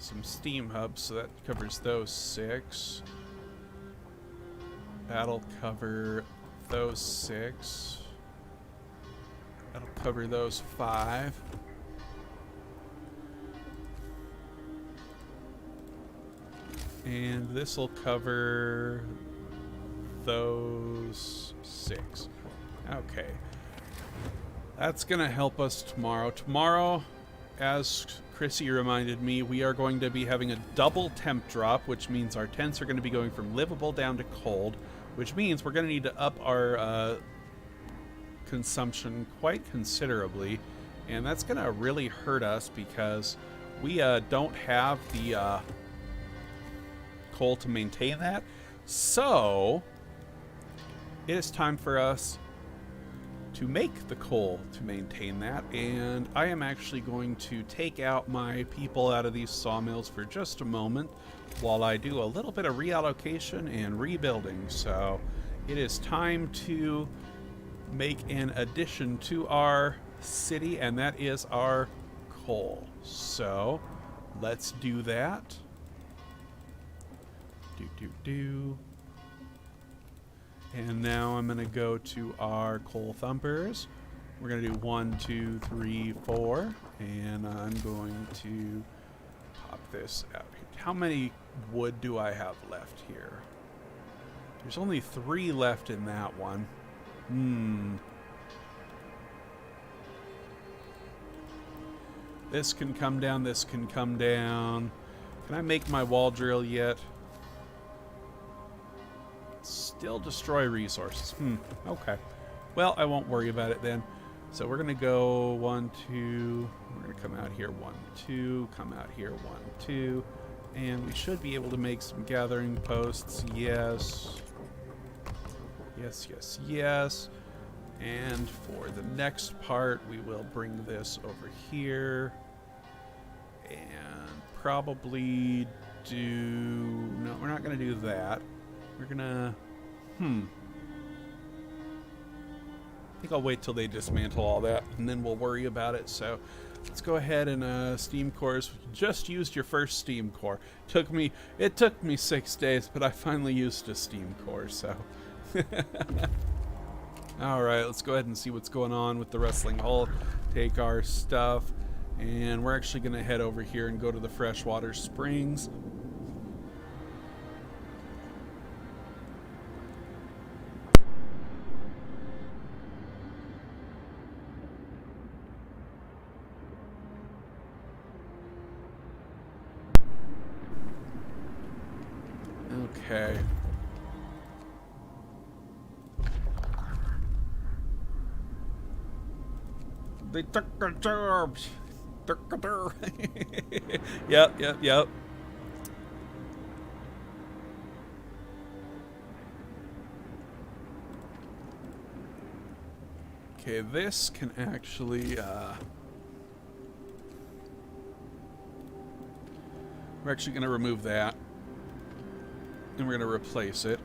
some steam hubs. So that covers those 6. That'll cover those 6. That'll cover those 5. And this will cover those 6. Okay. That's going to help us tomorrow. Tomorrow, as Chrissy reminded me, we are going to be having a double temp drop, which means our tents are going to be going from livable down to cold, which means we're going to need to up our consumption quite considerably, and that's going to really hurt us because we don't have the coal to maintain that. So it is time for us to make the coal to maintain that, and I am actually going to take out my people out of these sawmills for just a moment while I do a little bit of reallocation and rebuilding. So it is time to make an addition to our city, and that is our coal. So let's do that. And now I'm going to go to our coal thumpers. We're going to do 1, 2, 3, 4. And I'm going to pop this out. How many wood do I have left here? There's only 3 left in that one. This can come down, this can come down. Can I make my wall drill yet? Still destroy resources. Okay. Well, I won't worry about it then. So we're going to go 1, 2. We're going to come out here 1, 2. Come out here 1, 2. And we should be able to make some gathering posts. Yes. Yes, yes, yes. And for the next part, we will bring this over here. And probably do... No, we're not going to do that. We're gonna... I think I'll wait till they dismantle all that, and then we'll worry about it. So let's go ahead and steam cores. Just used your first steam core. It took me 6 days, but I finally used a steam core, so... Alright, let's go ahead and see what's going on with the Rustling Hull. Take our stuff, and we're actually going to head over here and go to the freshwater springs. Okay. They took our jobs. Yep. Okay, this can actually, we're actually going to remove that. And we're going to replace it.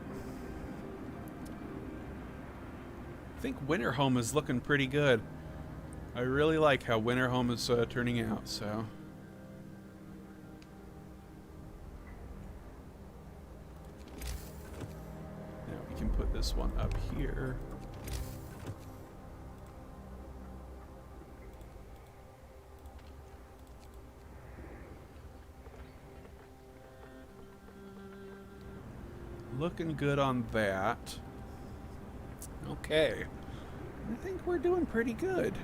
I think Winterhome is looking pretty good. I really like how Winterhome is turning out, so. Now we can put this one up here. Looking good on that. Okay. I think we're doing pretty good.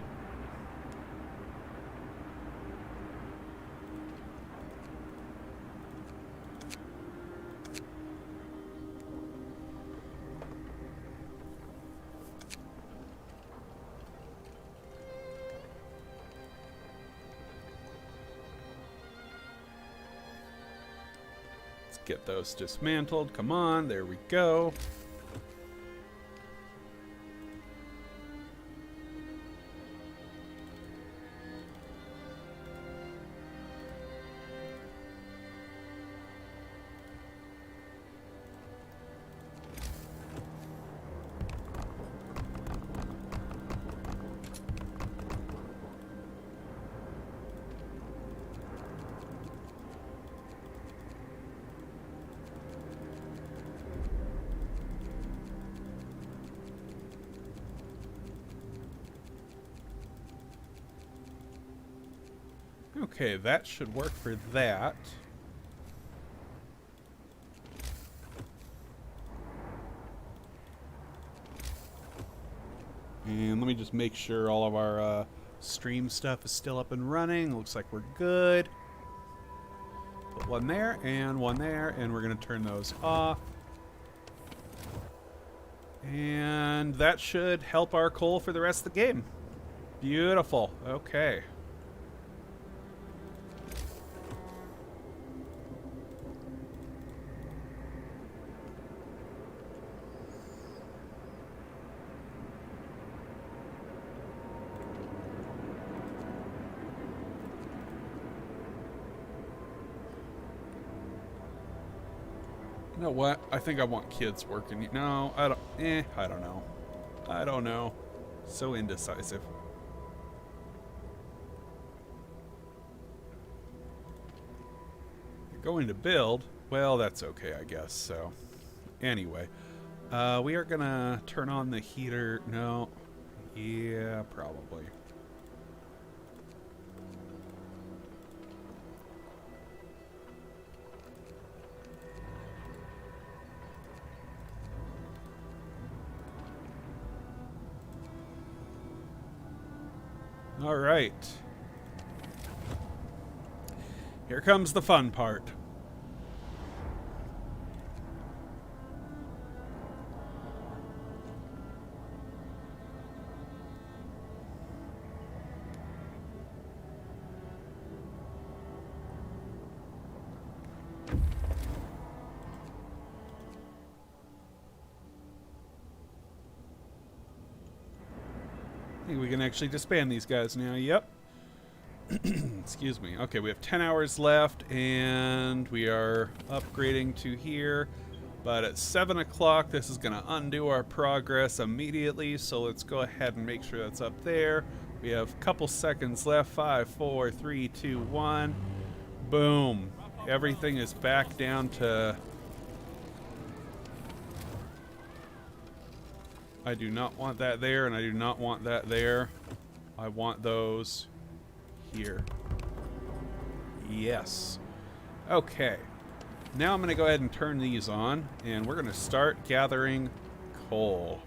Get those dismantled. Come on, there we go. Okay, that should work for that. And let me just make sure all of our stream stuff is still up and running. Looks like we're good. Put one there, and we're going to turn those off. And that should help our coal for the rest of the game. Beautiful. Okay. You know what? I think I want kids working. No, I don't. I don't know. I don't know. So indecisive. You're going to build? Well, that's okay, I guess. So, anyway. We are gonna turn on the heater. No. Yeah, probably. All right. Here comes the fun part. I think we can actually disband these guys now. Yep. Excuse me. Okay, we have 10 hours left, and we are upgrading to here. But at 7 o'clock, this is going to undo our progress immediately, so let's go ahead and make sure that's up there. We have a couple seconds left. 5, 4, 3, 2, 1. Boom. Everything is back down to... I do not want that there, and I do not want that there. I want those here. Yes. Okay. Now I'm going to go ahead and turn these on, and we're going to start gathering coal.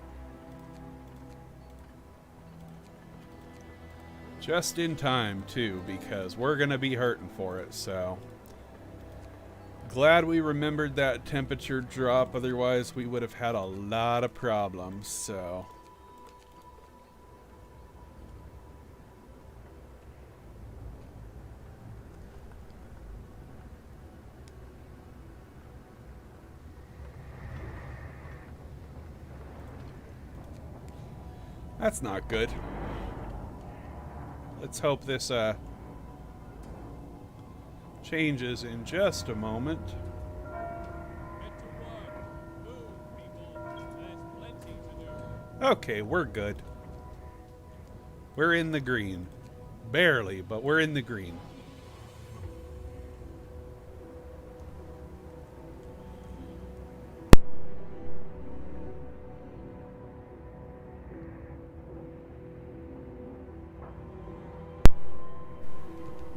Just in time, too, because we're going to be hurting for it, so... Glad we remembered that temperature drop, otherwise we would have had a lot of problems, so... That's not good. Let's hope this changes in just a moment. Get to work. Move, people. There's plenty to do. Okay, we're good. We're in the green. Barely, but we're in the green.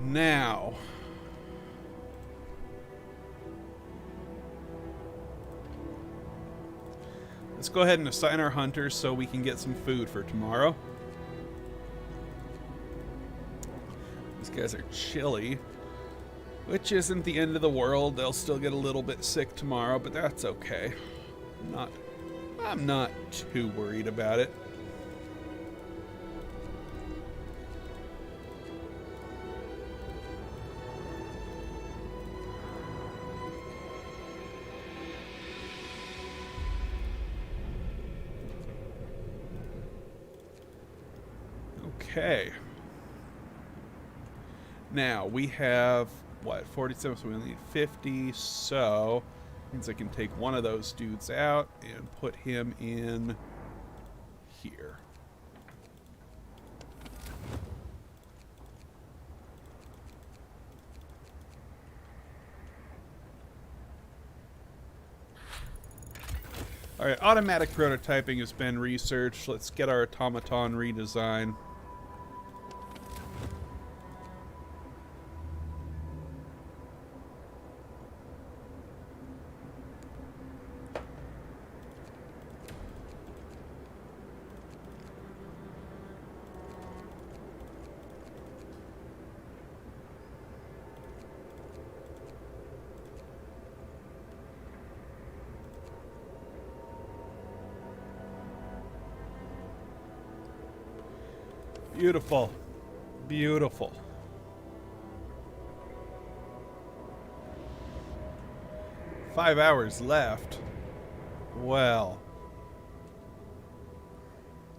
Now, let's go ahead and assign our hunters so we can get some food for tomorrow. These guys are chilly, which isn't the end of the world. They'll still get a little bit sick tomorrow, but that's okay. I'm not too worried about it. Okay. Now, we have, what, 47, so we only need 50, so means I can take one of those dudes out and put him in here. Alright, automatic prototyping has been researched. Let's get our automaton redesign. Beautiful. Beautiful. Five hours left. Well.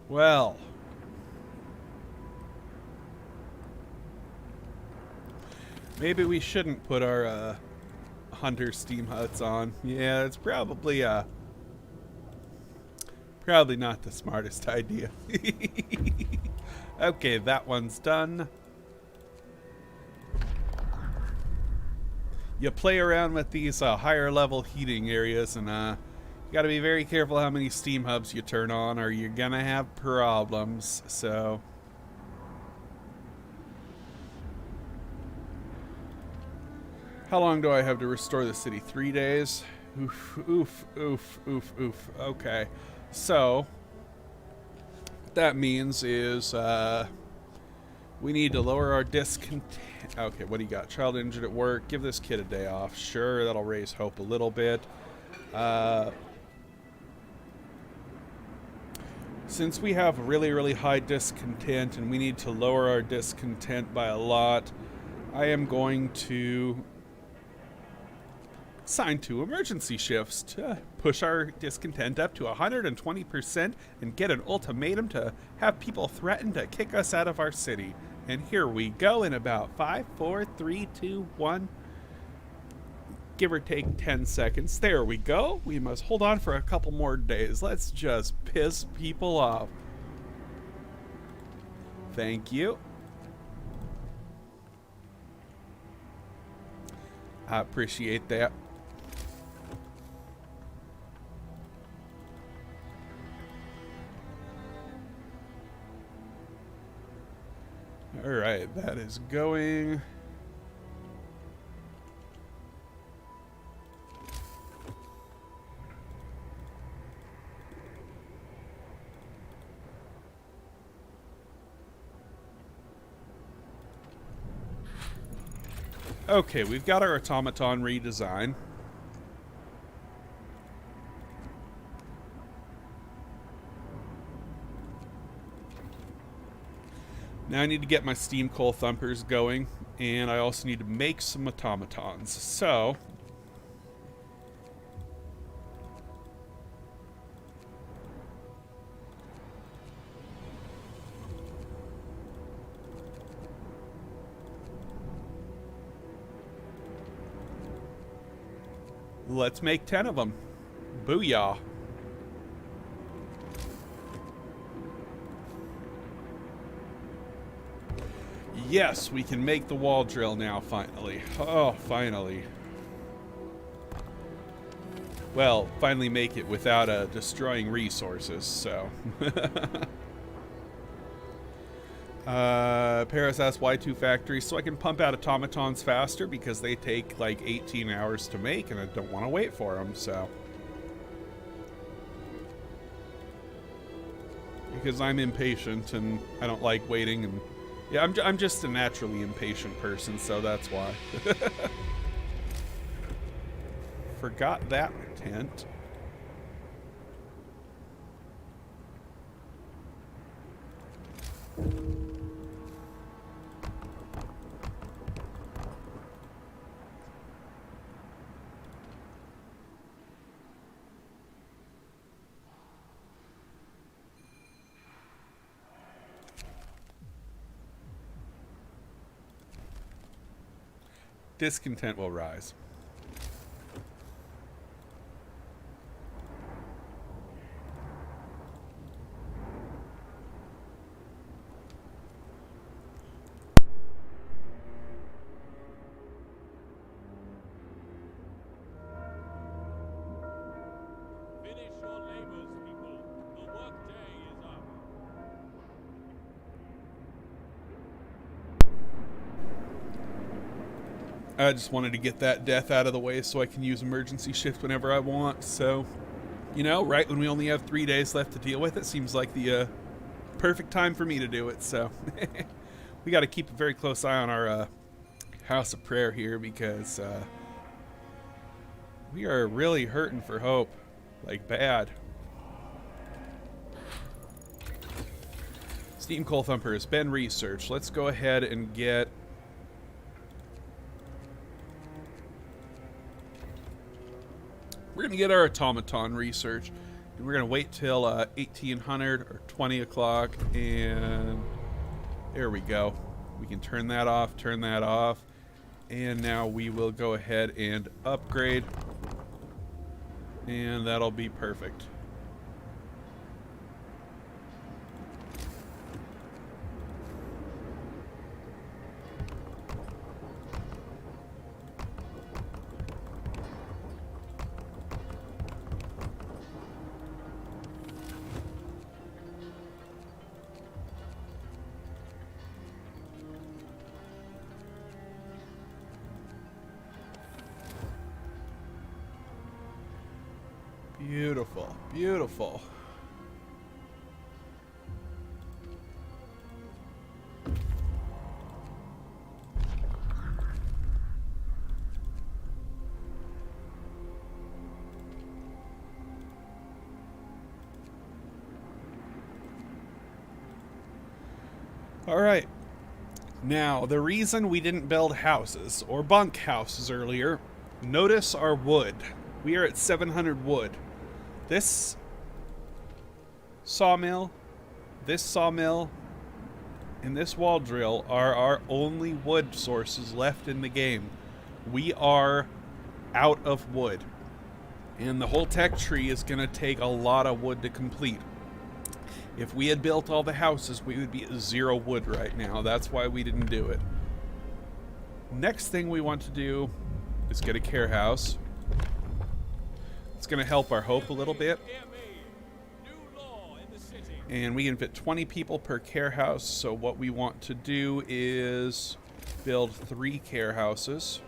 Well. Maybe we shouldn't put our hunter steam huts on. Yeah, it's probably not the smartest idea. Okay, that one's done. You play around with these higher level heating areas, and you gotta be very careful how many steam hubs you turn on, or you're gonna have problems. So how long do I have to restore the city? 3 days? Oof, oof, oof, oof, oof. Okay, so that means is we need to lower our discontent. Okay, what do you got? Child injured at work. Give this kid a day off. Sure, that'll raise hope a little bit. Since we have really, really high discontent and we need to lower our discontent by a lot, I am going to assign 2 emergency shifts to push our discontent up to 120% and get an ultimatum to have people threaten to kick us out of our city. And here we go in about 5, 4, 3, 2, 1. Give or take 10 seconds. There we go. We must hold on for a couple more days. Let's just piss people off. Thank you. I appreciate that. Alright, that is going. Okay, we've got our automaton redesign. Now I need to get my steam coal thumpers going, and I also need to make some automatons. So Let's make 10 of them. Booyah. Yes, we can make the wall drill now, finally. Oh, finally. Well, finally make it without destroying resources, so. Paris asks why 2 factories, so I can pump out automatons faster because they take like 18 hours to make and I don't want to wait for them, so. Because I'm impatient and I don't like waiting, and yeah, I'm just a naturally impatient person, so that's why. Forgot that tent. Discontent will rise. Finish your labors, people. The workday is up. I just wanted to get that death out of the way so I can use emergency shift whenever I want. So, you know, right when we only have 3 days left to deal with it, seems like the perfect time for me to do it. So, we got to keep a very close eye on our house of prayer here because we are really hurting for hope, like bad. Steam Coal Thumper has been researched. Let's go ahead and get... We're going to get our automaton research. And we're going to wait till 1800 or 20 o'clock. And there we go. We can turn that off, turn that off. And now we will go ahead and upgrade. And that'll be perfect. Beautiful, beautiful. All right. Now, the reason we didn't build houses or bunk houses earlier, notice our wood. We are at 700 wood. This sawmill, and this wall drill are our only wood sources left in the game. We are out of wood. And the whole tech tree is going to take a lot of wood to complete. If we had built all the houses, we would be at 0 wood right now. That's why we didn't do it. Next thing we want to do is get a care house. It's going to help our hope a little bit. And we can fit 20 people per care house. So what we want to do is build 3 care houses.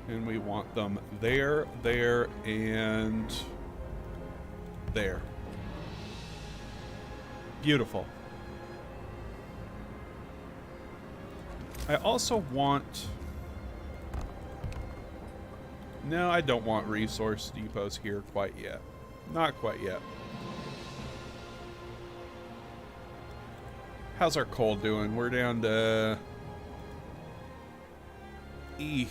And we want them there, there, and there. Beautiful. I also want... No, I don't want resource depots here quite yet. Not quite yet. How's our coal doing? We're down to... Eesh.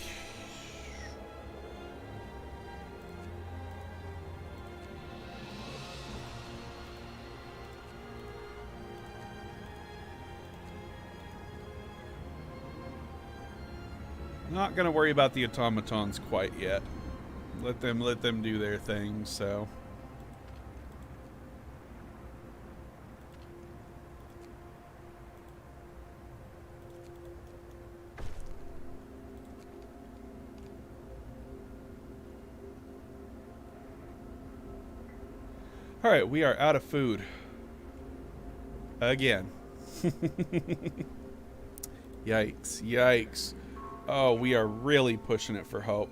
Not gonna worry about the automatons quite yet. Let them do their thing, so. Alright, we are out of food. Again. Yikes, yikes. Oh, we are really pushing it for hope.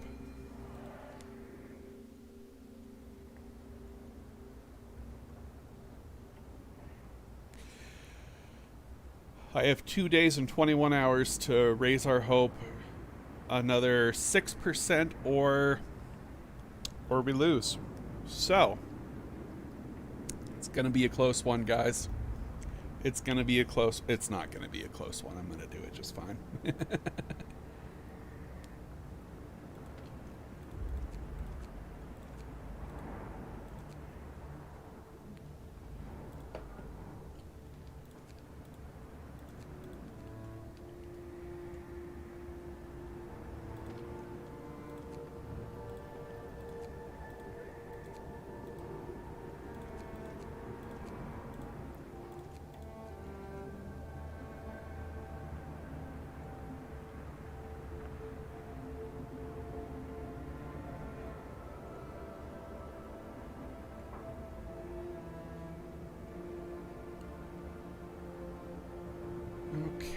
I have 2 days and 21 hours to raise our hope another 6% or we lose. So, it's going to be a close one, guys. It's going to be a close... It's not going to be a close one. I'm going to do it just fine.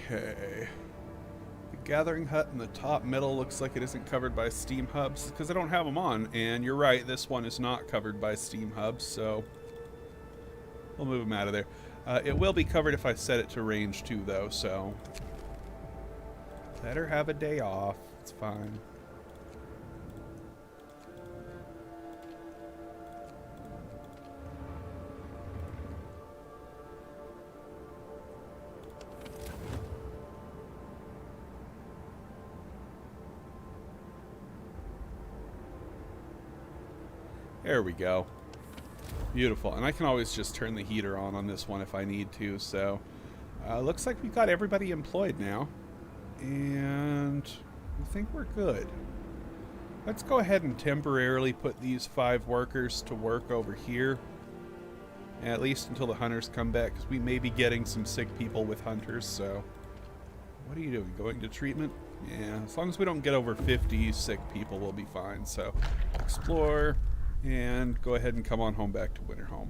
Okay. The gathering hut in the top middle looks like it isn't covered by steam hubs because I don't have them on. And you're right, this one is not covered by steam hubs, so we'll move them out of there. It will be covered if I set it to range 2, though, so let her have a day off. It's fine. There we go. Beautiful. And I can always just turn the heater on this one if I need to. So, looks like we've got everybody employed now. And I think we're good. Let's go ahead and temporarily put these 5 workers to work over here. At least until the hunters come back, because we may be getting some sick people with hunters, so... What are you doing? Going to treatment? Yeah, as long as we don't get over 50 sick people, we'll be fine. So, explore... And go ahead and come on home back to Winterhome.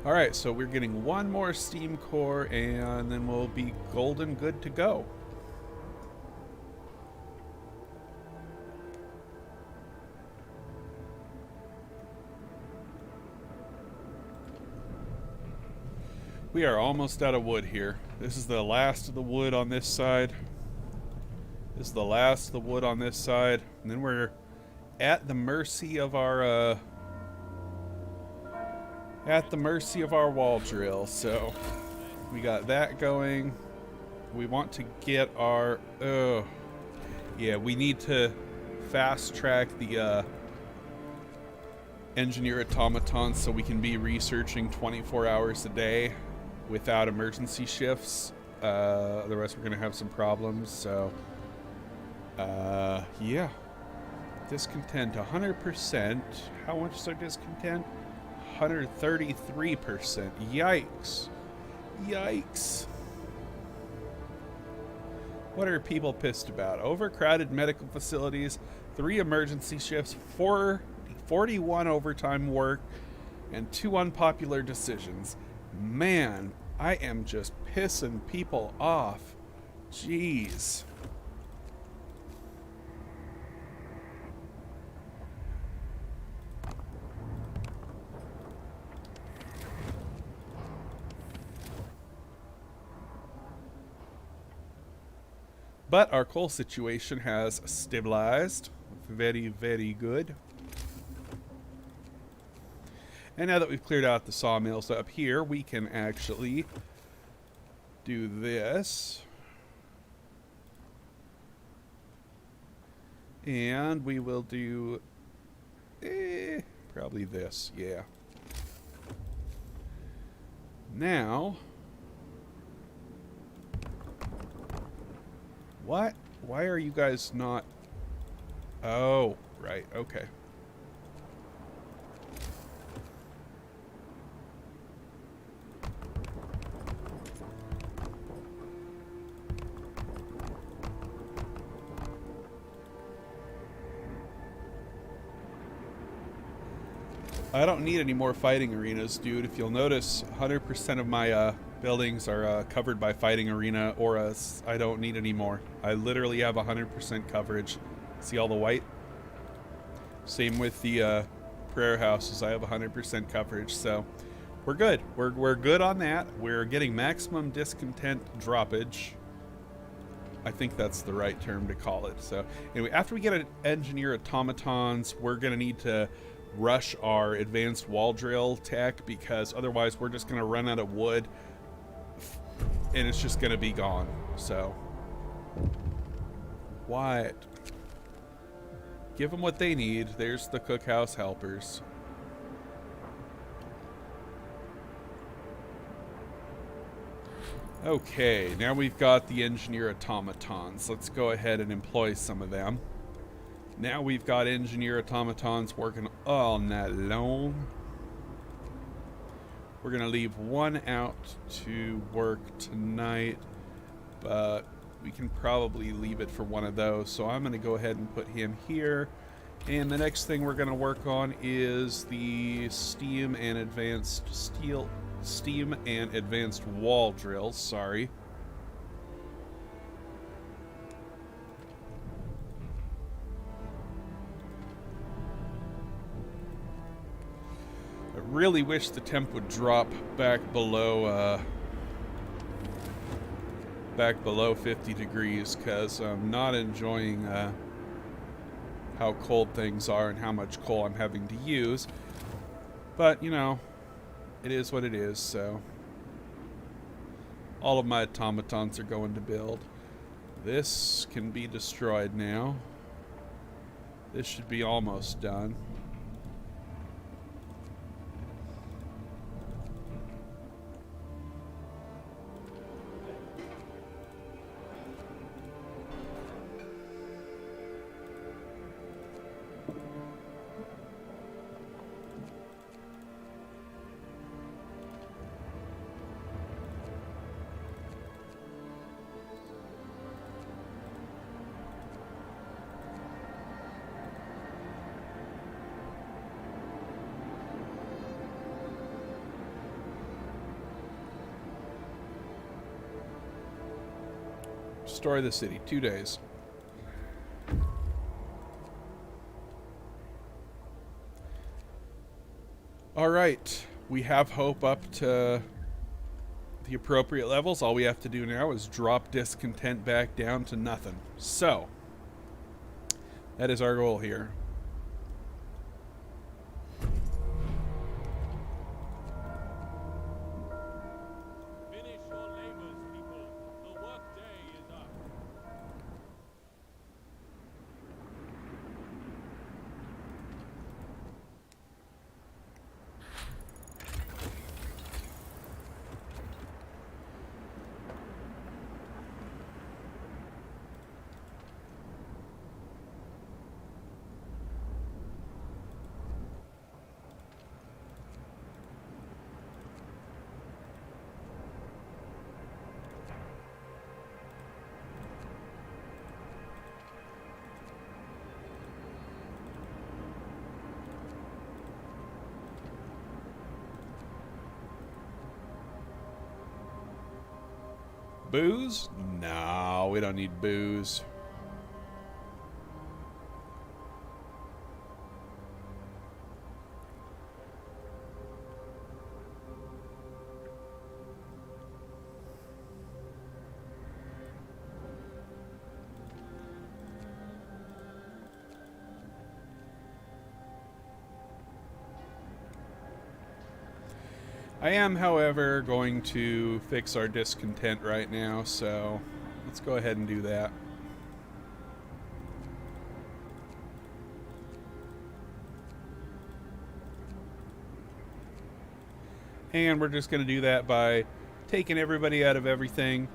Alright, so we're getting 1 more steam core and then we'll be golden good to go. We are almost out of wood here. This is the last of the wood on this side. This is the last of the wood on this side. And then we're at the mercy of our wall drill. So we got that going. We want to get our yeah, we need to fast track the engineer automatons so we can be researching 24 hours a day without emergency shifts. Otherwise we're gonna have some problems. So yeah. Discontent 100%. How much is our discontent? 133%. Yikes. Yikes. What are people pissed about? Overcrowded medical facilities, 3 emergency shifts, 41 overtime work, and 2 unpopular decisions. Man, I am just pissing people off. Jeez. But our coal situation has stabilized. Very, very good. And now that we've cleared out the sawmills up here, we can actually do this. And we will do probably this, yeah. Now, what Why are you guys not... Oh, right, okay. I don't need any more fighting arenas, dude. If you'll notice, 100% of my buildings are covered by fighting arena auras. I don't need any more. I literally have 100% coverage. See all the white? Same with the prayer houses. I have 100% coverage, so we're good. We're good on that. We're getting maximum discontent droppage. I think that's the right term to call it. So anyway, after we get an engineer automatons, we're gonna need to rush our advanced wall drill tech, because otherwise we're just gonna run out of wood and it's just gonna be gone. So what? Give them what they need. There's the cookhouse helpers. Okay, now we've got the engineer automatons. Let's go ahead and employ some of them. Now we've got engineer automatons working all night long. We're gonna leave one out to work tonight, but we can probably leave it for one of those. So I'm gonna go ahead and put him here. And the next thing we're gonna work on is the steam and advanced wall drills, sorry. I really wish the temp would drop back below 50 degrees, because I'm not enjoying how cold things are and how much coal I'm having to use. But, you know, it is what it is, so all of my automatons are going to build. This can be destroyed now. This should be almost done. Destroy the city. 2 days. All right. We have hope up to the appropriate levels. All we have to do now is drop discontent back down to nothing. So, that is our goal here. Finish your labors, people. The work day is up. Booze? No, we don't need booze. I am, however, going to fix our discontent right now, so let's go ahead and do that. And we're just going to do that by taking everybody out of everything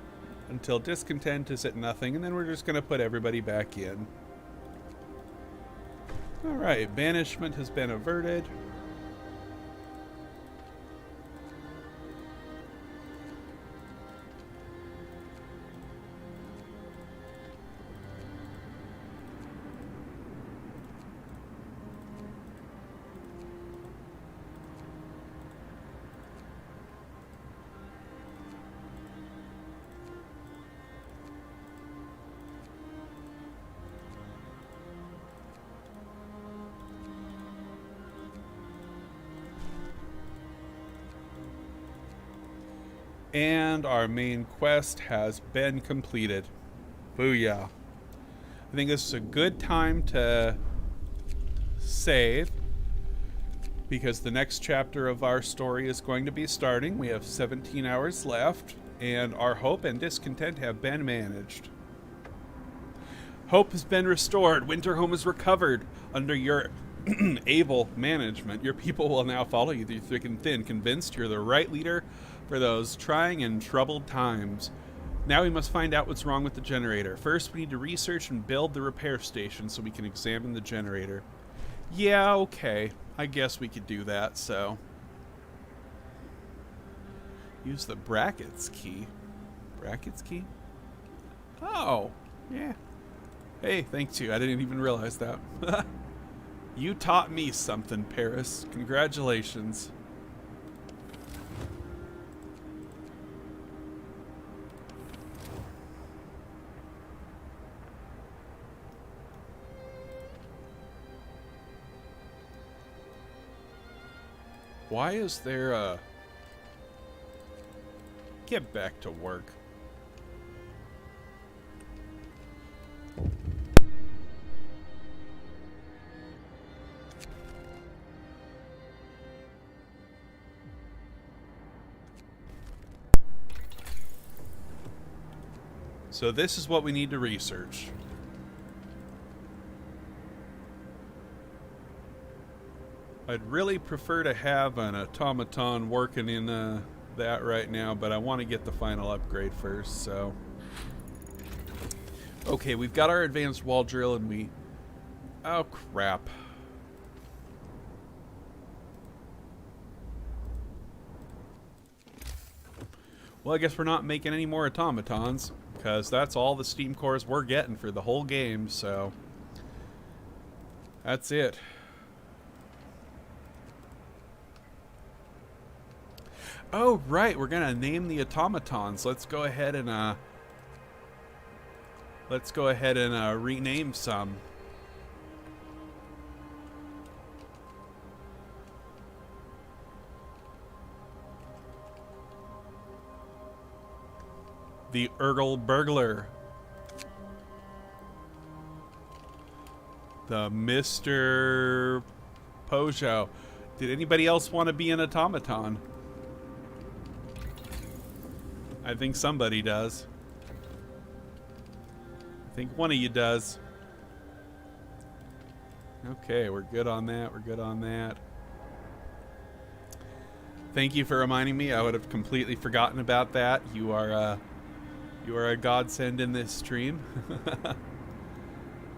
until discontent is at nothing, and then we're just going to put everybody back in. Alright, banishment has been averted. And our main quest has been completed. Booyah. I think this is a good time to save, because the next chapter of our story is going to be starting. We have 17 hours left, and our hope and discontent have been managed. Hope has been restored. Winterhome is recovered under your able management. Your people will now follow you through thick and thin, convinced you're the right leader for those trying and troubled times. Now we must find out what's wrong with the generator. First, we need to research and build the repair station so we can examine the generator. Yeah, okay. I guess we could do that, so. Use the brackets key. Brackets key? Oh, yeah. Hey, thanks you. I didn't even realize that. You taught me something, Paris. Congratulations. Why is there a... Get back to work. So this is what we need to research. I'd really prefer to have an automaton working in that right now, but I want to get the final upgrade first, so. Okay, we've got our advanced wall drill and we... Oh, crap. Well, I guess we're not making any more automatons, because that's all the steam cores we're getting for the whole game, so. That's it. Oh, right, we're gonna name the automatons. Let's go ahead and rename some. The Urgle Burglar. The Mr. Pojo. Did anybody else want to be an automaton? I think somebody does. I think one of you does. Okay, we're good on that. We're good on that. Thank you for reminding me. I would have completely forgotten about that. You are a godsend in this stream.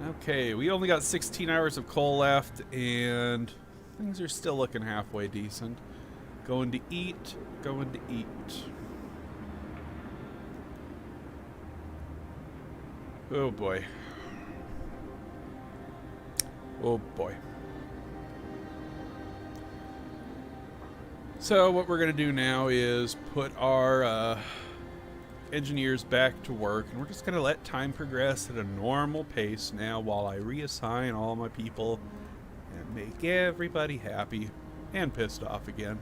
Okay, we only got 16 hours of coal left, and things are still looking halfway decent. Going to eat. Going to eat. Oh boy. Oh boy. So what we're going to do now is put our engineers back to work, and we're just going to let time progress at a normal pace now while I reassign all my people and make everybody happy and pissed off again.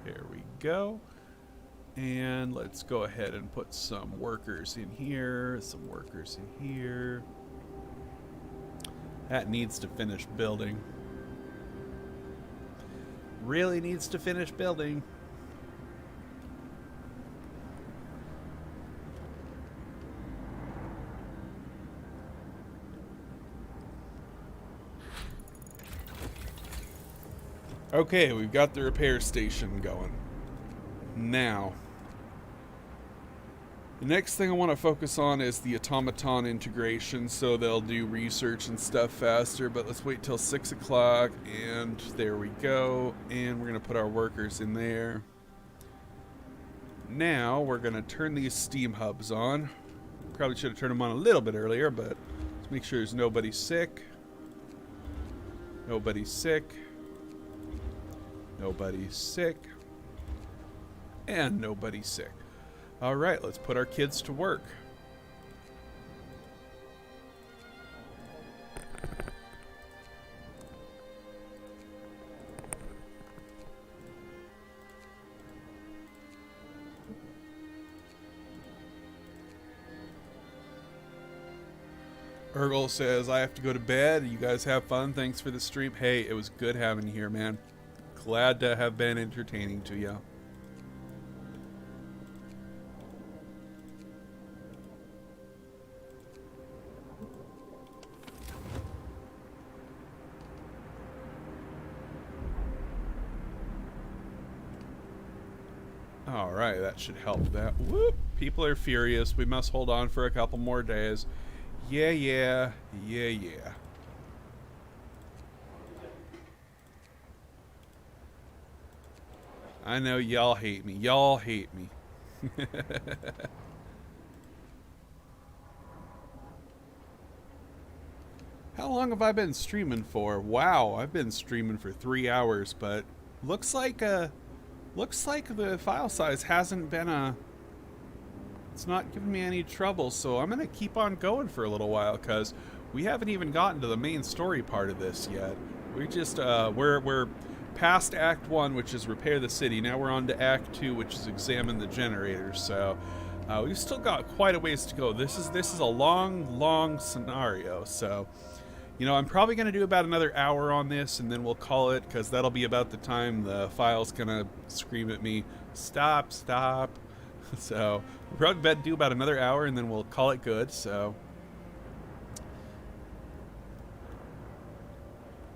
There we go. And let's go ahead and put some workers in here, some workers in here. That needs to finish building. Really needs to finish building. Okay, we've got the repair station going. Now, the next thing I want to focus on is the automaton integration, so they'll do research and stuff faster, but let's wait till 6 o'clock, and there we go, and we're going to put our workers in there. Now, we're going to turn these steam hubs on. Probably should have turned them on a little bit earlier, but let's make sure there's nobody sick. Nobody sick. Nobody sick. And nobody sick. All right, let's put our kids to work. Urgel says, I have to go to bed. You guys have fun. Thanks for the stream. Hey, it was good having you here, man. Glad to have been entertaining to you. Alright, that should help that. Whoop! People are furious. We must hold on for a couple more days. Yeah. I know y'all hate me. Y'all hate me. How long have I been streaming for? Wow, I've been streaming for 3 hours, but looks like the file size hasn't been it's not giving me any trouble, so I'm gonna keep on going for a little while because we haven't even gotten to the main story part of this yet. We just we're past Act 1, which is repair the city. Now we're on to Act 2, which is examine the generators. So we've still got quite a ways to go. This is a long scenario. So, you know, I'm probably going to do about another hour on this, and then we'll call it, because that'll be about the time the file's going to scream at me, stop. So we'll probably do about another hour, and then we'll call it good. So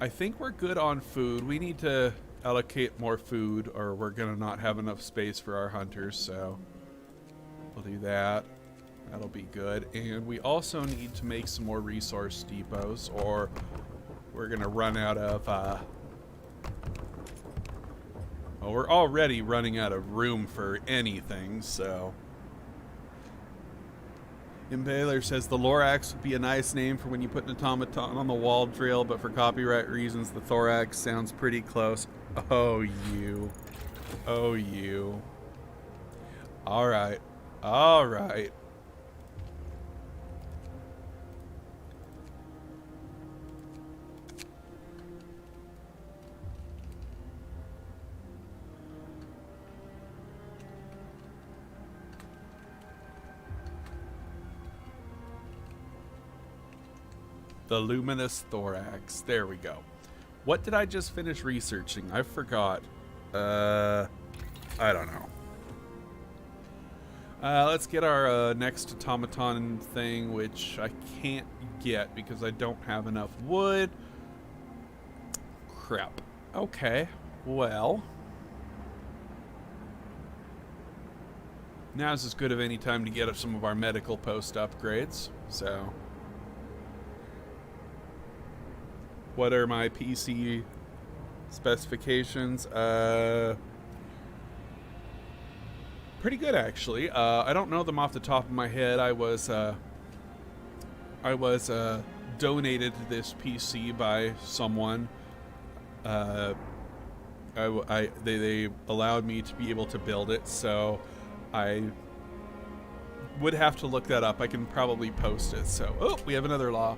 I think we're good on food. We need to allocate more food, or we're going to not have enough space for our hunters. So we'll do that. That'll be good. And we also need to make some more resource depots, or we're going to run out of... well, we're already running out of room for anything, so... Impaler says the Lorax would be a nice name for when you put an automaton on the wall drill, but for copyright reasons, the Thorax sounds pretty close. Oh, you. Oh, you. Alright. Alright. The luminous thorax. There we go. What did I just finish researching? I forgot. I don't know. Let's get our next automaton thing, which I can't get because I don't have enough wood. Crap. Okay. Well. Now's as good of any time to get some of our medical post upgrades. So... what are my PC specifications? Pretty good, actually. I don't know them off the top of my head. I was donated this PC by someone. They allowed me to be able to build it, so I would have to look that up. I can probably post it. So, oh, we have another law.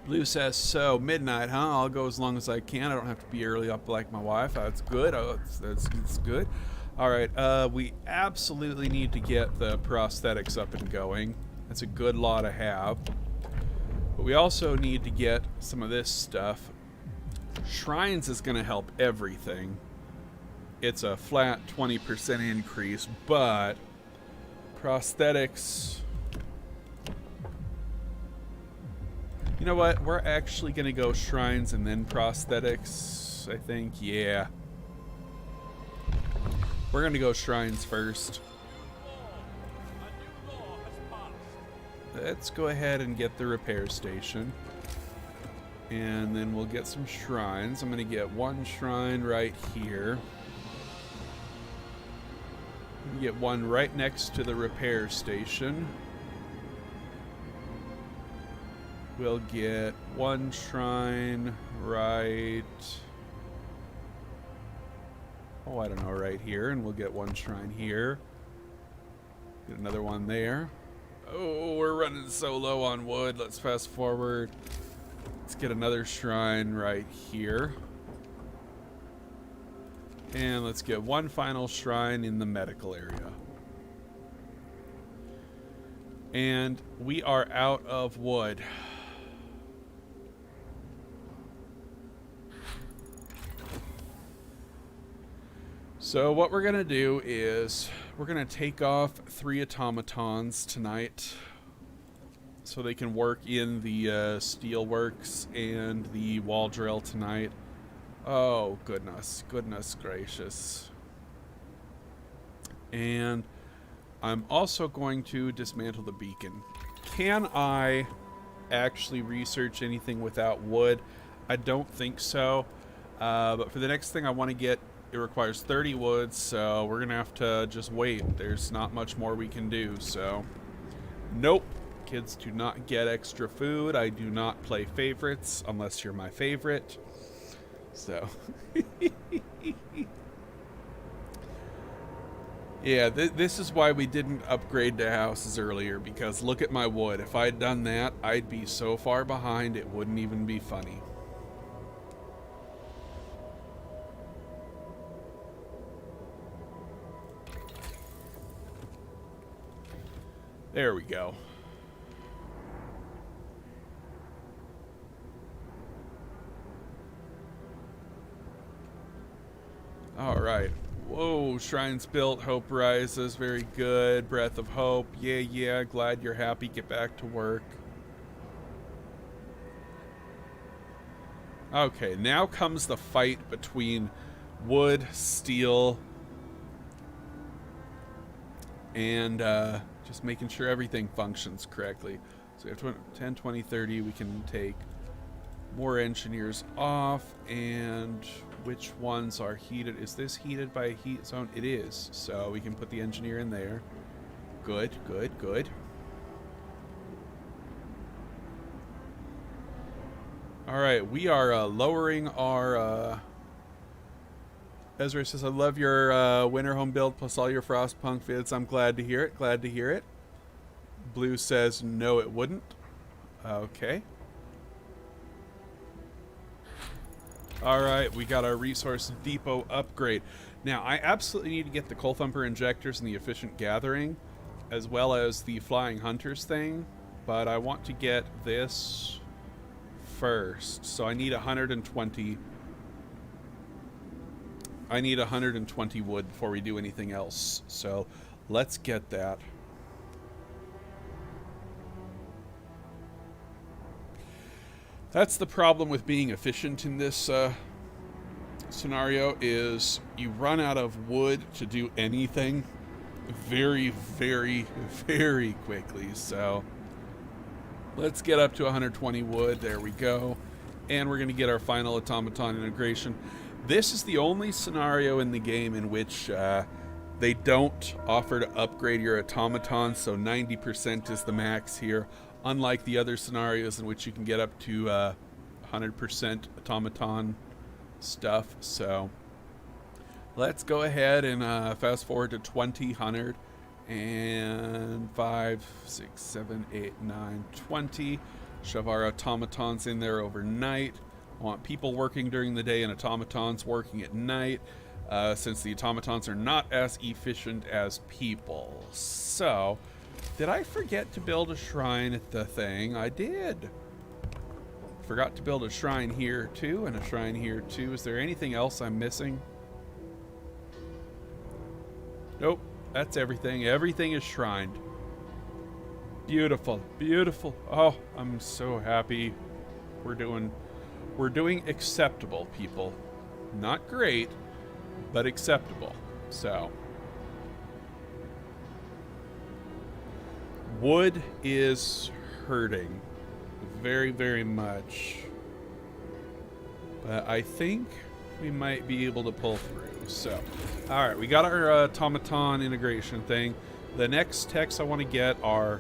Blue says, so, midnight, huh? I'll go as long as I can. I don't have to be early up like my wife. That's good. That's good. All right, we absolutely need to get the prosthetics up and going. That's a good law to have. But we also need to get some of this stuff. Shrines is going to help everything. It's a flat 20% increase, but prosthetics... you know what? We're actually going to go shrines and then prosthetics. shrines, I think. Yeah. We're going to go shrines first. A new law has passed. Let's go ahead and get the repair station. And then we'll get some shrines. I'm going to get one shrine right here. Get one right next to the repair station. We'll get one shrine right... oh, I don't know, right here. And we'll get one shrine here. Get another one there. Oh, we're running so low on wood. Let's fast forward. Let's get another shrine right here. And let's get one final shrine in the medical area. And we are out of wood. So what we're going to do is we're going to take off 3 automatons tonight so they can work in the steelworks and the wall drill tonight. Oh, goodness. Goodness gracious. And I'm also going to dismantle the beacon. Can I actually research anything without wood? I don't think so. But for the next thing I want to get, it requires 30 wood, so we're going to have to just wait. There's not much more we can do, so... nope. Kids do not get extra food. I do not play favorites unless you're my favorite. So... yeah, this is why we didn't upgrade to houses earlier, because look at my wood. If I'd done that, I'd be so far behind it wouldn't even be funny. There we go. All right. Whoa, shrines built, hope rises, very good. Breath of hope, yeah, glad you're happy, get back to work. Okay, now comes the fight between wood, steel, and just making sure everything functions correctly. So we have 10, 20, 30, we can take more engineers off, and which ones are heated? Is this heated by a heat zone? It is, so we can put the engineer in there. Good. Alright, we are lowering our... Ezra says, I love your Winterhome build plus all your Frostpunk vids. I'm glad to hear it. Blue says, no it wouldn't. Okay. Alright, we got our resource depot upgrade. Now, I absolutely need to get the Coal Thumper injectors and the efficient gathering, as well as the flying hunters thing, but I want to get this first. So I need 120. I need 120 wood before we do anything else. So let's get that. That's the problem with being efficient in this scenario, is you run out of wood to do anything very, very, very quickly. So let's get up to 120 wood. There we go. And we're going to get our final automaton integration. This is the only scenario in the game in which they don't offer to upgrade your automaton, so 90% is the max here. Unlike the other scenarios in which you can get up to 100% automaton stuff. So let's go ahead and fast forward to 2,000 and 5, 6, 7, 8, 9, 20. Shove our automatons in there overnight. I want people working during the day and automatons working at night, since the automatons are not as efficient as people. So... did I forget to build a shrine at the thing? I did. Forgot to build a shrine here too, and a shrine here too. Is there anything else I'm missing? Nope, that's everything. Everything is shrined. Beautiful, beautiful. Oh, I'm so happy. We're doing acceptable, people. Not great, but acceptable. So, wood is hurting very, very much. But I think we might be able to pull through. So, alright, we got our automaton integration thing. The next techs I want to get are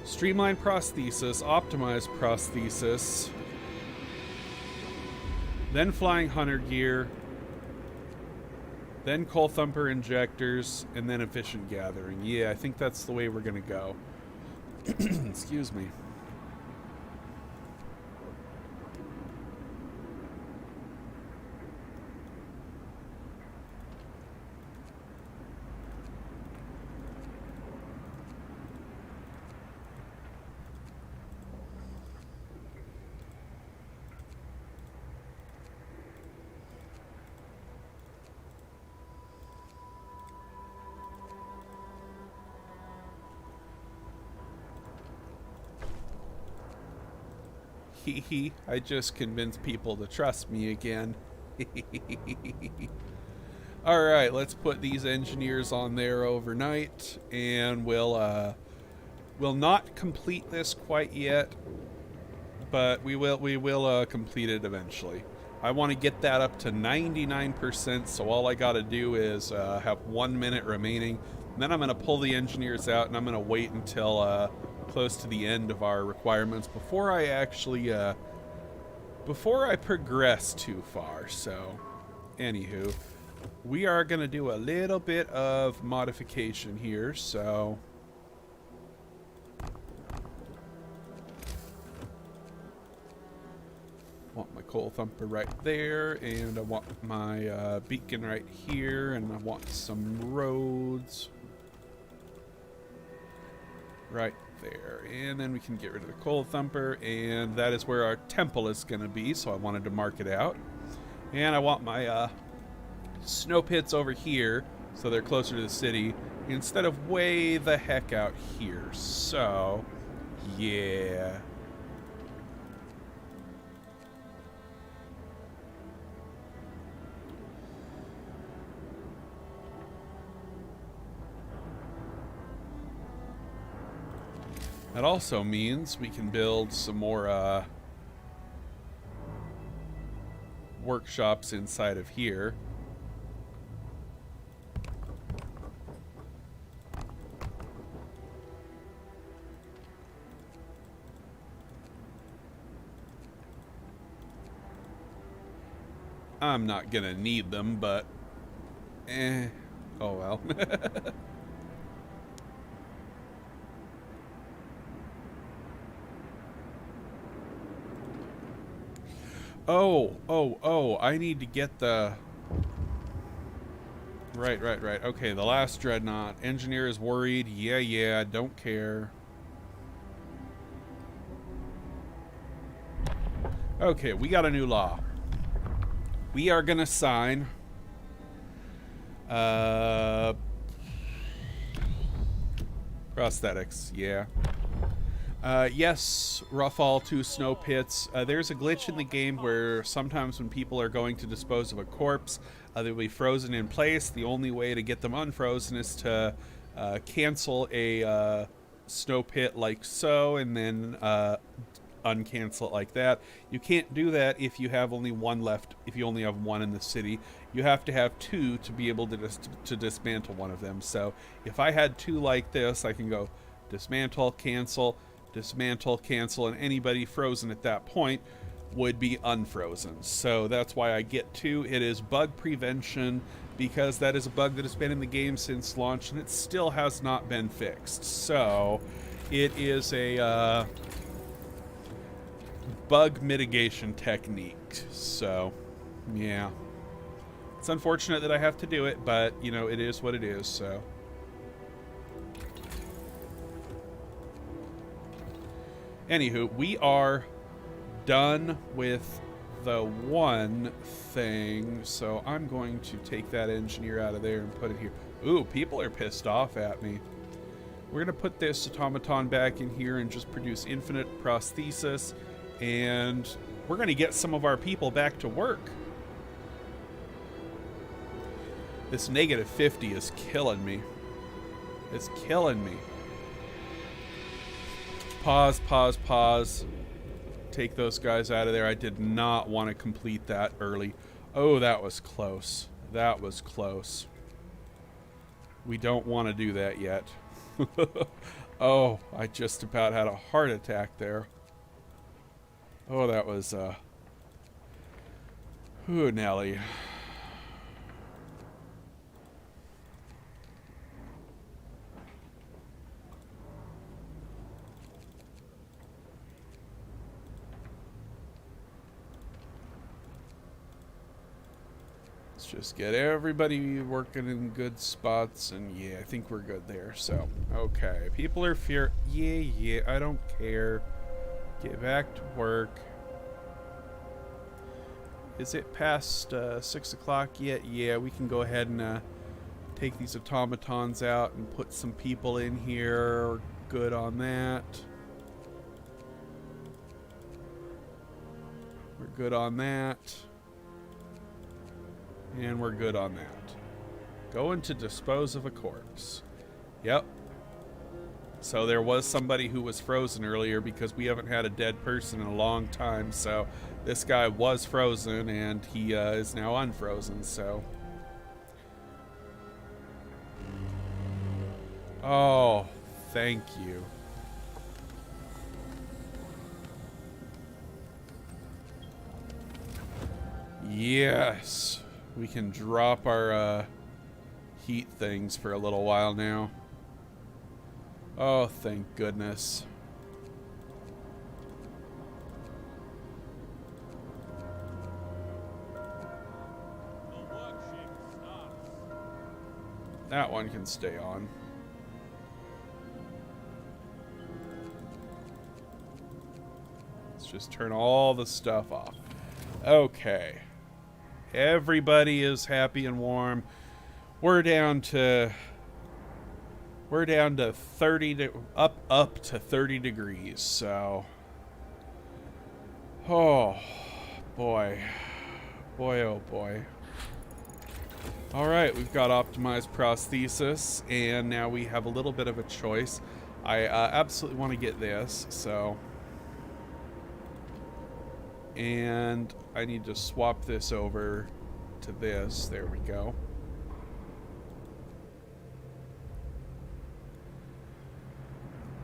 streamlined prosthesis, optimized prosthesis, then flying hunter gear, then coal thumper injectors, and then efficient gathering. Yeah, I think that's the way we're going to go. Excuse me. I just convinced people to trust me again. Alright, let's put these engineers on there overnight, and we'll not complete this quite yet, but we will complete it eventually. I want to get that up to 99%, so all I gotta do is have 1 minute remaining. And then I'm gonna pull the engineers out, and I'm gonna wait until close to the end of our requirements before I actually before I progress too far. So anywho, we are gonna do a little bit of modification here. So want my coal thumper right there, and I want my beacon right here, and I want some roads right there, and then we can get rid of the coal thumper, and that is where our temple is going to be, so I wanted to mark it out. And I want my snow pits over here, so they're closer to the city, instead of way the heck out here. So yeah, that also means we can build some more workshops inside of here. I'm not gonna need them, but oh well. Oh, I need to get the... Right. Okay, the last dreadnought. Engineer is worried. Yeah, don't care. Okay, we got a new law. We are gonna sign... prosthetics, yeah. Yes, Roughall 2 snow pits. There's a glitch in the game where sometimes when people are going to dispose of a corpse, they'll be frozen in place. The only way to get them unfrozen is to cancel a snow pit like so, and then uncancel it like that. You can't do that if you have only one left, if you only have one in the city. You have to have two to be able to dismantle one of them. So if I had two like this, I can go dismantle, cancel, and anybody frozen at that point would be unfrozen. So that's why I get two. It is bug prevention, because that is a bug that has been in the game since launch and it still has not been fixed. So it is a bug mitigation technique. So yeah, it's unfortunate that I have to do it, but you know, it is what it is. So anywho, we are done with the one thing, so I'm going to take that engineer out of there and put it here. Ooh, people are pissed off at me. We're going to put this automaton back in here and just produce infinite prosthesis, and we're going to get some of our people back to work. This negative 50 is killing me. It's killing me. Pause, pause, pause. Take those guys out of there. I did not want to complete that early. Oh, that was close. That was close. We don't want to do that yet. Oh, I just about had a heart attack there. Oh, that was, ooh, Nelly. Let's just get everybody working in good spots, and yeah, I think we're good there. So, okay. People are yeah, I don't care. Get back to work. Is it past 6 o'clock yet? Yeah, we can go ahead and take these automatons out and put some people in here. Good on that. We're good on that. And we're good on that. Going to dispose of a corpse. Yep. So there was somebody who was frozen earlier because we haven't had a dead person in a long time. So this guy was frozen and he is now unfrozen. So. Oh, thank you. Yes. We can drop our heat things for a little while now. Oh, thank goodness. The worship starts. That one can stay on. Let's just turn all the stuff off. Okay. Everybody is happy and warm. We're down to 30 to up to 30 degrees. So, oh boy, oh boy. All right, we've got optimized prosthesis, and now we have a little bit of a choice. I absolutely want to get this, so. And I need to swap this over to this. There we go.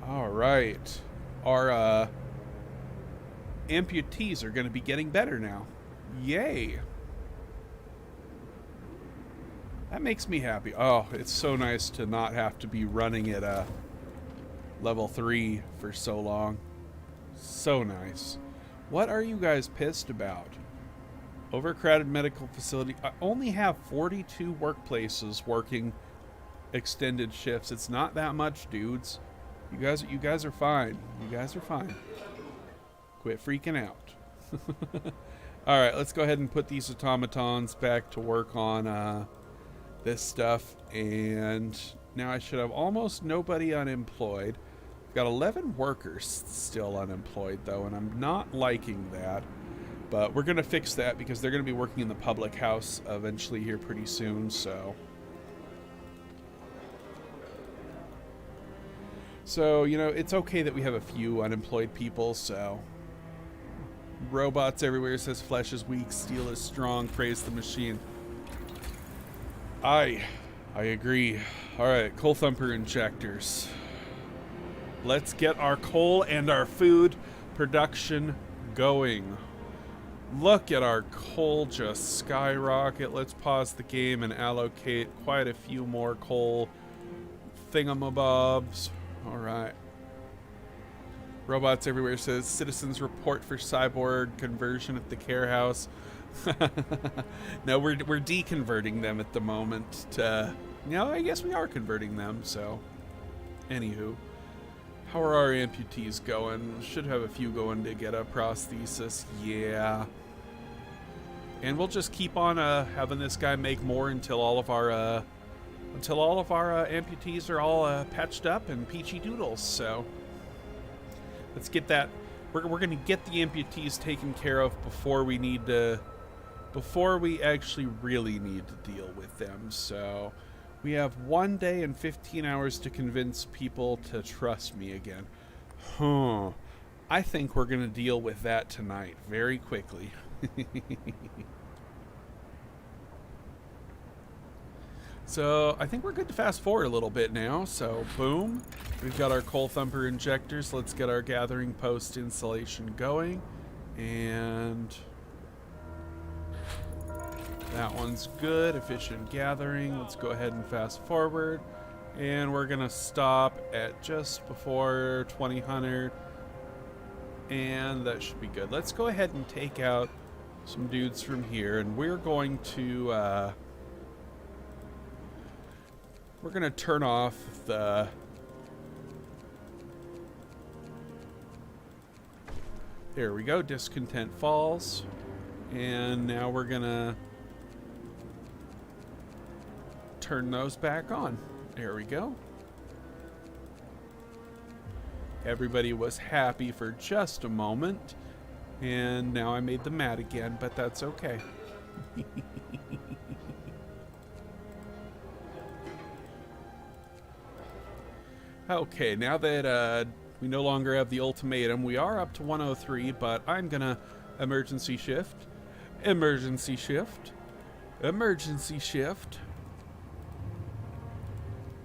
All right. Our amputees are going to be getting better now. Yay. That makes me happy. Oh, it's so nice to not have to be running at level 3 for so long. So nice. What are you guys pissed about? Overcrowded medical facility. I only have 42 workplaces working extended shifts. It's not that much, dudes. You guys are fine. You guys are fine. Quit freaking out. All right, let's go ahead and put these automatons back to work on this stuff. And now I should have almost nobody unemployed. Got 11 workers still unemployed, though, and I'm not liking that. But we're going to fix that because they're going to be working in the public house eventually here pretty soon, so. So, you know, it's okay that we have a few unemployed people, so. Robots everywhere says flesh is weak, steel is strong, praise the machine. I agree. All right, coal thumper injectors. Let's get our coal and our food production going. Look at our coal just skyrocket. Let's pause the game and allocate quite a few more coal thingamabobs. All right. Robots everywhere says citizens report for cyborg conversion at the care house. No, we're deconverting them at the moment. No, I guess we are converting them. So, anywho. How are our amputees going? Should have a few going to get a prosthesis. Yeah. And we'll just keep on having this guy make more until all of our amputees are all patched up and peachy doodles. So let's get that. We're going to get the amputees taken care of before we need to before we actually really need to deal with them. So we have 1 day and 15 hours to convince people to trust me again. Huh. I think we're going to deal with that tonight very quickly. So I think we're good to fast forward a little bit now. So boom, we've got our coal thumper injectors. Let's get our gathering post installation going. And that one's good. Efficient gathering. Let's go ahead and fast forward. And we're going to stop at just before 2000. And that should be good. Let's go ahead and take out some dudes from here. And we're going to turn off the there we go, discontent falls, and now we're gonna turn those back on. There we go. Everybody was happy for just a moment, and now I made them mad again, but that's okay. Okay, now that we no longer have the ultimatum, we are up to 103, but I'm gonna emergency shift, emergency shift, emergency shift.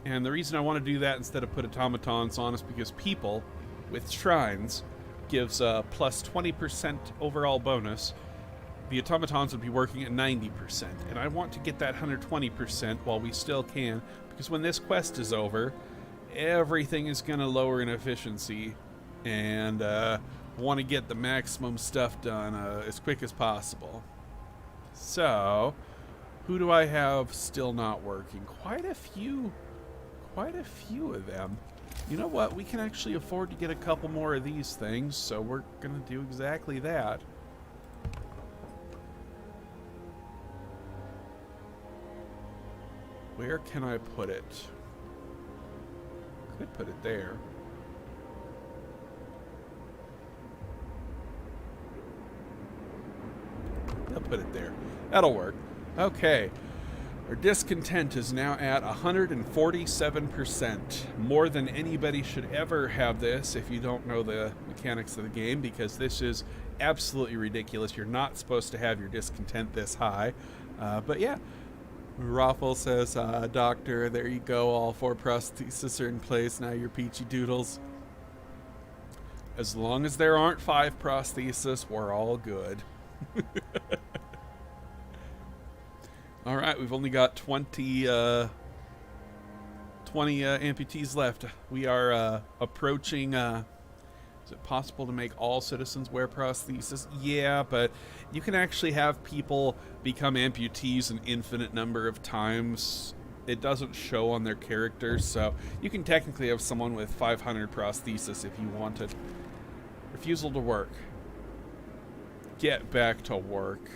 And the reason I want to do that instead of put automatons on is because people with shrines gives a plus 20% overall bonus. The automatons would be working at 90%, and I want to get that 120% while we still can, because when this quest is over, everything is going to lower in efficiency, and want to get the maximum stuff done as quick as possible. So, who do I have still not working? Quite a few of them. You know what? We can actually afford to get a couple more of these things, so we're going to do exactly that. Where can I put it? Could put it there. I'll put it there. That'll work. Okay. Our discontent is now at 147%. More than anybody should ever have this if you don't know the mechanics of the game, because this is absolutely ridiculous. You're not supposed to have your discontent this high. But yeah. Raffle says, Doctor, there you go. All 4 prostheses are in place. Now you're peachy doodles. As long as there aren't 5 prostheses, we're all good. All right, we've only got 20 amputees left. We are approaching... is it possible to make all citizens wear prosthesis? Yeah, but you can actually have people become amputees an infinite number of times. It doesn't show on their characters, so you can technically have someone with 500 prosthesis if you wanted. Refusal to work. Get back to work.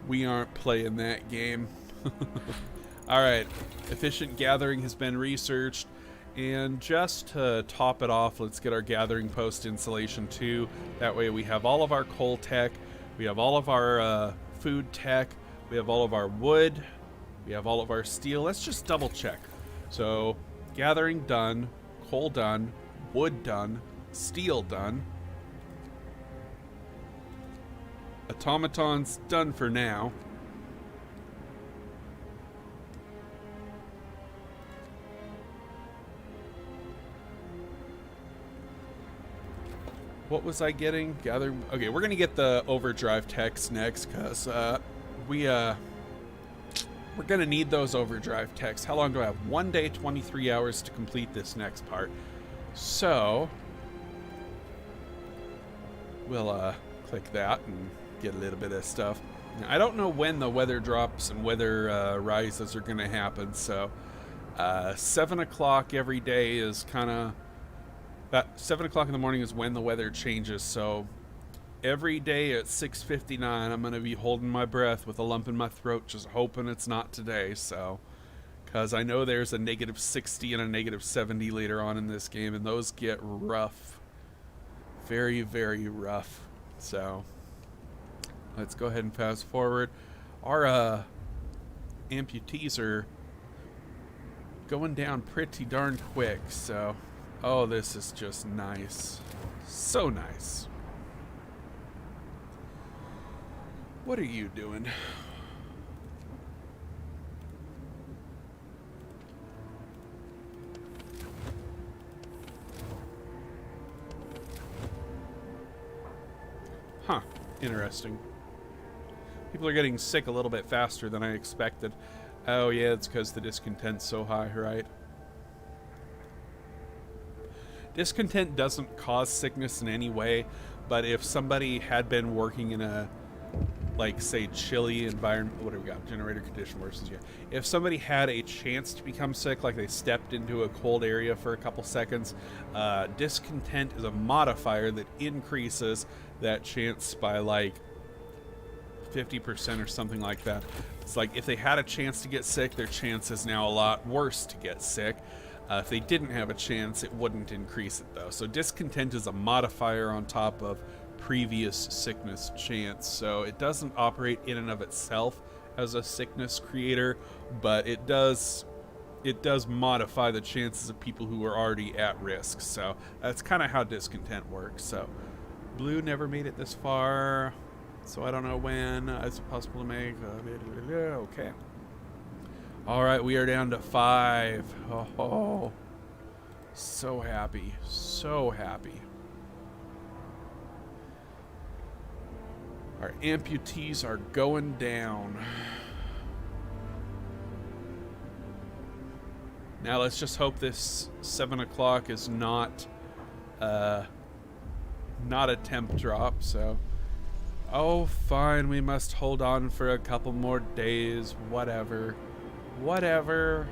We aren't playing that game. Alright, efficient gathering has been researched, and just to top it off, let's get our gathering post installation too. That way we have all of our coal tech, we have all of our food tech, we have all of our wood, we have all of our steel. Let's just double check. So, gathering done, coal done, wood done, steel done. Automatons done for now. What was I getting? Gather. Okay, we're gonna get the overdrive techs next, cause we're gonna need those overdrive techs. How long do I have? 1 day, 23 hours to complete this next part. So we'll click that and get a little bit of stuff. Now, I don't know when the weather drops and weather rises are going to happen, so 7 o'clock every day is kind of... 7 o'clock in the morning is when the weather changes, so every day at 6:59 I'm going to be holding my breath with a lump in my throat, just hoping it's not today, so... Because I know there's a -60 and a -70 later on in this game, and those get rough. Very, very rough. So, let's go ahead and fast forward. Our amputees are going down pretty darn quick, so... Oh, this is just nice. So nice. What are you doing? Huh. Interesting. People are getting sick a little bit faster than I expected. Oh yeah, it's because the discontent's so high, right? Discontent doesn't cause sickness in any way, but if somebody had been working in a, like, say, chilly environment, what do we got? Generator condition worsens, yeah. If somebody had a chance to become sick, like they stepped into a cold area for a couple seconds, discontent is a modifier that increases that chance by, like, 50% or something like that. It's like if they had a chance to get sick, their chance is now a lot worse to get sick. If they didn't have a chance, it wouldn't increase it, though. So discontent is a modifier on top of previous sickness chance. So it doesn't operate in and of itself as a sickness creator, but it does modify the chances of people who are already at risk. So that's kind of how discontent works. So blue never made it this far, so I don't know when it's possible to make. Okay. All right, we are down to 5. Oh, so happy, so happy. Our amputees are going down. Now let's just hope this 7 o'clock is not a temp drop. So, oh, fine, we must hold on for a couple more days. Whatever. Whatever.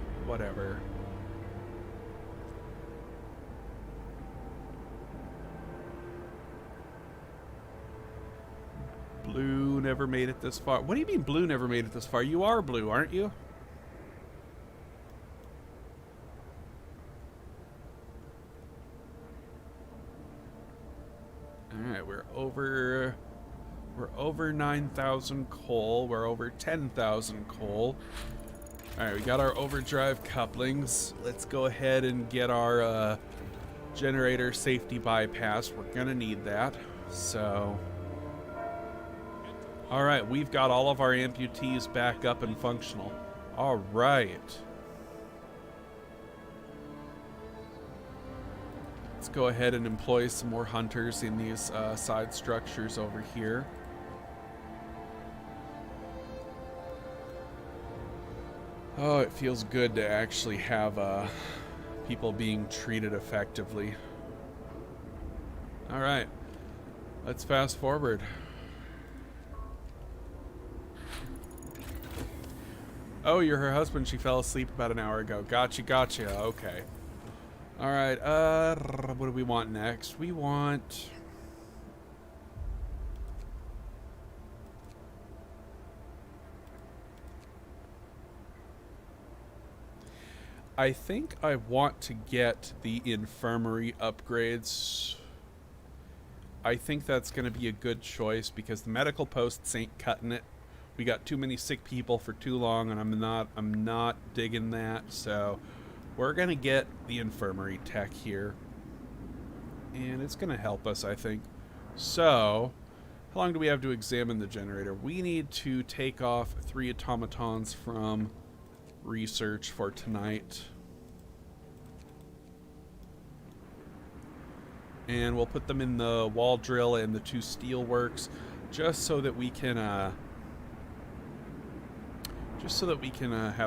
Blue never made it this far. What do you mean blue never made it this far? You are blue, aren't you? Alright, we're over 9,000 coal. We're over 10,000 coal. Alright, we got our overdrive couplings. Let's go ahead and get our generator safety bypass. We're gonna need that. So, alright, we've got all of our amputees back up and functional. Alright. Let's go ahead and employ some more hunters in these side structures over here. Oh, it feels good to actually have people being treated effectively. Alright, let's fast forward. Oh, you're her husband. She fell asleep about an hour ago. Gotcha. Okay. Alright, what do we want next? We want... I think I want to get the infirmary upgrades. I think that's going to be a good choice because the medical posts ain't cutting it. We got too many sick people for too long, and I'm not digging that. So we're going to get the infirmary tech here, and it's going to help us, I think. So how long do we have to examine the generator? We need to take off 3 automatons from research for tonight, and we'll put them in the wall drill and the 2 steel works just so that we can have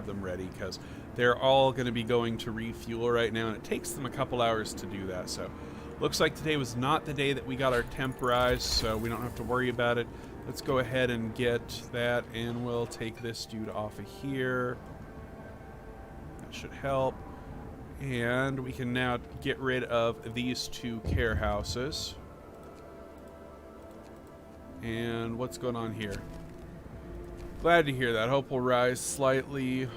them ready, because they're all going to be going to refuel right now, and it takes them a couple hours to do that. So looks like today was not the day that we got our temp rise, so we don't have to worry about it. Let's go ahead and get that, and we'll take this dude off of here. Should help, and we can now get rid of these 2 care houses. And what's going on here? Glad to hear that. Hope will rise slightly.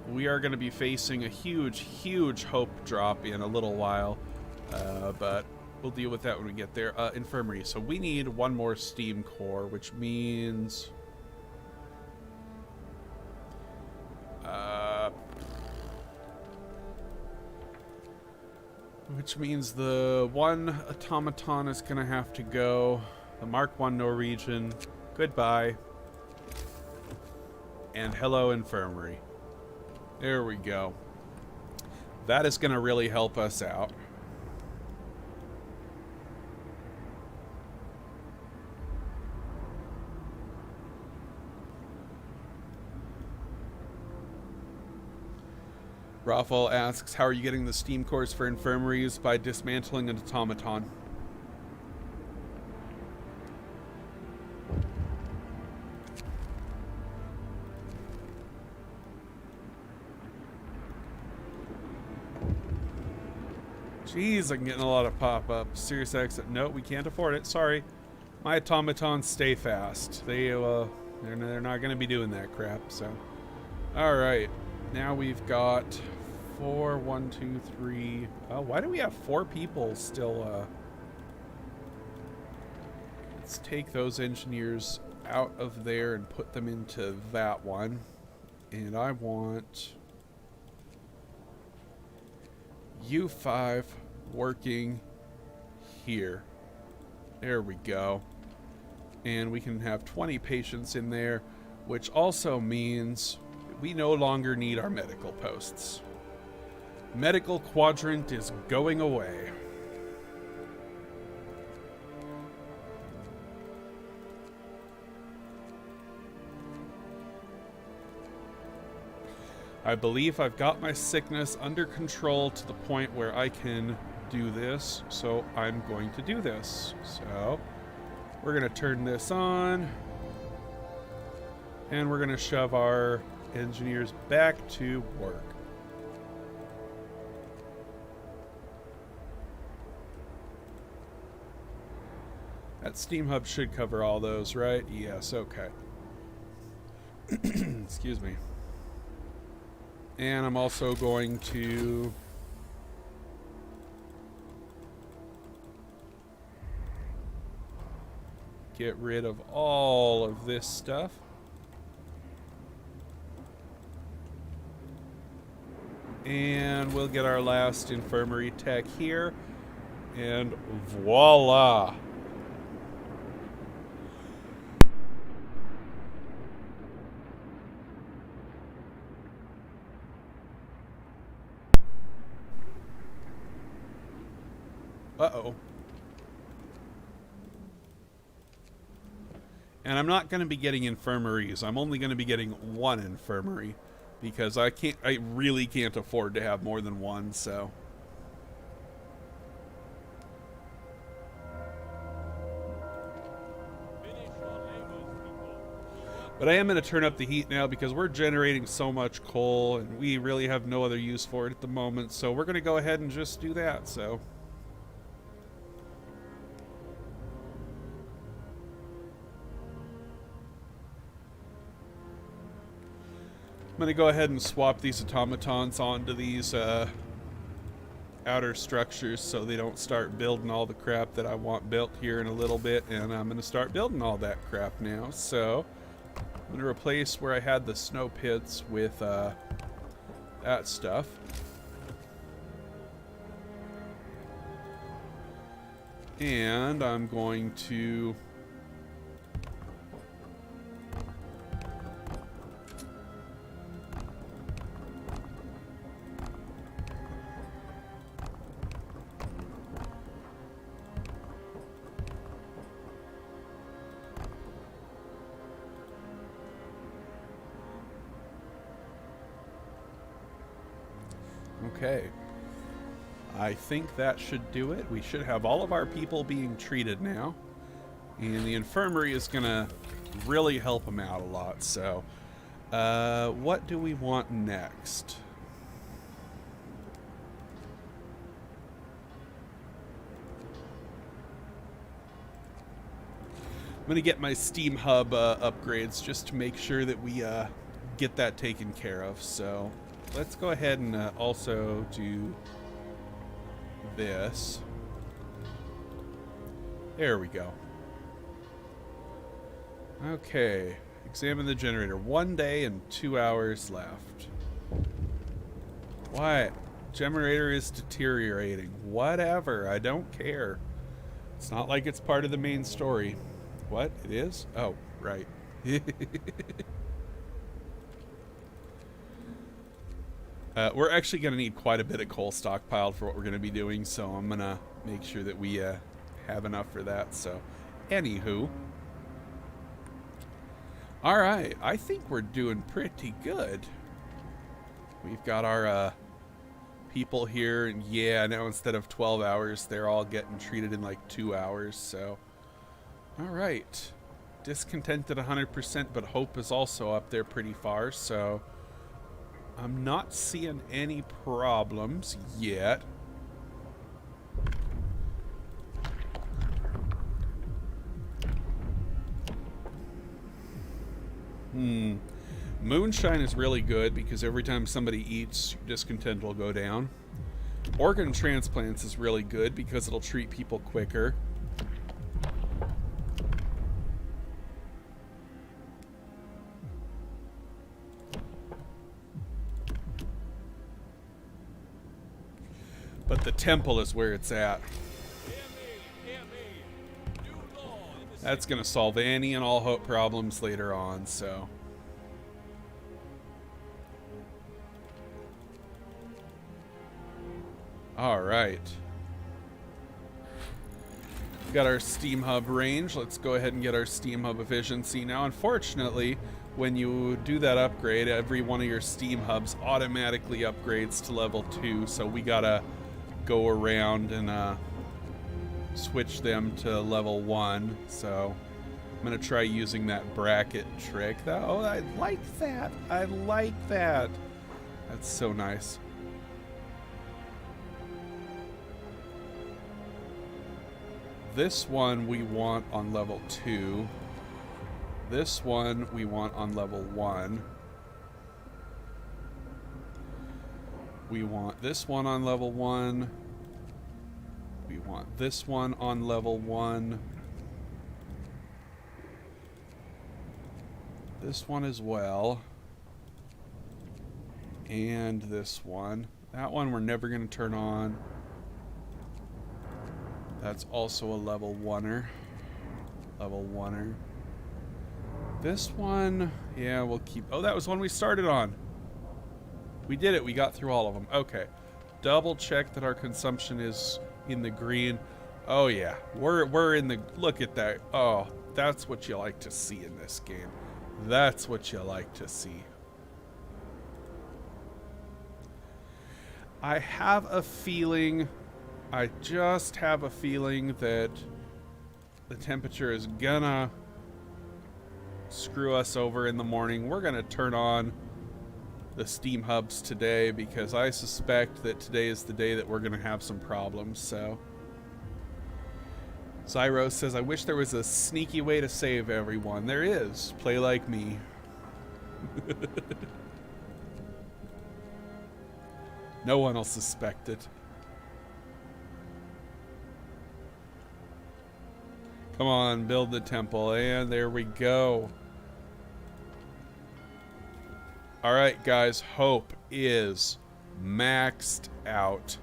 We are going to be facing a huge hope drop in a little while, but we'll deal with that when we get there. Infirmary. So we need one more steam core, which means... the one automaton is going to have to go. The Mark 1 Norwegian. Goodbye. And hello, infirmary. There we go. That is going to really help us out. Rafael asks, how are you getting the steam cores for infirmaries? By dismantling an automaton. Jeez, I'm getting a lot of pop-ups. Serious exit. No, we can't afford it. Sorry. My automatons stay fast. They're not going to be doing that crap, so. Alright. Now we've got 4, 1, 2, 3. Why do we have 4 people still? Let's take those engineers out of there and put them into that one. And I want U5 working here. There we go. And we can have 20 patients in there, which also means we no longer need our medical posts. Medical quadrant is going away. I believe I've got my sickness under control to the point where I can do this, so I'm going to do this. So we're going to turn this on, and we're going to shove our engineers back to work. That steam hub should cover all those, right? Yes, okay. Excuse me. And I'm also going to get rid of all of this stuff. And we'll get our last infirmary tech here. And voila! Uh-oh. And I'm not going to be getting infirmaries. I'm only going to be getting one infirmary because I really can't afford to have more than one, so. But I am going to turn up the heat now because we're generating so much coal and we really have no other use for it at the moment. So we're going to go ahead and just do that, so. I'm going to go ahead and swap these automatons onto these outer structures so they don't start building all the crap that I want built here in a little bit, and I'm going to start building all that crap now. So I'm going to replace where I had the snow pits with that stuff. And I'm going to okay. I think that should do it. We should have all of our people being treated now. And the infirmary is going to really help them out a lot. So, what do we want next? I'm going to get my steam hub upgrades just to make sure that we get that taken care of. So let's go ahead and also do this. There we go. Okay, examine the generator. 1 day and 2 hours left. What? Generator is deteriorating. Whatever, I don't care. It's not like it's part of the main story. What? It is? Oh, right. We're actually going to need quite a bit of coal stockpiled for what we're going to be doing, so I'm going to make sure that we have enough for that. So, anywho. Alright, I think we're doing pretty good. We've got our people here, and yeah, now instead of 12 hours, they're all getting treated in like 2 hours, so. Alright. Discontent at 100%, but hope is also up there pretty far, so I'm not seeing any problems yet. Moonshine is really good because every time somebody eats, discontent will go down. Organ transplants is really good because it'll treat people quicker. But the temple is where it's at. That's going to solve any and all hope problems later on, so. Alright. We got our Steam Hub range. Let's go ahead and get our Steam Hub efficiency. Now, unfortunately, when you do that upgrade, every one of your Steam Hubs automatically upgrades to level 2, so we gotta go around and switch them to level 1. So I'm gonna try using that bracket trick. Oh, I like that. I like that. That's so nice. This one we want on level 2. This one we want on level 1. We want this one on level 1. We want this one on level 1. This one as well. And this one. That one we're never going to turn on. That's also a level 1-er. Level 1-er. This one, yeah, we'll keep... Oh, that was one we started on. We did it. We got through all of them. Okay. Double check that our consumption is in the green. Oh, yeah. We're in the... Look at that. Oh, that's what you like to see in this game. That's what you like to see. I have a feeling... I just have a feeling that the temperature is gonna screw us over in the morning. We're gonna turn on the Steam Hubs today because I suspect that today is the day that we're gonna have some problems. So Zyro says, I wish there was a sneaky way to save everyone. There is. Play like me. No one will suspect it. Come on, build the temple, and there we go. All right, guys, hope is maxed out.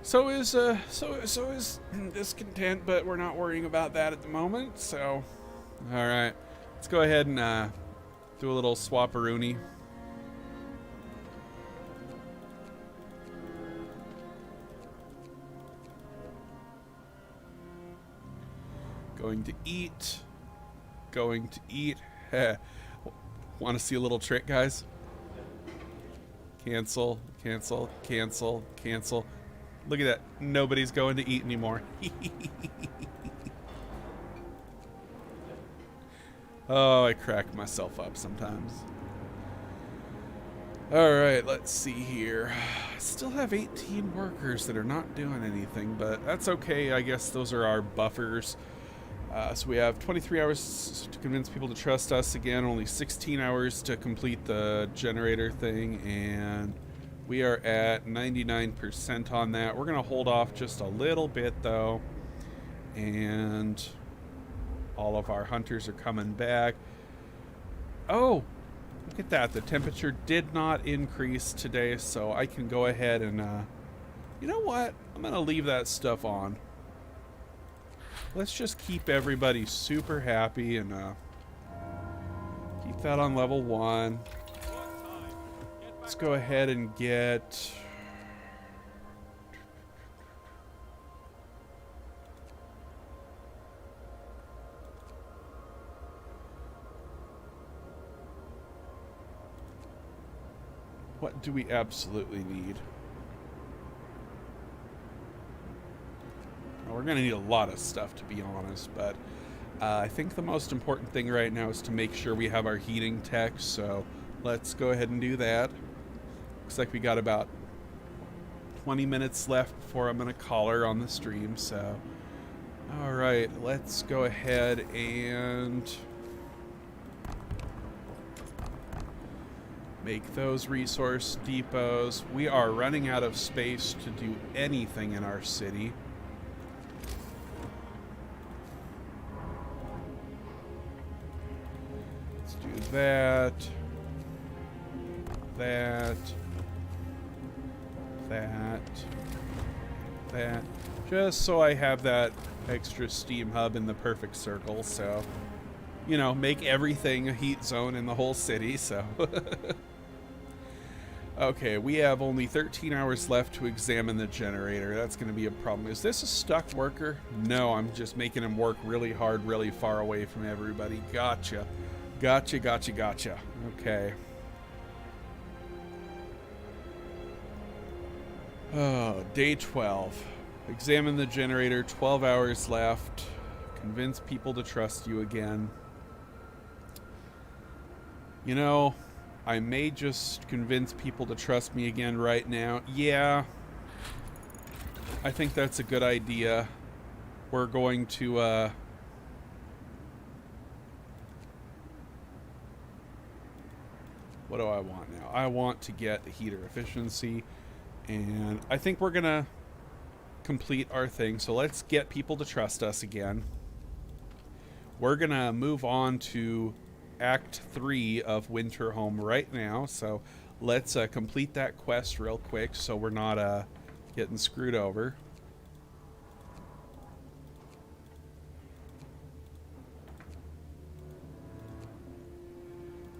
So is discontent, but we're not worrying about that at the moment. So, all right, let's go ahead and do a little swapperoonie. Going to eat. Going to eat. Want to see a little trick, guys? Cancel, cancel, cancel, cancel. Look at that. Nobody's going to eat anymore. Oh, I crack myself up sometimes. Alright, let's see here. I still have 18 workers that are not doing anything, but that's okay. I guess those are our buffers. So we have 23 hours to convince people to trust us again, only 16 hours to complete the generator thing, and we are at 99% on that. We're going to hold off just a little bit, though, and all of our hunters are coming back. Oh, look at that. The temperature did not increase today, so I can go ahead and, you know what? I'm going to leave that stuff on. Let's just keep everybody super happy and keep that on level 1. Let's go ahead and get... What do we absolutely need? We're going to need a lot of stuff, to be honest, but I think the most important thing right now is to make sure we have our heating tech, so let's go ahead and do that. Looks like we got about 20 minutes left before I'm going to call her on the stream, so... Alright, let's go ahead and... make those resource depots. We are running out of space to do anything in our city. That, just so I have that extra steam hub in the perfect circle, so, you know, make everything a heat zone in the whole city, so. Okay, we have only 13 hours left to examine the generator. That's going to be a problem. Is this a stuck worker? No, I'm just making him work really hard, really far away from everybody. Gotcha. Gotcha. Okay. Oh, day 12. Examine the generator, 12 hours left. Convince people to trust you again. You know, I may just convince people to trust me again right now. Yeah. I think that's a good idea. We're going to, what do I want now? I want to get the heater efficiency, and I think we're gonna complete our thing. So let's get people to trust us again. We're gonna move on to Act 3 of Winterhome right now. So let's complete that quest real quick so we're not getting screwed over.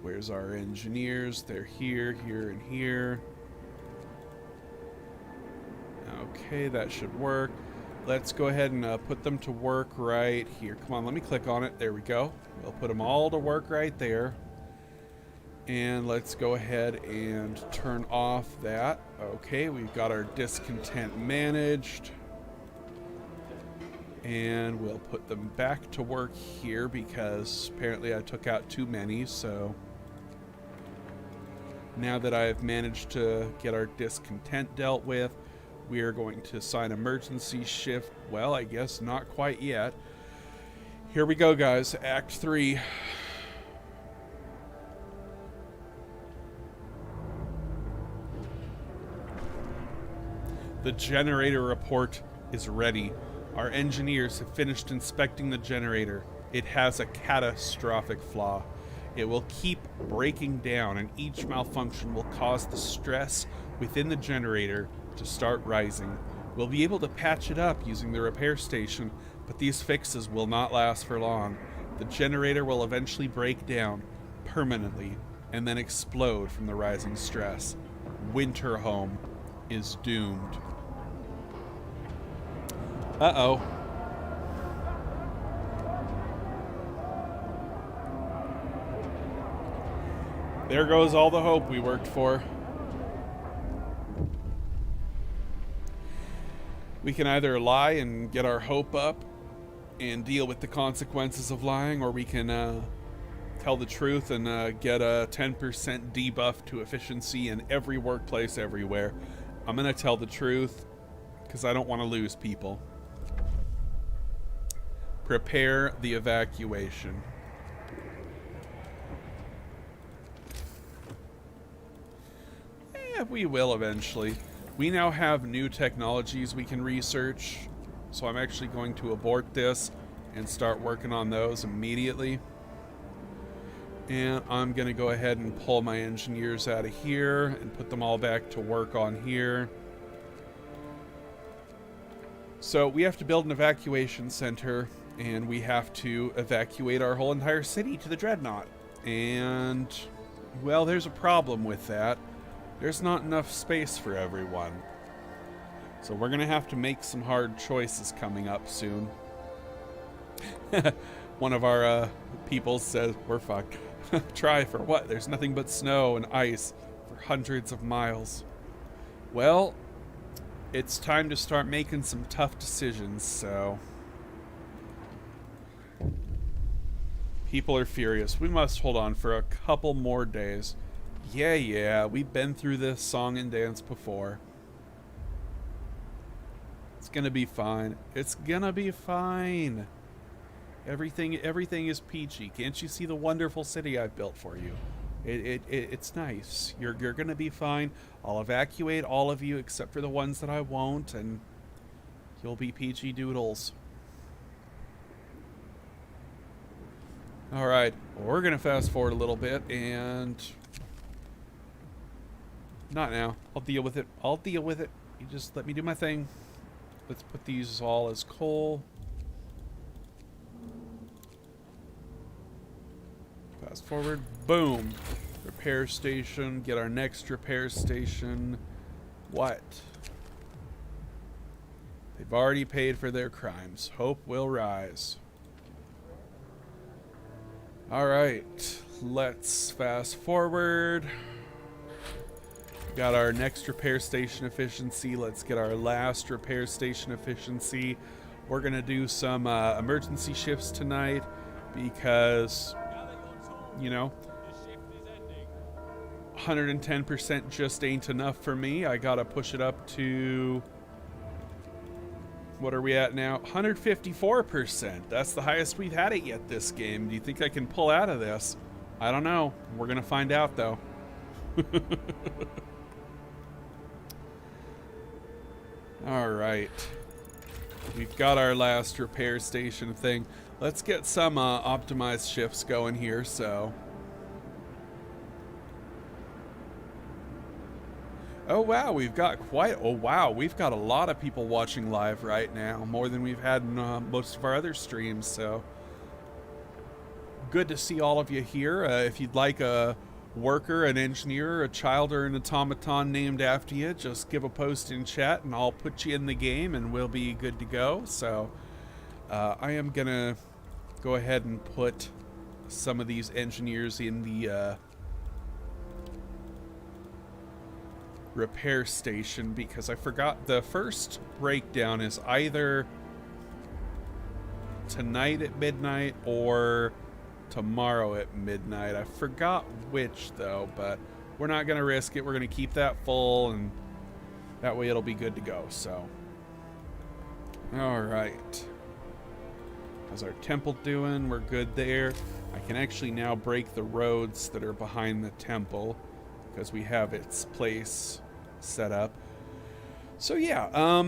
Where's our engineers? They're here, here, and here. Okay, that should work. Let's go ahead and put them to work right here. Come on, let me click on it. There we go. We'll put them all to work right there. And let's go ahead and turn off that. Okay, we've got our discontent managed. And we'll put them back to work here because apparently I took out too many, so... Now that I've managed to get our discontent dealt with, we are going to assign emergency shift. Well, I guess not quite yet. Here we go, guys. Act 3. The generator report is ready. Our engineers have finished inspecting the generator. It has a catastrophic flaw. It will keep breaking down, and each malfunction will cause the stress within the generator to start rising. We'll be able to patch it up using the repair station, but these fixes will not last for long. The generator will eventually break down permanently and then explode from the rising stress. Winterhome is doomed. Uh-oh. There goes all the hope we worked for. We can either lie and get our hope up and deal with the consequences of lying, or we can tell the truth and get a 10% debuff to efficiency in every workplace everywhere. I'm going to tell the truth because I don't want to lose people. prepare the evacuation. We will eventually. We now have new technologies we can research, so I'm actually going to abort this and start working on those immediately. And I'm going to go ahead and pull my engineers out of here and put them all back to work on here. So we have to build an evacuation center, and we have to evacuate our whole entire city to the Dreadnought. And, well, there's a problem with that. There's not enough space for everyone. So we're going to have to make some hard choices coming up soon. One of our people says, we're fucked. Try for what? There's nothing but snow and ice for hundreds of miles. Well, it's time to start making some tough decisions, so... People are furious. We must hold on for a couple more days. Yeah, we've been through this song and dance before. It's gonna be fine. It's gonna be fine. Everything is peachy. Can't you see the wonderful city I've built for you? It's nice. You're gonna be fine. I'll evacuate all of you except for the ones that I won't, and you'll be peachy doodles. Alright, well, we're gonna fast forward a little bit, and... Not now. I'll deal with it. You just let me do my thing. Let's put these all as coal. Fast forward. Boom. Repair station. Get our next repair station. What? They've already paid for their crimes. Hope will rise. Alright. Let's fast forward. Got our next repair station efficiency. Let's get our last repair station efficiency. We're going to do some emergency shifts tonight because, you know, 110% just ain't enough for me. I got to push it up to, what are we at now? 154%. That's the highest we've had it yet this game. Do you think I can pull out of this? I don't know. We're going to find out, though. Alright. We've got our last repair station thing. Let's get some optimized shifts going here, so... Oh wow, we've got we've got a lot of people watching live right now. More than we've had in most of our other streams, so... Good to see all of you here. If you'd like a worker, an engineer, a child, or an automaton named after you, just give a post in chat and I'll put you in the game and we'll be good to go. So I am gonna go ahead and put some of these engineers in the repair station because I forgot the first breakdown is either tonight at midnight or tomorrow at midnight. I forgot which though, but we're not gonna risk it. We're gonna keep that full and that way it'll be good to go. So all right, how's our temple doing? We're good there. I can actually now break the roads that are behind the temple because we have its place set up. So yeah,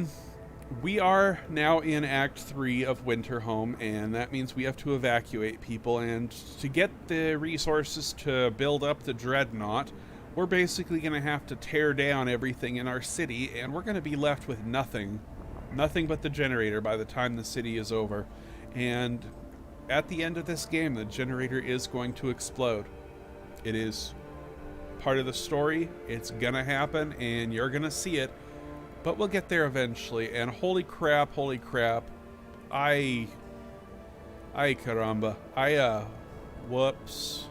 we are now in Act 3 of Winterhome, and that means we have to evacuate people, and to get the resources to build up the Dreadnought, we're basically going to have to tear down everything in our city, and we're going to be left with nothing but the generator by the time the city is over. And at the end of this game, the generator is going to explode. It is part of the story. It's going to happen, and you're going to see it. But we'll get there eventually, and holy crap, I caramba, whoops.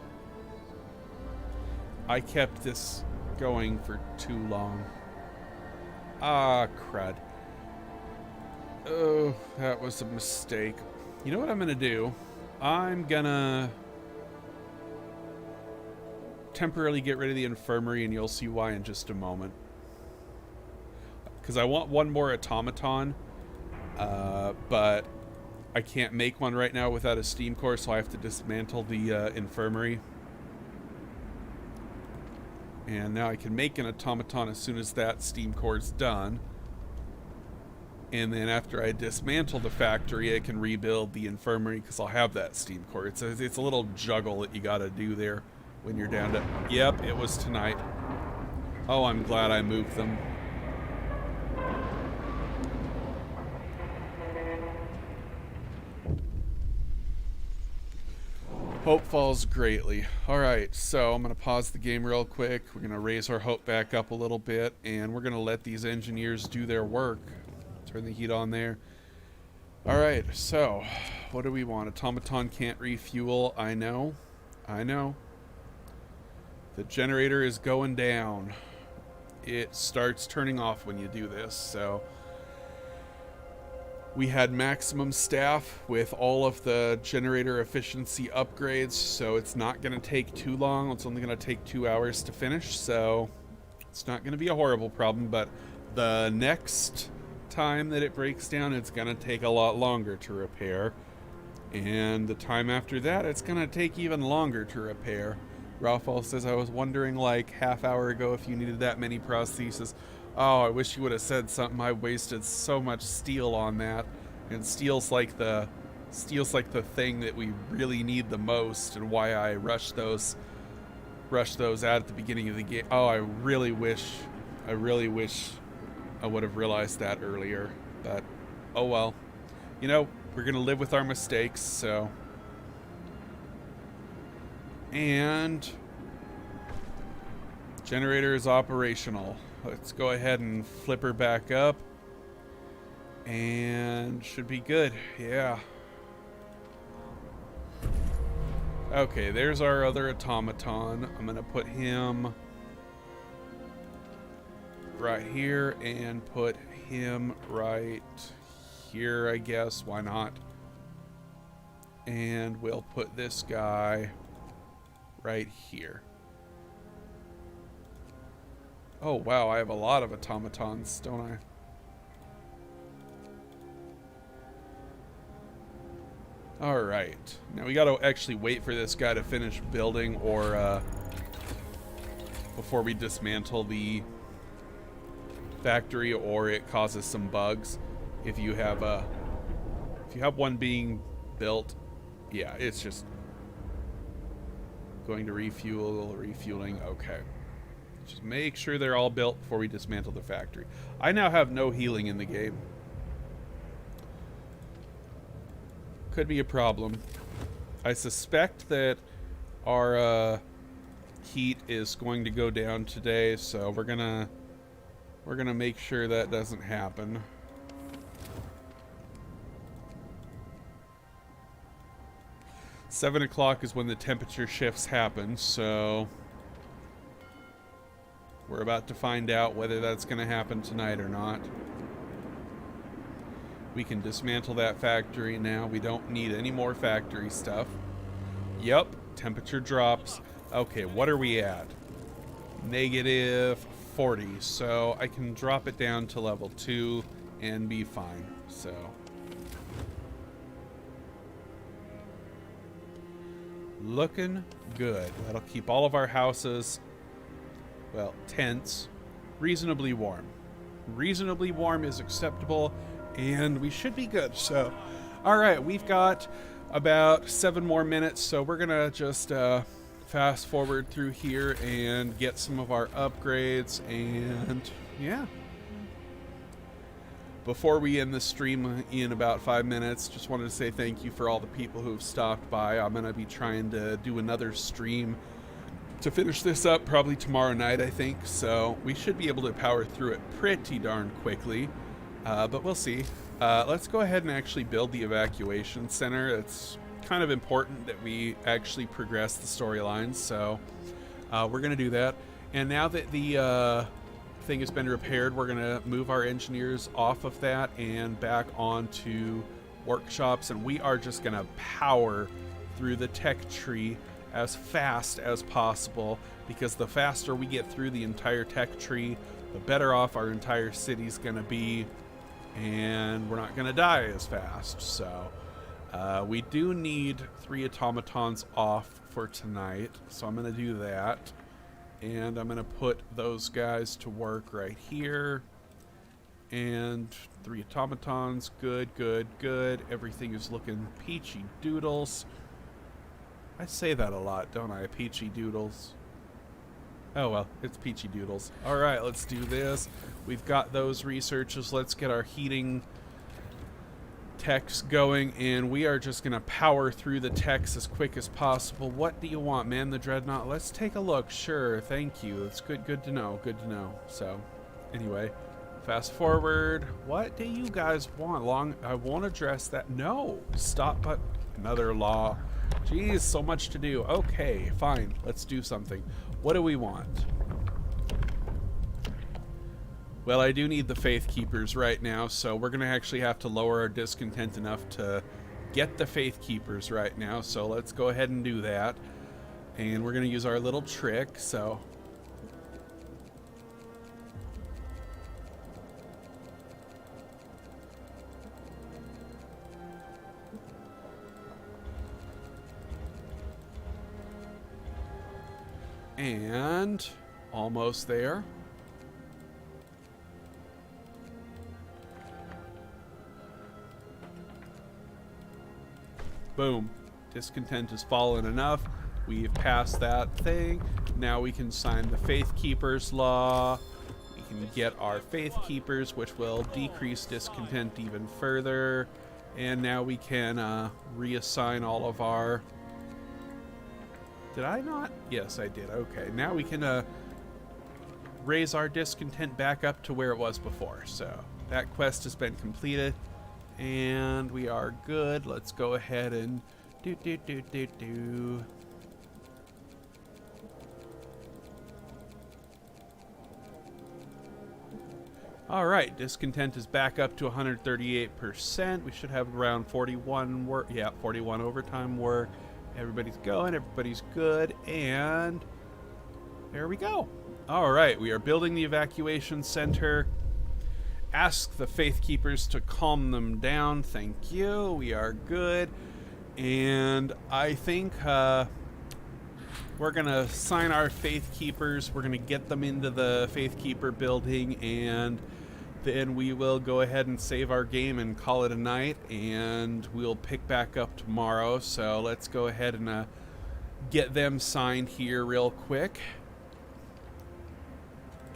I kept this going for too long. Ah, crud. Oh, that was a mistake. You know what I'm gonna do? I'm gonna temporarily get rid of the infirmary, and you'll see why in just a moment. Because I want one more automaton, but I can't make one right now without a steam core, so I have to dismantle the infirmary. And now I can make an automaton as soon as that steam core is done. And then after I dismantle the factory, I can rebuild the infirmary because I'll have that steam core. It's a little juggle that you got to do there when you're down to... Yep, it was tonight. Oh, I'm glad I moved them. Hope falls greatly. Alright, so I'm going to pause the game real quick. We're going to raise our hope back up a little bit, and we're going to let these engineers do their work. Turn the heat on there. Alright, so what do we want? Automaton can't refuel. I know. I know. The generator is going down. It starts turning off when you do this, so... We had maximum staff with all of the generator efficiency upgrades, so it's not going to take too long. It's only going to take 2 hours to finish, so it's not going to be a horrible problem, but the next time that it breaks down, it's going to take a lot longer to repair. And the time after that, it's going to take even longer to repair. Ralph says, I was wondering like half hour ago if you needed that many prostheses. Oh, I wish you would have said something. I wasted so much steel on that. And steel's like the thing that we really need the most, and why I rushed those out at the beginning of the game. Oh, I really wish I would have realized that earlier. But oh well. You know, we're gonna live with our mistakes, so. And generator is operational. Let's go ahead and flip her back up. And should be good. Yeah. Okay, there's our other automaton. I'm going to put him right here and put him right here, I guess. Why not? And we'll put this guy right here. Oh, wow, I have a lot of automatons, don't I? Alright. Now we gotta actually wait for this guy to finish building, or, before we dismantle the factory, or it causes some bugs. If you have one being built, yeah, it's just going to refueling, okay. Just make sure they're all built before we dismantle the factory. I now have no healing in the game. Could be a problem. I suspect that our heat is going to go down today, so we're gonna make sure that doesn't happen. Seven o'clock is when the temperature shifts happen, so we're about to find out whether that's going to happen tonight or not. We can dismantle that factory now. We don't need any more factory stuff. Yep, temperature drops. Okay, what are we at? -40. So I can drop it down to level 2 and be fine. So looking good. That'll keep all of our houses, well, tents, reasonably warm. Reasonably warm is acceptable, and we should be good. So, all right, we've got about 7 more minutes, so we're gonna just fast forward through here and get some of our upgrades, and yeah. Before we end the stream in about 5 minutes, just wanted to say thank you for all the people who have stopped by. I'm gonna be trying to do another stream to finish this up probably tomorrow night, I think, so we should be able to power through it pretty darn quickly, but we'll see. Let's go ahead and actually build the evacuation center. It's kind of important that we actually progress the storyline, so we're gonna do that. And now that the thing has been repaired, we're gonna move our engineers off of that and back onto workshops, and we are just gonna power through the tech tree as fast as possible, because the faster we get through the entire tech tree, the better off our entire city's gonna be, and we're not gonna die as fast. So We do need 3 automatons off for tonight, so I'm going to do that. And I'm going to put those guys to work right here. And 3 automatons. Good, good, good. Everything is looking peachy doodles. I say that a lot, don't I? Peachy doodles. Oh well, it's peachy doodles. Alright, let's do this. We've got those researches. Let's get our heating techs going, and we are just going to power through the techs as quick as possible. What do you want, man? The Dreadnought? Let's take a look. Sure, thank you. It's good to know. Good to know. So, anyway, fast forward. What do you guys want? I won't address that. No! Stop, but another law. Jeez, so much to do. Okay, fine. Let's do something. What do we want? Well, I do need the Faith Keepers right now, so we're going to actually have to lower our discontent enough to get the Faith Keepers right now. So let's go ahead and do that. And we're going to use our little trick, so... And almost there. Boom. Discontent has fallen enough. We've passed that thing. Now we can sign the Faith Keepers law. We can get our Faith Keepers, which will decrease discontent even further. And now we can reassign all of our... Did I not? Yes, I did. Okay. Now we can raise our discontent back up to where it was before. So that quest has been completed. And we are good. Let's go ahead and do. All right, discontent is back up to 138%. We should have around 41 work. Yeah, 41 overtime work. Everybody's going. Everybody's good. And there we go. All right, we are building the evacuation center. Ask the Faith Keepers to calm them down. Thank you. We are good. And I think we're going to sign our Faith Keepers. We're going to get them into the Faith Keeper building, and then we will go ahead and save our game and call it a night, and we'll pick back up tomorrow. So let's go ahead and get them signed here real quick.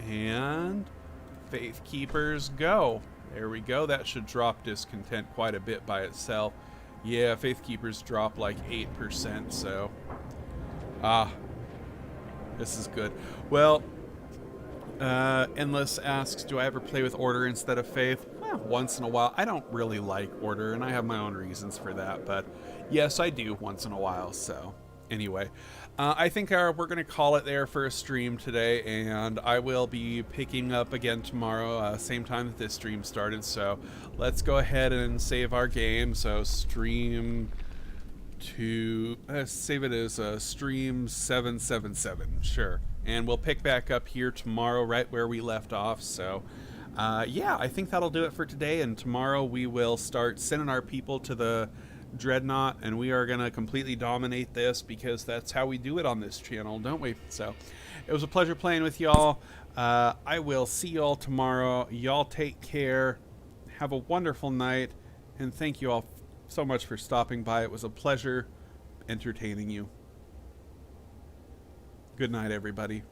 And... Faith Keepers, go. There we go. That should drop discontent quite a bit by itself. Yeah, Faith Keepers drop like 8%, so... this is good. Well, Endless asks, do I ever play with Order instead of Faith? Well, once in a while. I don't really like Order, and I have my own reasons for that, but yes, I do once in a while, so... Anyway, I think we're going to call it there for a stream today, and I will be picking up again tomorrow, same time that this stream started, so let's go ahead and save our game. So stream to, save it as stream 777, sure. And we'll pick back up here tomorrow right where we left off, so yeah, I think that'll do it for today, and tomorrow we will start sending our people to the Dreadnought, and we are going to completely dominate this because that's how we do it on this channel, don't we? So it was a pleasure playing with y'all. I will see y'all tomorrow. Y'all take care. Have a wonderful night, and thank you all so much for stopping by. It was a pleasure entertaining you. Good night, everybody.